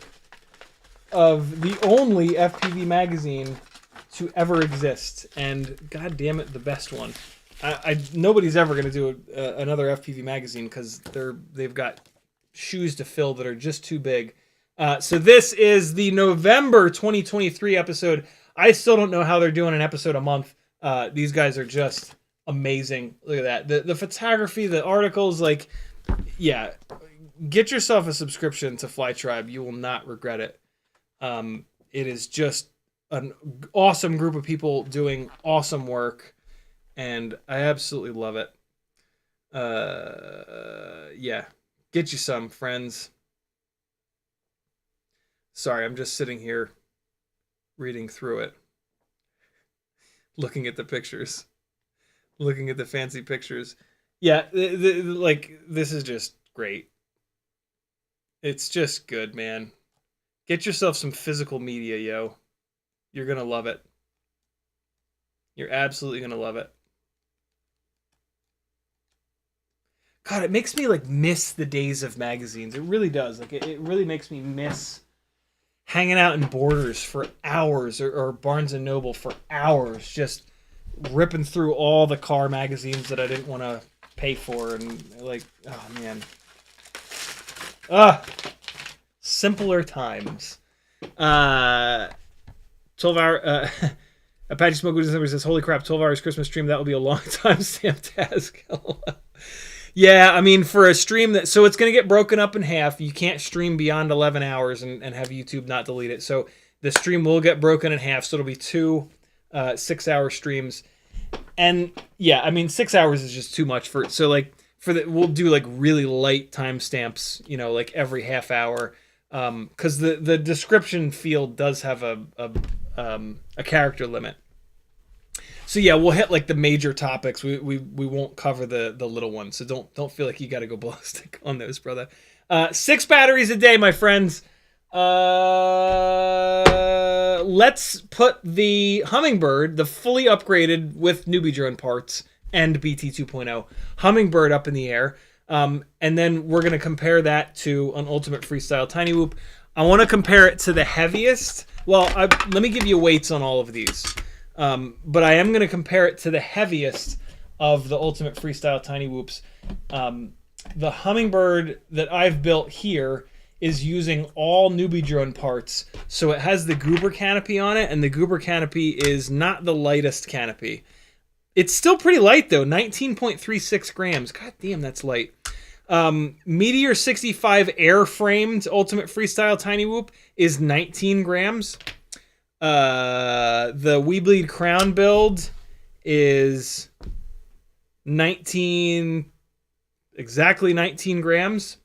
of the only FPV magazine to ever exist, and god damn it, the best one. Nobody's ever going to do another FPV magazine because they've got shoes to fill that are just too big. So this is the November 2023 episode. I still don't know how they're doing an episode a month. These guys are just amazing. Look at that. The photography, the articles, like, yeah. Get yourself a subscription to Fly Tribe. You will not regret it. It is just an awesome group of people doing awesome work, and I absolutely love it. Yeah, get you some, friends. Sorry, I'm just sitting here reading through it, looking at the pictures, looking at the fancy pictures. Yeah, like, this is just great. It's just good, man. Get yourself some physical media, yo. You're gonna love it. You're absolutely gonna love it. God, it makes me like miss the days of magazines. It really does. Like it really makes me miss hanging out in Borders for hours, or Barnes and Noble for hours, just ripping through all the car magazines that I didn't want to pay for, and like, oh man, simpler times. 12-hour. Apache Smoke December says, "Holy crap, 12 hours Christmas stream. That will be a long time stamp task." Yeah, I mean, for a stream that... So it's going to get broken up in half. You can't stream beyond 11 hours and have YouTube not delete it. So the stream will get broken in half. So it'll be 2 6-hour streams. And yeah, I mean, 6 hours is just too much for it. So like, we'll do like really light timestamps, you know, like every half hour. Because the description field does have a character limit. So yeah, we'll hit like the major topics. We won't cover the little ones. So don't feel like you got to go ballistic on those, brother. 6 batteries a day, my friends. Let's put the Hummingbird, the fully upgraded with newbie drone parts and BT 2.0 Hummingbird up in the air. And then we're gonna compare that to an Ultimate Freestyle TinyWhoop. I want to compare it to the heaviest. Well, let me give you weights on all of these. But I am going to compare it to the heaviest of the Ultimate Freestyle TinyWhoops. The Hummingbird that I've built here is using all newbie drone parts. So it has the Goober canopy on it, and the Goober canopy is not the lightest canopy. It's still pretty light, though, 19.36 grams. God damn, that's light. Meteor 65 air-framed Ultimate Freestyle TinyWhoop is 19 grams. The Weebleed Crown build is exactly 19 grams.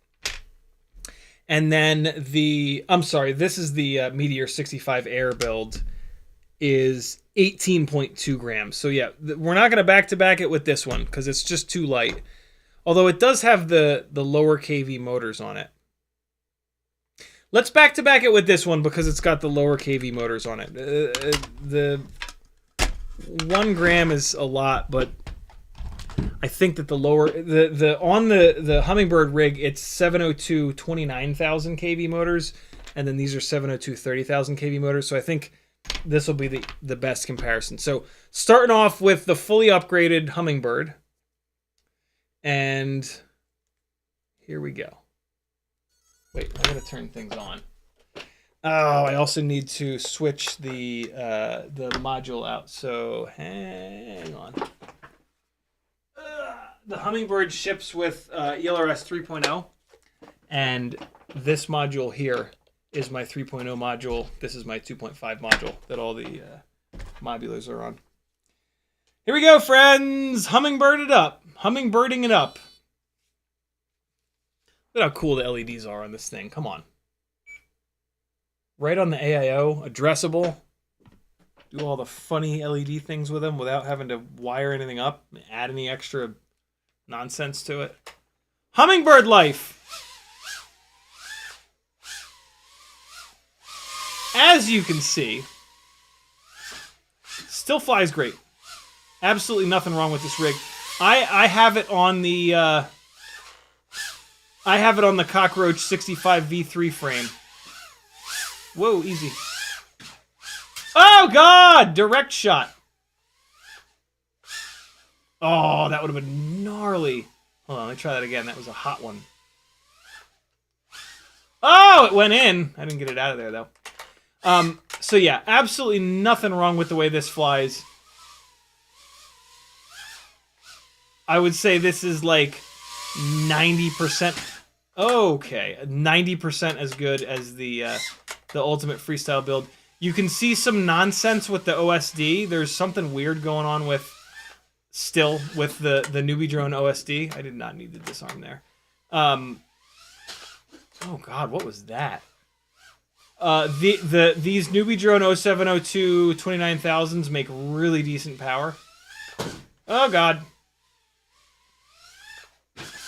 And then this is the Meteor 65 Air build, is 18.2 grams. So yeah, we're not going to back-to-back it with this one because it's just too light. Although it does have the lower KV motors on it. Let's back-to-back it with this one because it's got the lower KV motors on it. The 1 gram is a lot, but I think that the lower... on the Hummingbird rig, it's 702 29,000 KV motors, and then these are 702 30,000 KV motors, so I think this will be the best comparison. So starting off with the fully upgraded Hummingbird, and here we go. Wait, I gotta turn things on. Oh, I also need to switch the module out. So hang on. The Hummingbird ships with ELRS 3.0, and this module here is my 3.0 module. This is my 2.5 module that all the modulars are on. Here we go, friends. Hummingbird it up. Hummingbirding it up. Look at how cool the LEDs are on this thing. Come on. Right on the AIO, addressable. Do all the funny LED things with them without having to wire anything up, add any extra nonsense to it. Hummingbird life. As you can see, still flies great. Absolutely nothing wrong with this rig. I have it on the Cockroach 65 V3 frame. Whoa, easy. Oh, God! Direct shot. Oh, that would have been gnarly. Hold on, let me try that again. That was a hot one. Oh, it went in. I didn't get it out of there, though. So, yeah, absolutely nothing wrong with the way this flies. I would say this is like 90%... Okay, 90% as good as the Ultimate Freestyle build. You can see some nonsense with the OSD. There's something weird going on with the newbie drone OSD. I did not need to disarm there. Oh God, what was that? These newbie drone 0702 29,000s make really decent power. Oh God.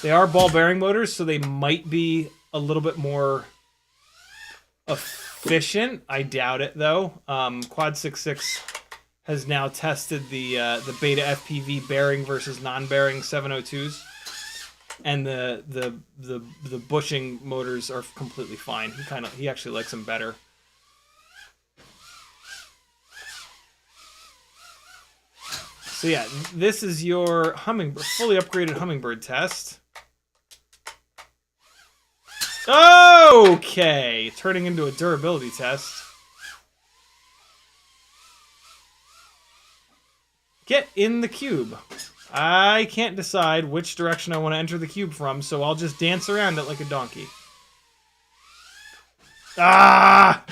They are ball bearing motors, so they might be a little bit more efficient. I doubt it though. Quad 66 has now tested the Beta FPV bearing versus non-bearing 702s, and the bushing motors are completely fine. He actually likes them better. So yeah, this is your fully upgraded Hummingbird test. Okay, turning into a durability test. Get in the cube. I can't decide which direction I want to enter the cube from, so I'll just dance around it like a donkey. Ah!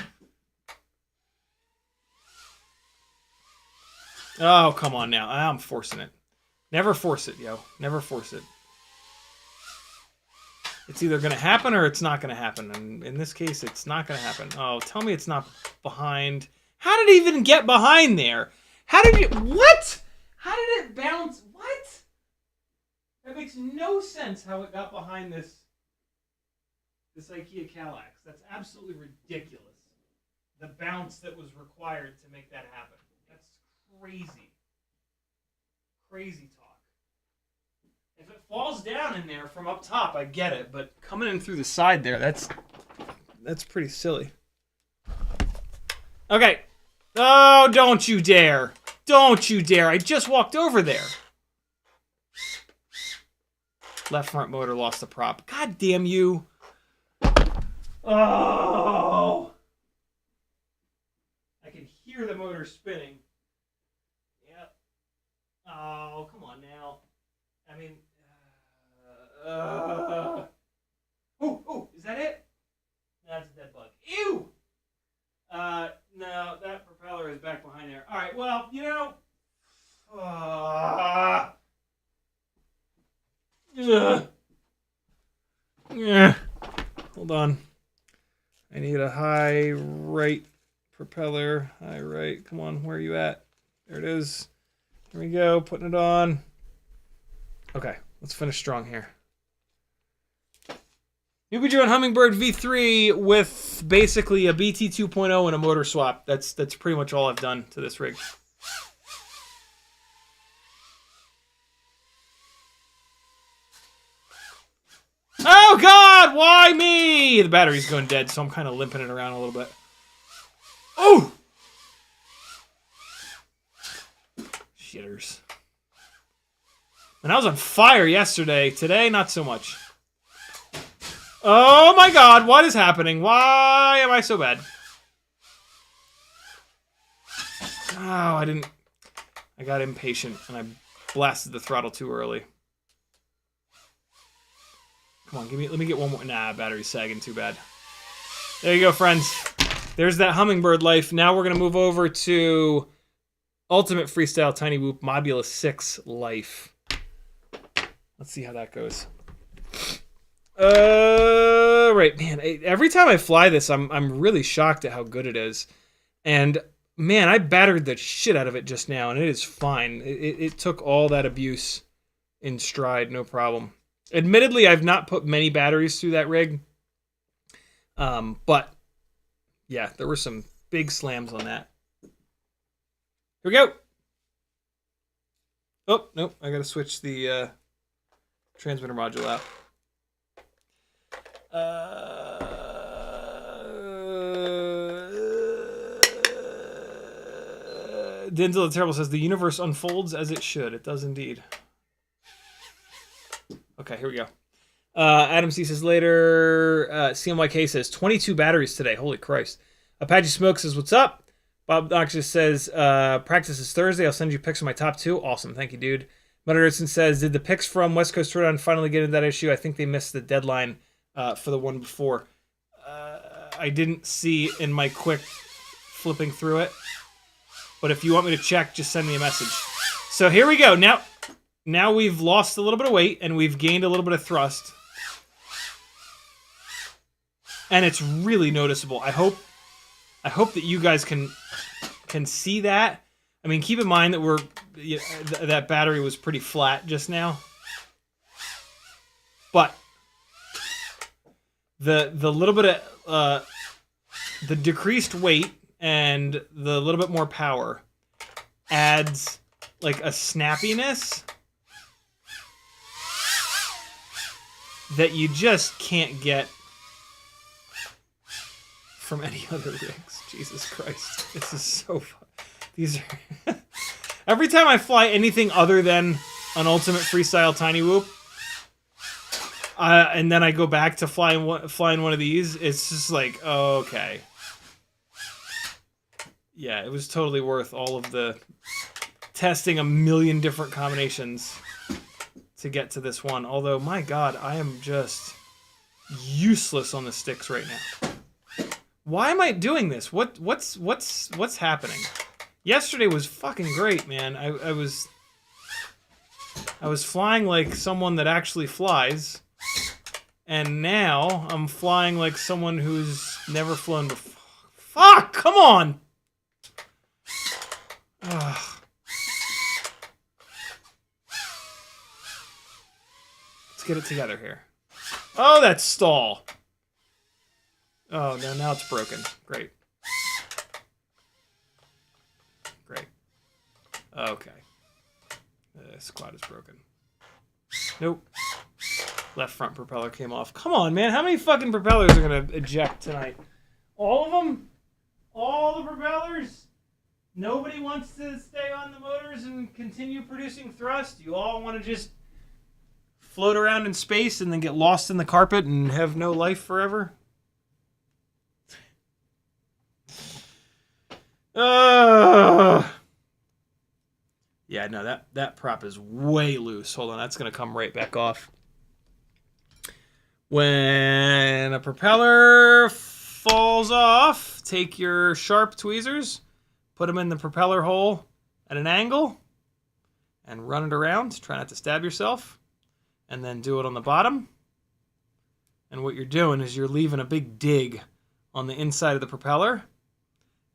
Oh, come on now. I'm forcing it. Never force it, yo. Never force it. It's either going to happen or it's not going to happen. And in this case, it's not going to happen. Oh, tell me it's not behind. How did it even get behind there? How did it... What? How did it bounce? What? That makes no sense how it got behind this IKEA Kallax. That's absolutely ridiculous. The bounce that was required to make that happen. That's crazy. Crazy talk. If it falls down in there from up top, I get it, but coming in through the side there, that's pretty silly. Okay. Oh, don't you dare. Don't you dare. I just walked over there. Left front motor lost the prop. God damn you. Oh. I can hear the motor spinning. Yep. Oh, come on now. I mean, oh, is that it? That's a dead bug. Ew! No, that propeller is back behind there. All right, well, you know, hold on. I need a high right propeller. High right. Come on, where are you at? There it is. Here we go, putting it on. Okay, let's finish strong here. You'll be doing Hummingbird V3 with basically a BT 2.0 and a motor swap. That's pretty much all I've done to this rig. Oh God, why me? The battery's going dead, so I'm kind of limping it around a little bit. Oh! Shitters. And I was on fire yesterday. Today, not so much. Oh my God, what is happening? Why am I so bad? Oh, I got impatient and I blasted the throttle too early. Come on, let me get one more. Nah, battery's sagging too bad. There you go, friends. There's that Hummingbird life. Now we're going to move over to Ultimate Freestyle TinyWhoop Mobula 6 life. Let's see how that goes. Right, man. Every time I fly this, I'm really shocked at how good it is. And man, I battered the shit out of it just now, and it is fine. It took all that abuse in stride, no problem. Admittedly, I've not put many batteries through that rig. But yeah, there were some big slams on that. Here we go. Oh, nope. I gotta switch the transmitter module out. Denzel the Terrible says, the universe unfolds as it should. It does indeed. Okay, here we go. Adam C says later, CMYK says, 22 batteries today. Holy Christ. Apache Smoke says, what's up? Bob Noxious says, practice is Thursday. I'll send you pics of my top 2. Awesome. Thank you, dude. Mutterson says, did the pics from West Coast Throwdown finally get into that issue? I think they missed the deadline for the one before. I didn't see in my quick flipping through it. But if you want me to check, just send me a message. So here we go. Now we've lost a little bit of weight and we've gained a little bit of thrust. And it's really noticeable. I hope that you guys can see that. I mean, keep in mind that that battery was pretty flat just now. But the little bit of the decreased weight and the little bit more power adds like a snappiness that you just can't get from any other rigs. Jesus Christ, this is so fun. These are every time I fly anything other than an Ultimate Freestyle TinyWhoop, and then I go back to flying one of these, it's just like, oh, okay. Yeah, it was totally worth all of the testing a million different combinations to get to this one. Although, my God, I am just useless on the sticks right now. Why am I doing this? What's happening? Yesterday was fucking great, man. I was flying like someone that actually flies, and now I'm flying like someone who's never flown before. Fuck! Come on! Ugh. Let's get it together here. Oh, that's stall. Oh, no, now it's broken. Great. Great. Okay. The squad is broken. Nope. Left front propeller came off. Come on, man. How many fucking propellers are going to eject tonight? All of them? All the propellers? Nobody wants to stay on the motors and continue producing thrust? You all want to just float around in space and then get lost in the carpet and have no life forever? Yeah, no, that prop is way loose. Hold on, that's going to come right back off. When a propeller falls off, take your sharp tweezers, put them in the propeller hole at an angle, and run it around. Try not to stab yourself. And then do it on the bottom. And what you're doing is you're leaving a big dig on the inside of the propeller.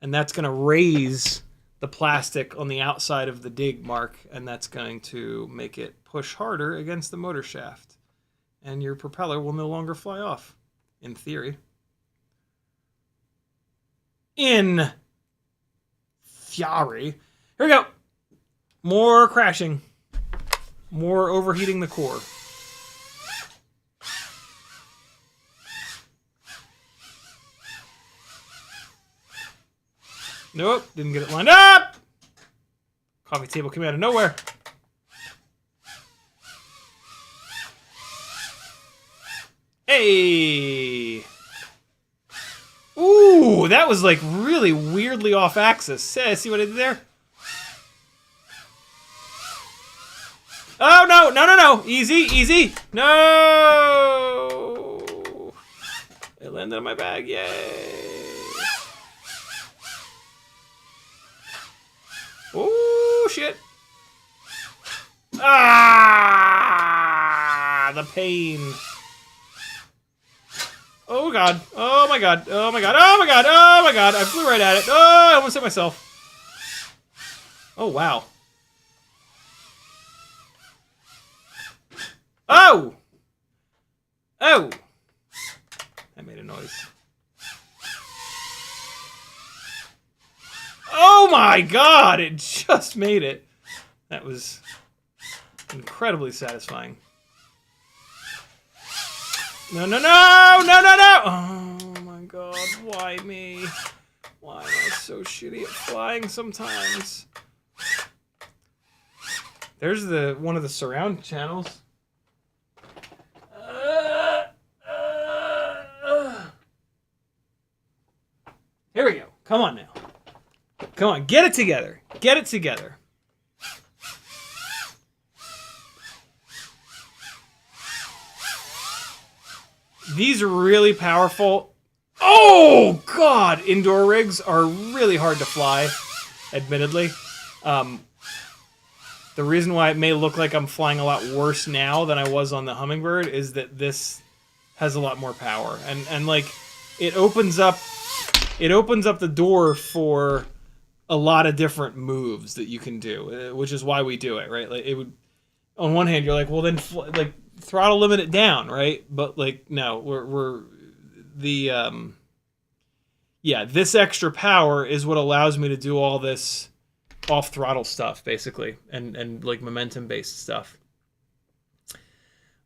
And that's going to raise the plastic on the outside of the dig mark. And that's going to make it push harder against the motor shaft. And your propeller will no longer fly off, in theory. In theory. Here we go. More crashing. More overheating the core. Nope, didn't get it lined up. Coffee table came out of nowhere. Hey! Ooh, that was like really weirdly off axis. See what I did there? Oh, no, no, no, no. Easy, easy. No! It landed on my bag, yay. Oh, shit. Ah, the pain. Oh, God. Oh, my God. Oh, my God. Oh, my God. Oh, my God. I flew right at it. Oh, I almost hit myself. Oh, wow. Oh! Oh! I made a noise. Oh my God! It just made it. That was incredibly satisfying. No, no, no! No, no, no! Oh my God, why me? Why am I so shitty at flying sometimes? There's one of the surround channels. Here we go. Come on now. Come on, get it together. Get it together. These are really powerful. Oh, God! Indoor rigs are really hard to fly, admittedly. The reason why it may look like I'm flying a lot worse now than I was on the Hummingbird is that this has a lot more power. And like, it opens up the door for a lot of different moves that you can do, which is why we do it, right? Like, it would, on one hand, you're like, well, then like throttle limit it down, right? But like, no, we're yeah, this extra power is what allows me to do all this off throttle stuff, basically, and like momentum based stuff.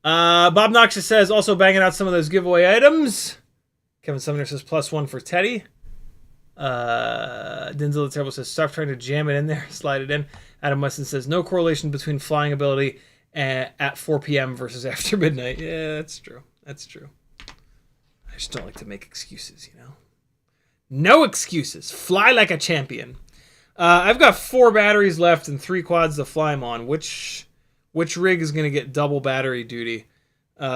Bob Noxious says, also banging out some of those giveaway items. Kevin Sumner says +1 for Teddy. Denzel the Terrible says, stop trying to jam it in there, slide it in. Adam Weston says, no correlation between flying ability at 4 p.m. versus after midnight. Yeah, that's true. That's true. I just don't like to make excuses, you know? No excuses. Fly like a champion. I've got 4 batteries left and 3 quads to fly them on. Which rig is going to get double battery duty? The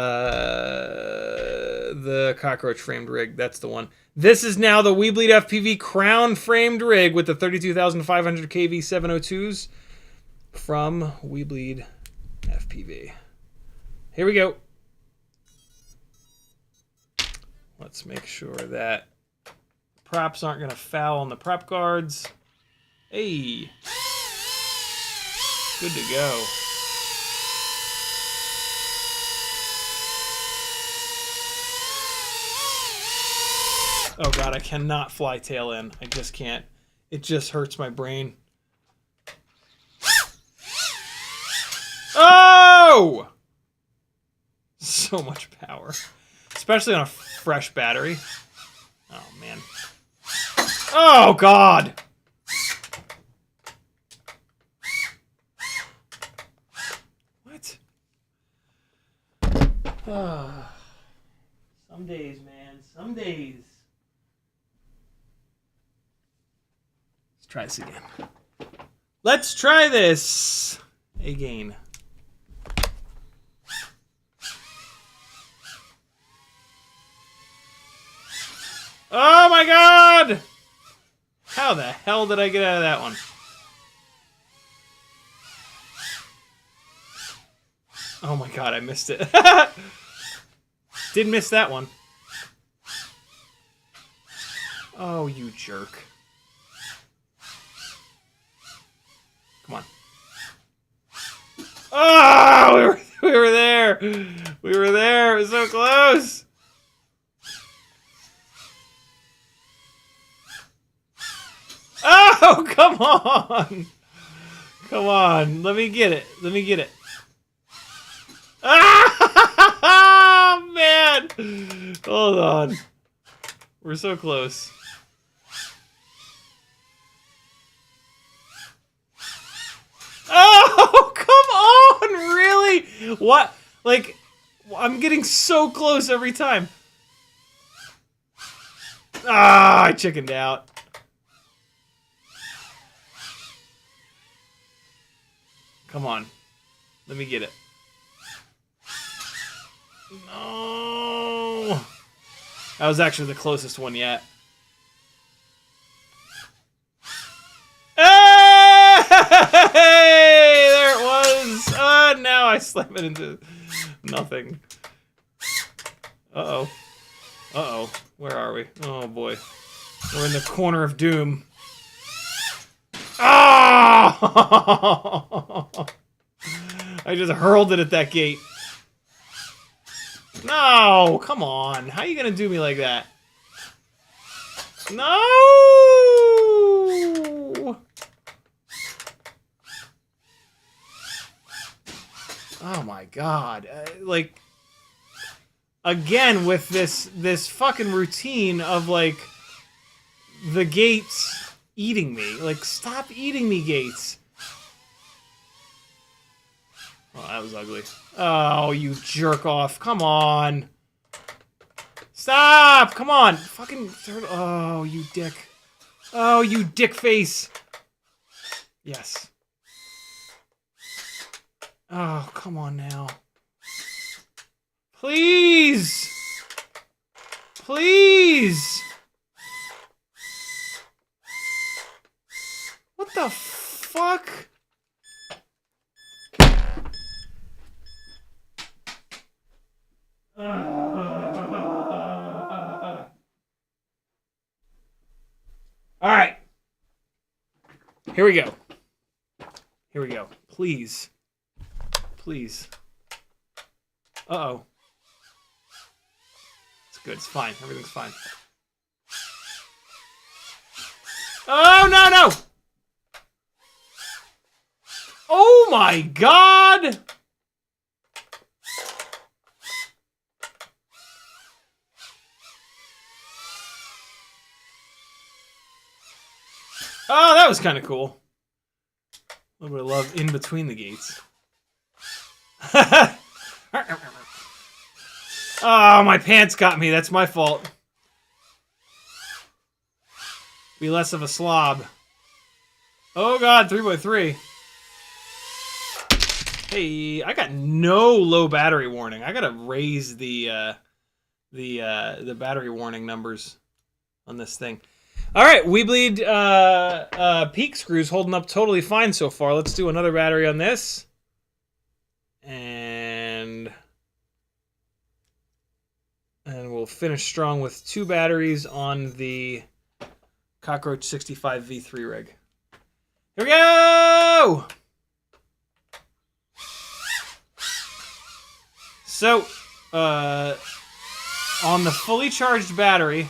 Cockroach framed rig. That's the one. This is now the WeBleed FPV crown framed rig with the 32,500 kV 702s from WeBleed FPV. Here we go. Let's make sure that props aren't going to foul on the prop guards. Hey. Good to go. Oh god, I cannot fly tail in. I just can't. It just hurts my brain. Oh! So much power. Especially on a fresh battery. Oh man. Oh god! What? Some days, man. Some days. Let's try this again. Let's try this again. Oh my god! How the hell did I get out of that one? Oh my god, I missed it. Did miss that one. Oh, you jerk. Come on. Oh, we were there. We were there. It was so close. Oh, come on. Come on. Let me get it. Let me get it. Ah, man. Hold on. We're so close. Oh, come on. Really? What? Like, I'm getting so close every time. Ah, I chickened out. Come on. Let me get it. No. That was actually the closest one yet. Hey! There it was. Now I slam it into nothing. Uh-oh. Uh-oh. Where are we? Oh, boy. We're in the corner of doom. Oh! I just hurled it at that gate. No, come on. How are you gonna do me like that? No! Oh my god. Like, again with this fucking routine of like the gates eating me. Like, stop eating me, gates. Oh, that was ugly. Oh, you jerk off. Come on. Stop! Come on! Fucking third. Oh, you dick. Oh, you dick face. Yes. Oh, come on now. Please! Please! What the fuck? All right. Here we go. Here we go. Please. Please. Uh-oh. It's Good. It's fine. Everything's fine. Oh, no, no! Oh, my God! Oh, that was kind of cool. A little bit of love in between the gates. Oh, my pants got me. That's my fault. Be less of a slob. Oh, God, 3x3. Hey, I got no low battery warning. I gotta raise the battery warning numbers on this thing. All right, Weebleed peak screws holding up totally fine so far. Let's do another battery on this, and we'll finish strong with 2 batteries on the Cockroach 65 V3 rig. Here we go! So, on the fully charged battery,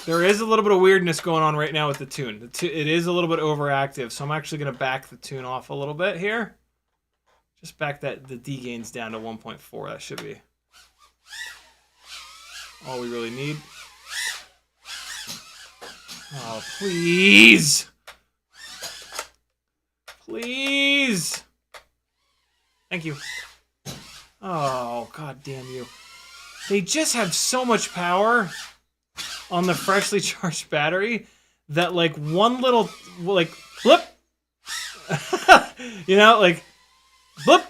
there is a little bit of weirdness going on right now with the tune. It is a little bit overactive, so I'm actually going to back the tune off a little bit here. Just back the D gains down to 1.4. That should be all we really need. Oh, please! Please! Thank you. Oh, god damn you. They just have so much power on the freshly charged battery that, like, one little, like, flip! You know, like, flip!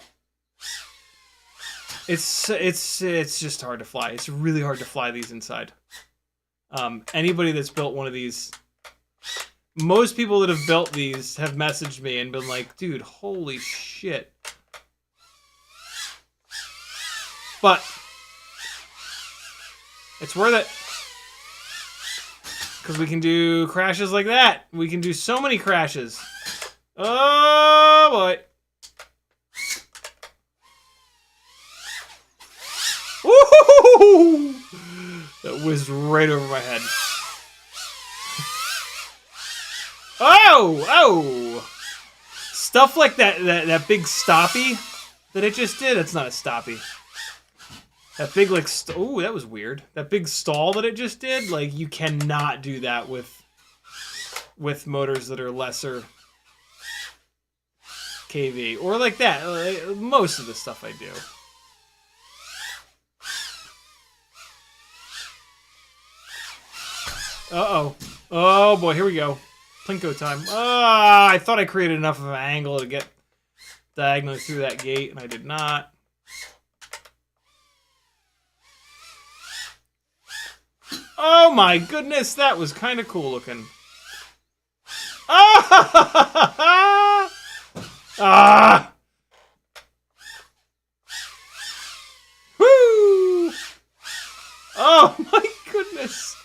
It's just hard to fly. It's really hard to fly these inside. Anybody that's built one of these, most people that have built these have messaged me and been like, dude, holy shit. But it's worth it. Because we can do crashes like that. We can do so many crashes. Oh, boy. Woohoo! That whizzed right over my head. Oh! Oh! Stuff like that big stoppie that it just did. That's not a stoppie. That big, like, ooh, that was weird. That big stall that it just did, like, you cannot do that with motors that are lesser kV. Or like that. Like, most of the stuff I do. Uh-oh. Oh, boy, here we go. Plinko time. Ah, I thought I created enough of an angle to get diagonally through that gate, and I did not. Oh my goodness, that was kind of cool looking. Ah! Ah! Woo! Oh my goodness.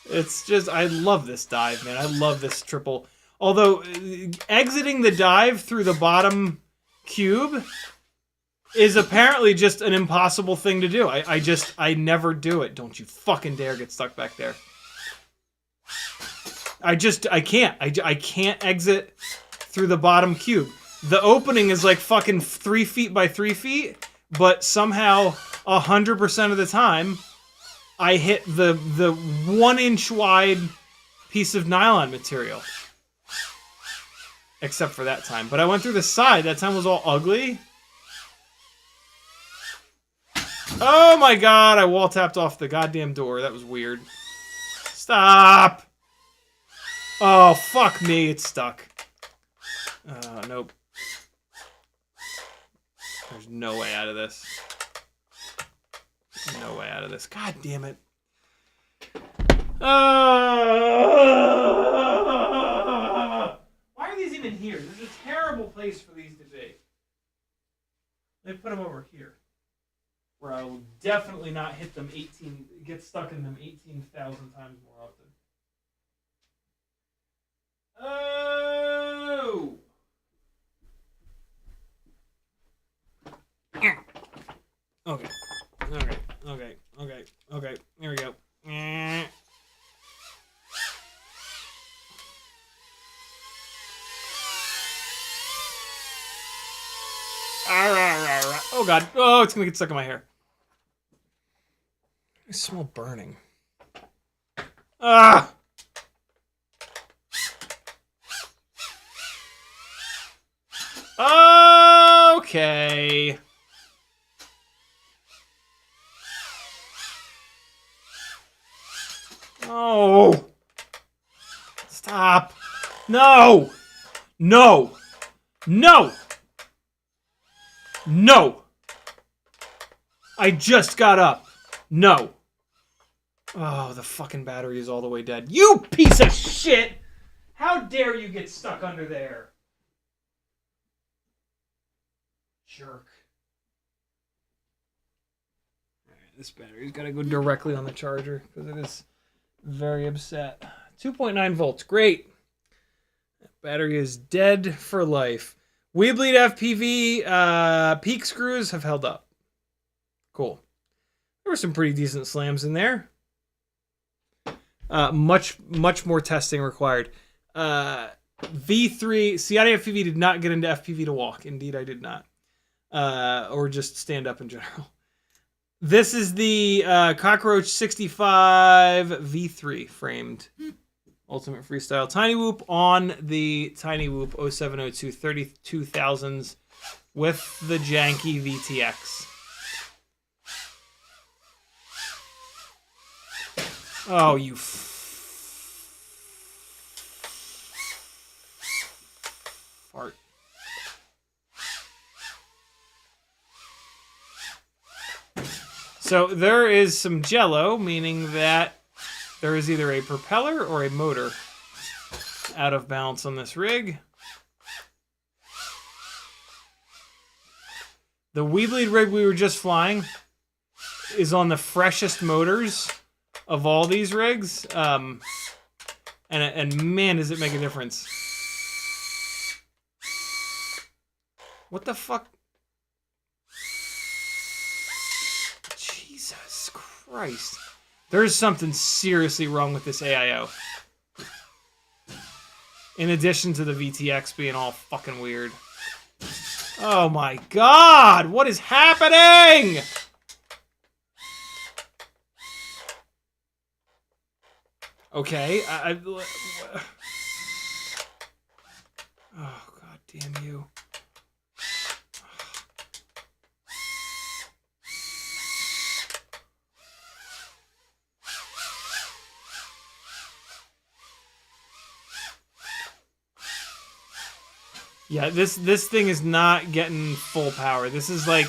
It's just, I love this dive, man. I love this triple. Although, exiting the dive through the bottom cube is apparently just an impossible thing to do. I never do it. Don't you fucking dare get stuck back there. I can't. I can't exit through the bottom cube. The opening is like fucking 3 feet by 3 feet, but somehow 100% of the time, I hit the 1 inch wide piece of nylon material. Except for that time. But I went through the side. That time was all ugly. Oh my god, I wall tapped off the goddamn door. That was weird. Stop! Oh, fuck me, it's stuck. Nope. There's no way out of this. No way out of this. God damn it. Why are these even here? This is a terrible place for these to be. They put them over here, where I will definitely not hit them get stuck in them 18,000 times more often. Oh! Oh god. Oh, it's gonna get stuck in my hair. I smell burning. Ah! Okay. Oh. Stop. No. No. No. No. I just got up. No. Oh, the fucking battery is all the way dead. You piece of shit! How dare you get stuck under there? Jerk. Alright, this battery's gotta go directly on the charger because it is very upset. 2.9 volts. Great. That battery is dead for life. Weebleed FPV peak screws have held up. Cool. There were some pretty decent slams in there. Much more testing required. V3 CiottiFPV did not get into FPV to walk. Indeed, I did not. Or just stand up in general. This is the Cockroach 65 V3 framed Ultimate Freestyle TinyWhoop on the TinyWhoop 0702 32,000s with the janky VTX. Oh, you fart. So there is some jello, meaning that there is either a propeller or a motor out of balance on this rig. The Weebleed rig we were just flying is on the freshest motors of all these rigs, and man, does it make a difference. What the fuck? Jesus Christ. There's something seriously wrong with this AIO. In addition to the VTX being all fucking weird. Oh my god! What is happening?! Okay, oh, god damn you. Yeah, this thing is not getting full power. This is like...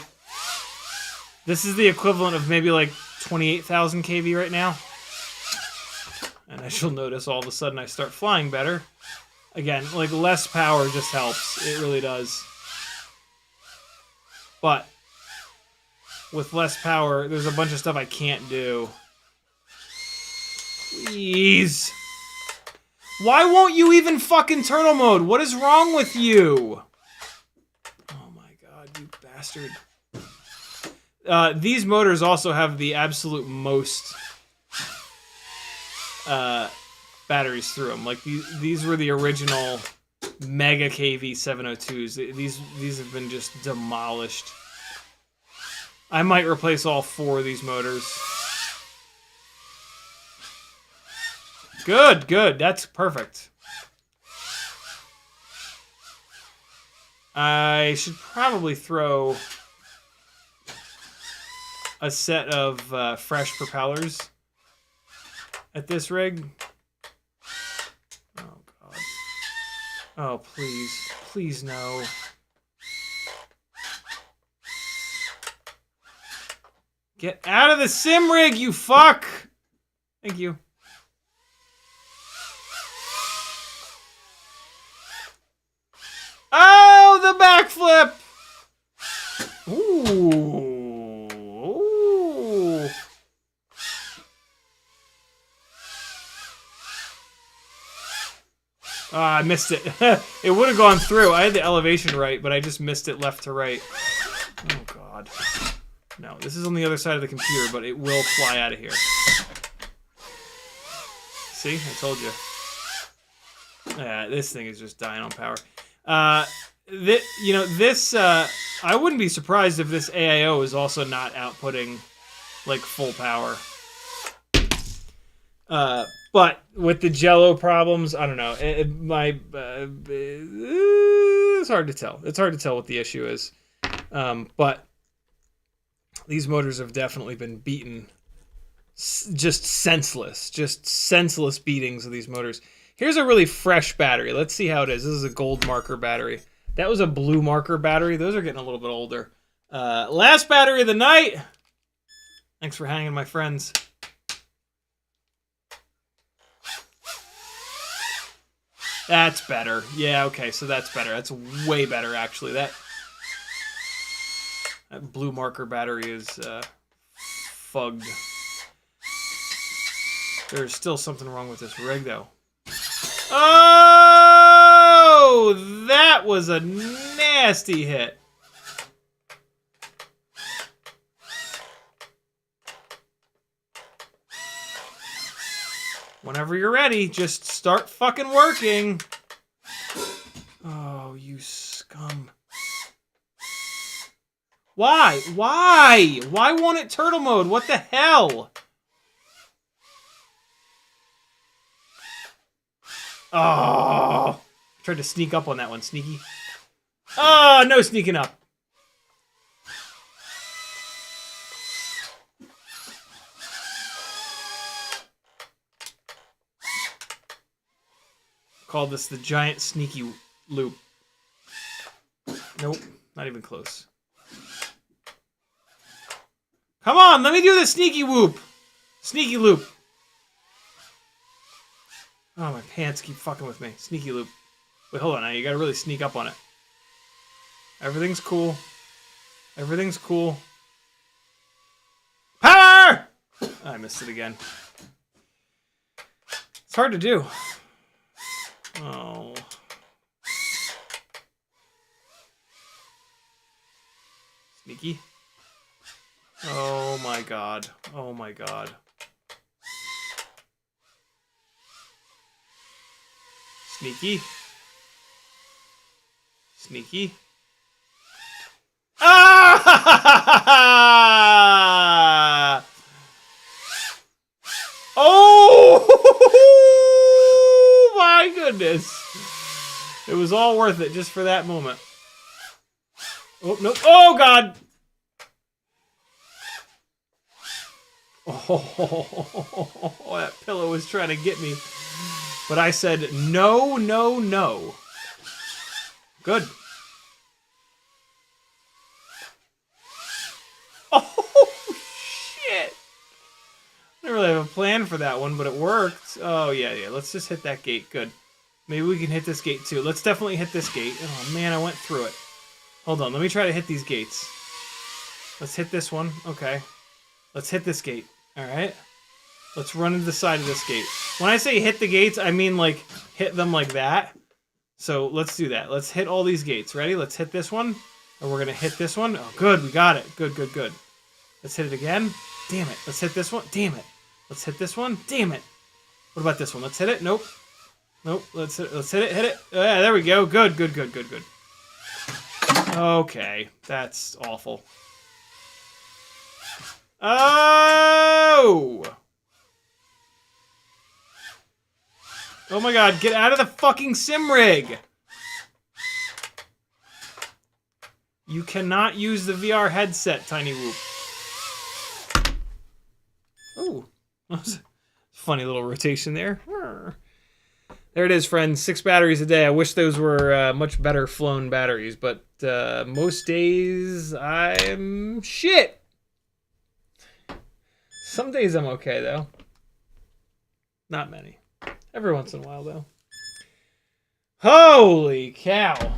This is the equivalent of maybe like 28,000 kV right now. And as you'll notice, all of a sudden I start flying better. Again, like, less power just helps. It really does. But with less power, there's a bunch of stuff I can't do. Please. Why won't you even fucking turtle mode? What is wrong with you? Oh my god, you bastard. These motors also have the absolute most batteries through them. Like, these were the original Mega KV 702s. These have been just demolished. I might replace all 4 of these motors. Good, good. That's perfect. I should probably throw a set of fresh propellers at this rig. Oh, God. Oh, please. Please, no. Get out of the sim rig, you fuck! Thank you. Oh, the backflip! Ooh. Ooh. I missed it. It would have gone through. I had the elevation right, but I just missed it left to right. Oh, God. No, this is on the other side of the computer, but it will fly out of here. See? I told you. Yeah, this thing is just dying on power. you know, this, I wouldn't be surprised if this AIO is also not outputting, like, full power. But with the Jello problems, I don't know. It's hard to tell. It's hard to tell what the issue is. But these motors have definitely been beaten. Just senseless beatings of these motors. Here's a really fresh battery. Let's see how it is. This is a gold marker battery. That was a blue marker battery. Those are getting a little bit older. Last battery of the night. Thanks for hanging, my friends. That's better. Yeah, okay, so that's better. That's way better, actually. That blue marker battery is fugged. There's still something wrong with this rig, though. Oh! That was a nasty hit. Whenever you're ready, just start fucking working. Oh, you scum. Why? Why? Why won't it turtle mode? What the hell? Oh. Tried to sneak up on that one. Sneaky. Oh, no sneaking up. Call this the giant sneaky loop. Nope, not even close. Come on, let me do the sneaky whoop. Sneaky loop. Oh, my pants keep fucking with me. Sneaky loop. Wait, hold on now. You gotta really sneak up on it. Everything's cool. Everything's cool. Power! Oh, I missed it again. It's hard to do. Oh. Sneaky. Oh my god. Oh my god. Sneaky. Sneaky. Ah! Oh my goodness. It was all worth it just for that moment. Oh, no. Oh, God. Oh, that pillow was trying to get me. But I said, no, no, no. Good. Oh, shit. I didn't really have a plan for that one, but it worked. Oh, yeah, yeah. Let's just hit that gate. Good. Maybe we can hit this gate, too. Let's definitely hit this gate. Oh, man, I went through it. Hold on. Let me try to hit these gates. Let's hit this one. Okay. Let's hit this gate. All right. Let's run into the side of this gate. When I say hit the gates, I mean, like, hit them like that. So let's do that. Let's hit all these gates. Ready? Let's hit this one. And we're going to hit this one. Oh, good. We got it. Good, good, good. Let's hit it again. Damn it. Let's hit this one. Damn it. Let's hit this one. Damn it. What about this one? Let's hit it. Nope. Nope. Let's hit it. Hit it. Yeah, there we go. Good, good, good, good, good. Okay. That's awful. Oh! Oh my god, get out of the fucking sim rig! You cannot use the VR headset, TinyWhoop. Oh, that was a funny little rotation there. There it is, friends. 6 batteries a day. I wish those were much better flown batteries, but most days I'm shit. Some days I'm okay, though. Not many. Every once in a while, though. Holy cow.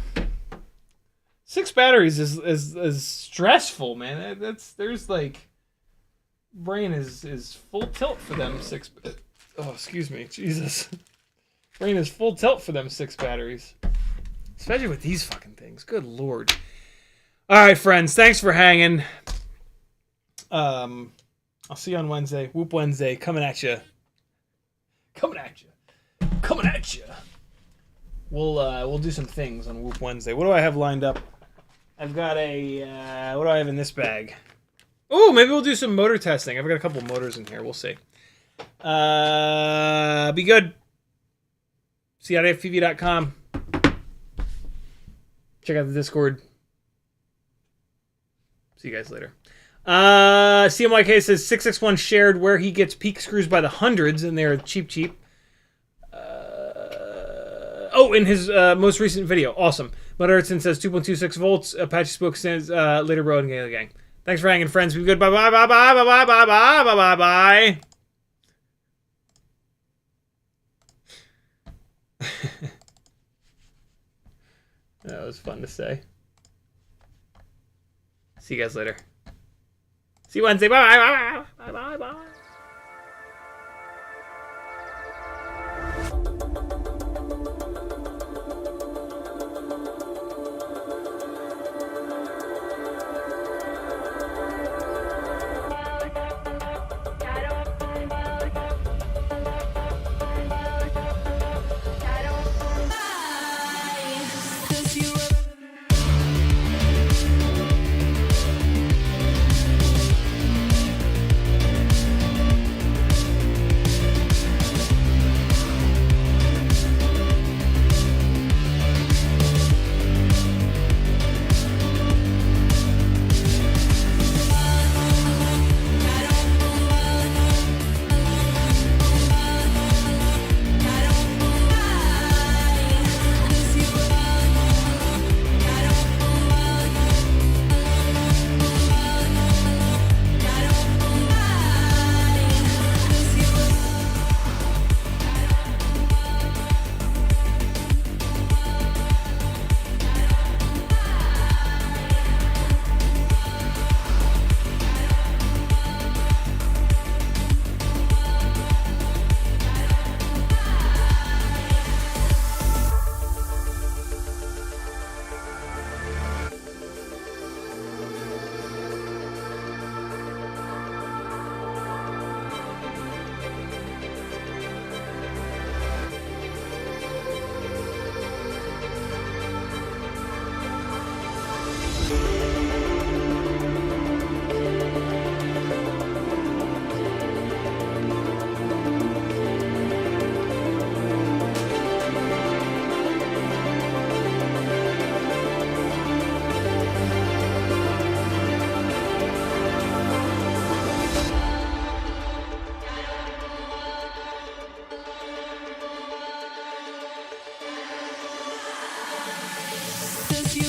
6 batteries is stressful, man. There's like... Brain is full tilt for them 6... Oh, excuse me. Jesus. Brain is full tilt for them 6 batteries. Especially with these fucking things. Good lord. Alright, friends. Thanks for hanging. I'll see you on Wednesday. Whoop Wednesday. Coming at you. Coming at you. Coming at you. we'll do some things on Whoop Wednesday. What do I have lined up? I've got a what do I have in this bag? Oh, maybe we'll do some motor testing. I've got a couple motors in here. We'll see. Be good. CiottiFPV.com. Check out the Discord. See you guys later. CMYK says 661 shared where he gets peak screws by the hundreds, and they're cheap. Oh, in his most recent video. Awesome. Mud Artson says 2.26 volts. Apache Spoke says later, bro, and gang. Thanks for hanging, friends. Be good. Bye. That was fun to say. See you guys later. See you Wednesday. Bye. Does you